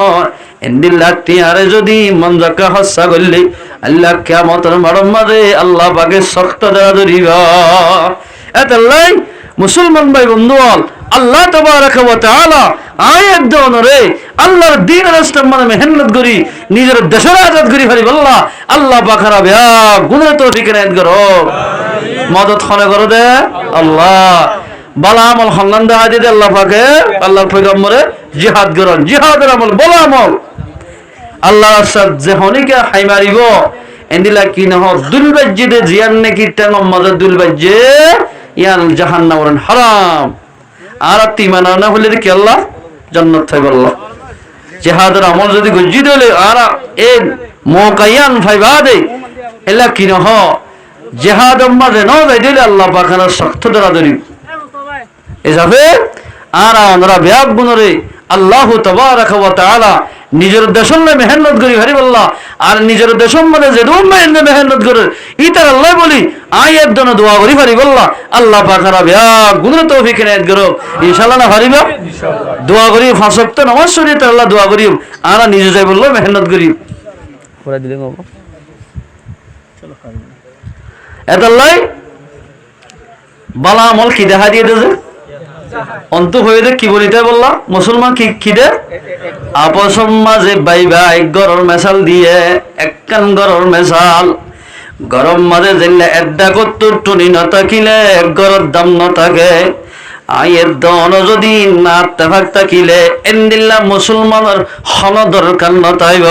এন্দিল্লা টিয়ারে যদি মন জক্কা হস্যা করলে আল্লাহ কিয়ামতের মারম মারে আল্লাহ পাকে শক্ত দেওয়া ধরিবা এতলাই মুসলমান ভাই বন্ধু আল্লাহ তাবারাক ওয়া তাআলা আয়াত দেন রে আল্লাহর দ্বীন রাস্তা মানে মেহনত করি নিজের দেশের আজাদ করি ফেলি আল্লাহ আল্লাহ পাখারা বিয়া গুণের তৌফিক এনায়েত করো মদত খনে করো দে আল্লাহ বালা আমল খন্দান দে হাদি দে আল্লাহ পাকে আল্লাহর পয়গম্বরে জিহাদ করন জিহাদের আমল বলা আমল আল্লাহ রাস্তা যে হনিকে হাই মারিব এন্দিলা কি নহ দুলবাজ্জিদে জিয়ান নাকি টাঙ্গ মদত দুলবাজ্জে ইয়ান জাহান্নাম হারাম আর তিমানা না হলে কি আল্লাহ জান্নাত থাকবে আল্লাহ জিহাদের আমল যদি গজ্জি দিলে আর এ মোকায়ান ফাইবা দে এলা কি নহ জিহাদ মাঝে ন যাই দিলে আল্লাহ পাখানা শক্ত ধরা ধরি এসাফে আর আমরা ব্যাগ গুণরে আল্লাহ তাবারাক ওয়া তাআলা নিজের দেশের মেহনত করি হারি আল্লাহ আর নিজের দেশের মানে যে মেহনত করে ইতার আল্লাহ বলি আয়াত দন দোয়া করি হারি আল্লাহ আল্লাহ পাখারা ব্যাগ গুণের তৌফিক এনায়েত করো ইনশাআল্লাহ না হারিবা দোয়া করি 5 ওয়াক্ত নামাজ শরীয়তে আল্লাহ দোয়া করি আর নিজে যাই বললো মেহনত করি করে দিলে বাবা চলো এতাল্লাই বালা আমল কি দেখা দিয়ে দেছে অন্ত হয়ে দে কি বলিতে বললা মুসলমান কি দে আপসম মাঝে বাই ভাই গরর মেশাল দিয়ে একখান গরর মেশাল গরম মাঝে দিলে এড্ডা কত্তর টুনি না থাকিলে গরর দাম না থাকে আয়ের দন যদি না তেভাগ থাকিলে এন্দিল্লা মুসলমানের হন দরকার না তাইব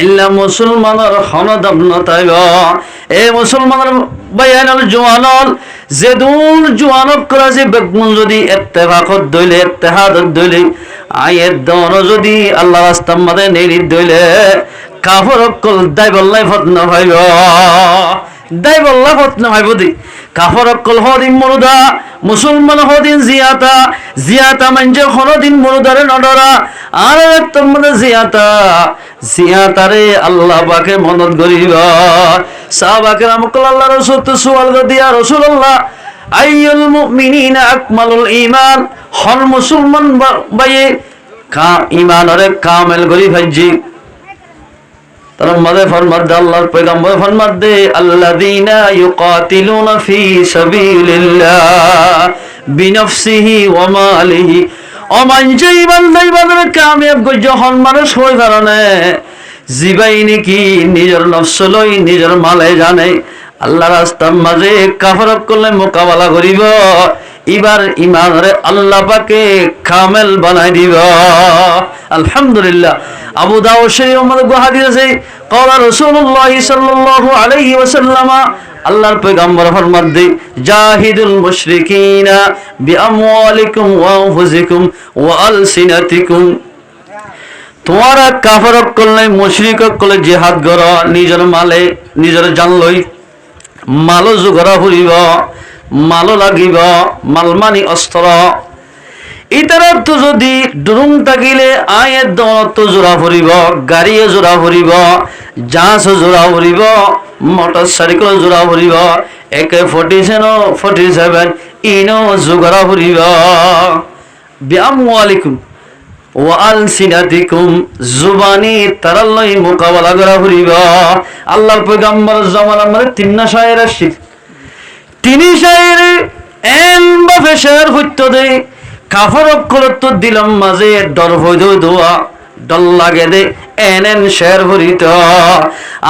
এল্লা মুসলমানের হন দাম না তাইব এ মুসলমানের বাইয়ানল জওয়ানল যেদুন জওয়ানক করা যে বেগুন যদি ইত্তেফাকত দইলে ইত্তেহাদত দইলে আয়ের দন যদি আল্লাহ রাস্তার মধ্যে নেড়ি দইলে কাফরক কল দাইবল্লাই ফতনা ভাইব দাইবল্লা ফতনা ভাইব দি কাফরক কল হদিন মুরদা মুসলমান হদিন জিয়াতা জিয়াতা মানজে হদিন মুরদারে নডরা আর তোমাদের জিয়াতারে আল্লাহ পাকে মদত করিবা। সাহাবায়ে কেরাম আল্লাহ রাসূল তো সুয়াল দিয়া রাসূলুল্লাহ আইয়ুল মুমিনিনা আকমালুল ঈমান, হল মুসলমান ভাইয়ে ঈমানরে কামেল করি ভাইজি। তার মধ্যে ফরমাদ আল্লাহর পয়গম্বর ফরমাদ দে আল্লাযীনা ইউকাতিলুনা ফি সাবিলিল্লাহ বিনফসিহি ওয়া মালিহি, অমান জীবন দৈবাদের কামিয়াব গজ্জ হন মানুষ হই কারণে জিবাই নাকি নিজের নফস লই নিজের মালে জানে আল্লাহ রাস্তার মাঝে কাফরত করলে মোকাবেলা করিব, এবার ঈমানরে আল্লাহ পাকে কামেল বানাই দিব। আলহামদুলিল্লাহ। আবু দাউদ শরীফের মধ্যে হাদিস আছে ক্বালা রাসূলুল্লাহ সাল্লাল্লাহু আলাইহি ওয়াসাল্লাম, আল্লাহর পয়গম্বর ফরমান দেই জাহিদুল মুশরিকিনা বিআমওয়ালিকুম ওয়া আনফুসিকুম ওয়া আলসিনাতিকুম, তোমরা কাফরত করলে মুশরিক করলে জিহাদ করো, নিজের মালে নিজের জান লই মালো জোগাড় করিব, মালো লাগিব, মাল মানি অস্ত্র। ইতারার তো যদি ডুরুং থাকিলে আয়ের দলত জোড়া ফুরিব, গাড়িয়ে জোড়া ফুরিব, জাহাজ জোড়া ফুরিব, মোটর সাইকেল জোড়া ফুরিব, AK-47 ইনো জোগাড় ফুরিব। বিআমওয়ালিকুম ওয়া আলসিনাতিকুম, জুবানি তারাল্লাই মোকাবেলা করা ফুরিব। আল্লাহর পয়গম্বর জামানার মধ্যে তিনটা শায়ের আসছে, তিনি শায়েরে এন বাফে শায়ের হইতো দে কাফর অক্ষরত দিলাম মাঝে ডর হইদ দোয়া ডর লাগে দে এন শের ভরিত।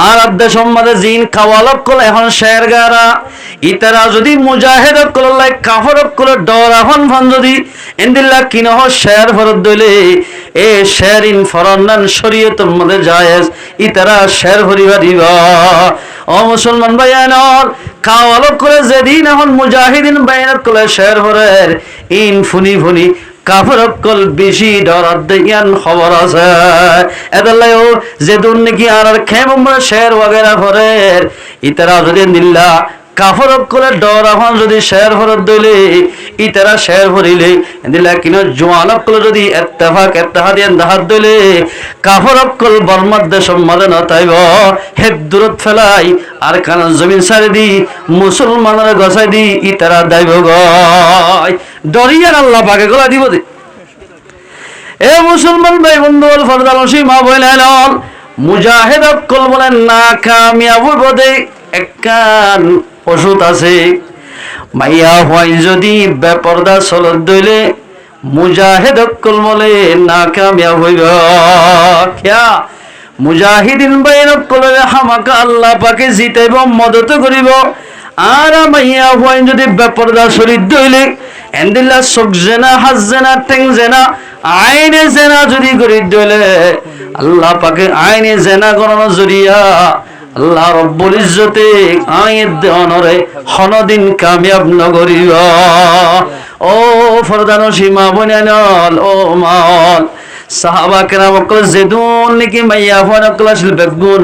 আর আদ্যা সম্মাদে জিন খাওয়ালক কল এখন শের গারা, ইতারা যদি মুজাহিদ কলাই কাফর কল ডর এখন ফান যদি এন্দিল্লা কিনহ শের ভরত দইলে এ শের ইন ফরনান শরীয়ত মধ্যে জায়েজ, ইতারা শের ভরিবা দিবা। ও মুসলমান ভাইয়ানর খাওয়ালক করে যেদিন এখন মুজাহিদিন বাইনাত কলে শের ভরের ইন ফুনি ফুনি কাফর কল বেশি ডরার দেয়ান খবর আছে। এদালাই ও যেদুন নাকি আর খেম শের ওয়াগেরা ভরের, ইতারা যদি নিল্লা কাফর কলে ডর এখন যদি শের ভরত দইলে ইতারা শের ভরিলে দিলা কিনো জোয়ান কল যদি এত্তেহাদিয়ান দাহাত দইলে কাফর কল বর্মার দেশ মাদে নতাইব হেদ দূরত ফেলাই আর কান জমিন সারি দি মুসলমানের গছাই দি ইতারা দাইব গয় ডরিয়ার আল্লাহ পাকে গলা দিব দে। এ মুসলমান ভাই বন্ধু ফরদালসি মা বইলেন মুজাহিদ কল বলেন না কামিয়াব বদে একখান ওষুধ আছে, মাইয়া হয় যদি বেপরদা চলত দইলে মুজাহিদ কল বলে না কামিয়াব হইব। খেয়া মুজাহিদিন বাইন কলে হামাকা আল্লাহ পাকে জিতাইব মদত করিব। আর মাইয়া হয় যদি বেপরদা শরীর দইলে এন্দিল্লা চোখ জেনা হাত জেনা ঠেং জেনা আইনে জেনা যদি করি দইলে আল্লাহ পাকে আইনে জেনা করানোর জরিয়া আল্লাহ রব্বুল ইজ্জতে আয়াত দেওয়ানরে হনদিন কামিয়াব নগরিব। ও ফরদানো সীমা বনানল ও মাল সাহাবা কেরাম কল যেদুন নাকি মাইয়া ফোন কল আসল বেগুন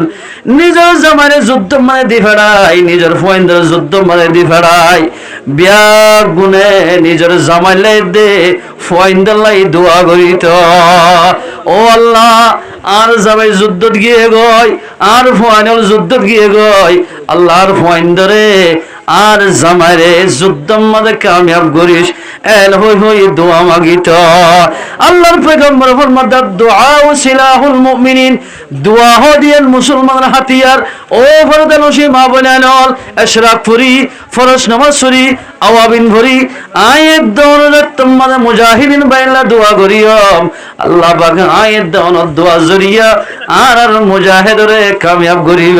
নিজের জামানে যুদ্ধ মানে দি ফেড়াই, নিজের ফোয়েন্দ্র যুদ্ধ মানে দি ফেড়াই, বিয়া গুনে নিজের জামাইলে দে ফোয়েন্দ্রলাই দোয়া করিত। ও আল্লাহ আর জামাই যুদ্ধত গিয়ে গয় আর ফোয়াইনল যুদ্ধত গিয়ে গয়, আল্লাহর ফোয়েন্দ্রে আর জামাইরে যুদ্ধ মাঝে কামিয়াব করিস এল হই হই দোয়া মাগিত। আল্লাহর পয়গম্বর ফরমাদা দুআ সিলাহুল মুমিনিন, দোয়া হদিয়াল মুসলমানের হাতিয়ার। ও ফরদানসি মা বনানল ইশরাক ফুরি ফরজ নামাজ ফুরি আওয়াবিন ভরি আয়াত দৌলত তোমাদের মুজাহিদিন বাইলা দোয়া করিয়ম আল্লাহ পাক আয়াত দৌলত দোয়া জরিয়া আর মুজাহিদরে কামিয়াব করিব।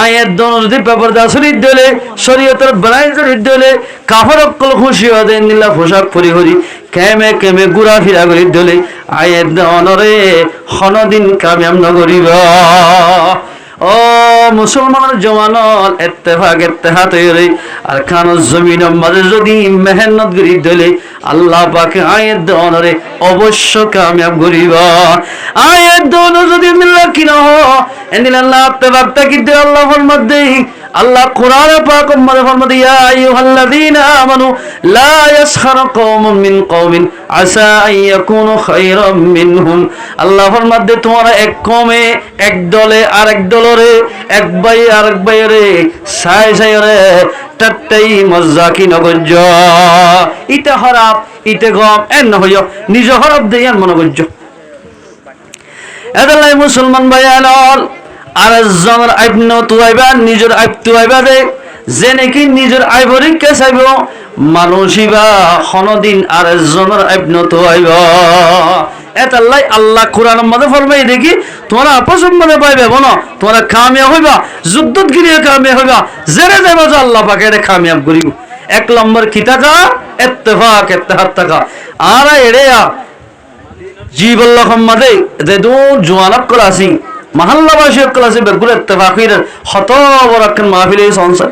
আয়াত দৌলত যদি পেপারদা শরীর দলে শরীয়তের বানাই শরীর দলে কাফর কল খুশি হতে নিলা পোশাক পরি হরি কেমে কেমে ঘুরা ফিরা করি দলে আয়াত দৌলরে হনদিন কামিয়াব নগরিব। ও মুসলমানের জওয়ানল ইত্তেহাদ হইরে আর খান জমিন মাঝে যদি মেহনত করি দলে আল্লাহ পাকে আয়াত দৌলরে অবশ্য কামিয়াব করিব। আয়াত দৌলত যদি মিল্লা কিনা এন্দিল আল্লাহ ইত্তেহাদ কি দে আল্লাহর মধ্যে আল্লাহ কোরআনে পাক মধ্যে ফরমাতে ইয়া আইয়ুহাল্লাযীনা আমানু লা ইয়াসখার কওমুম মিন কওমিন আসা আন ইয়াকুনু খায়রাম মিনহুম। আল্লাহ ফরমাতে তোমরা এক কমে এক দলে আরেক দলরে, এক ভাই আরেক ভাইরে সাই সাইরে তাতেই মজাকি নগজ্জ। ইতে খারাপ ইতে গম এন হইও নিজ খারাপ দেয়ান মনগজ্জ। এদালাই মুসলমান ভাইয়ানল আর একজনের আইব নতুয়াইবা নিজের আইব তুয়াইবা দে, যে নাকি নিজের আইবরিকে চাইব মানুষিবা কোনদিন আর একজনের আইব নতুয়াইব। এতাল্লাই আল্লাহ কোরআনের মধ্যে ফরমাই দেখি তোমরা আপস মনে পাইবে বনো তোমরা কামিয়াব হইবা, যুদ্ধত গিয়ে কামিয়াব হইবা, জেনে যাইবা যে আল্লাহ পাকে এটা কামিয়াব করিব। এক নম্বর কি টাকা ইত্তেফাক ইত্তেহাদ টাকা। আর এড়েয়া জীবল্লাহ সম্মাদে যে দূর জোয়ানক কলাসি মহল্লাবাসী কলাসি বেগুলো ইত্তেফাকির হত বড় একখান মাহফিল এই সংসার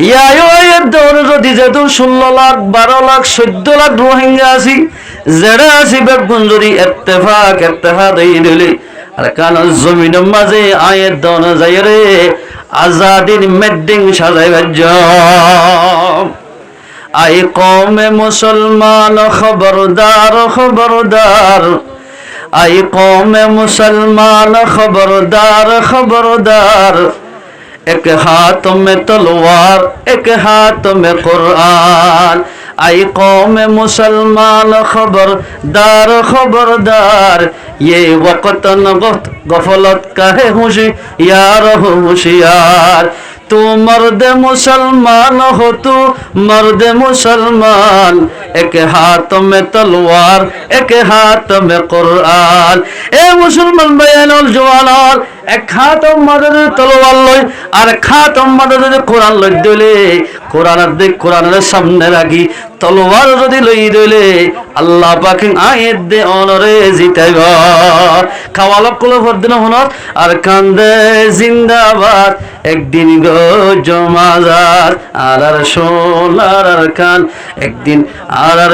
ইয়ায়ের দৌড়ে যদি যেহেতু 16 লাখ 12 লাখ 14 লাখ রোহিঙ্গা আছি যেটা আছি বেগুন যদি ইত্তেফাক ইত্তেহাদ এই দিলে আর কান জমিনের মাঝে আয়ের দৌড়ে যাই রে আজাদির মেডিং সাজাই বাজ্য। আই কওমে মুসলমান খবরদার খবরদার, আই কওমে মুসলমান খবরদার খবরদার, এক হাथ में तलवार एक हाथ में कुरान। आई कौमे मुसलमान खबरदार खबरदार, ये वक्त न गफलत का है होशियार होशियार। तू मर्द मुसलमान हो तू मर्द मुसलमान, एक हाथ में तलवार एक हाथ में कुरान। ए मुसलमान बयानुल जवानल এক হাত মদদের তলোয়ার লই আর এক হাত মদদের কোরআন লই দিলে কোরআনের দিক কোরআনের সামনে রাখি তলোয়ার যদি লই দিলে আল্লাহ পাক আয়াত দে অনরে জিতাইব। খাওয়ালক কল ফরদিন হনত আর কান্দে জিন্দাবাদ একদিন গো জমাজাত আর সোনার কান একদিন আর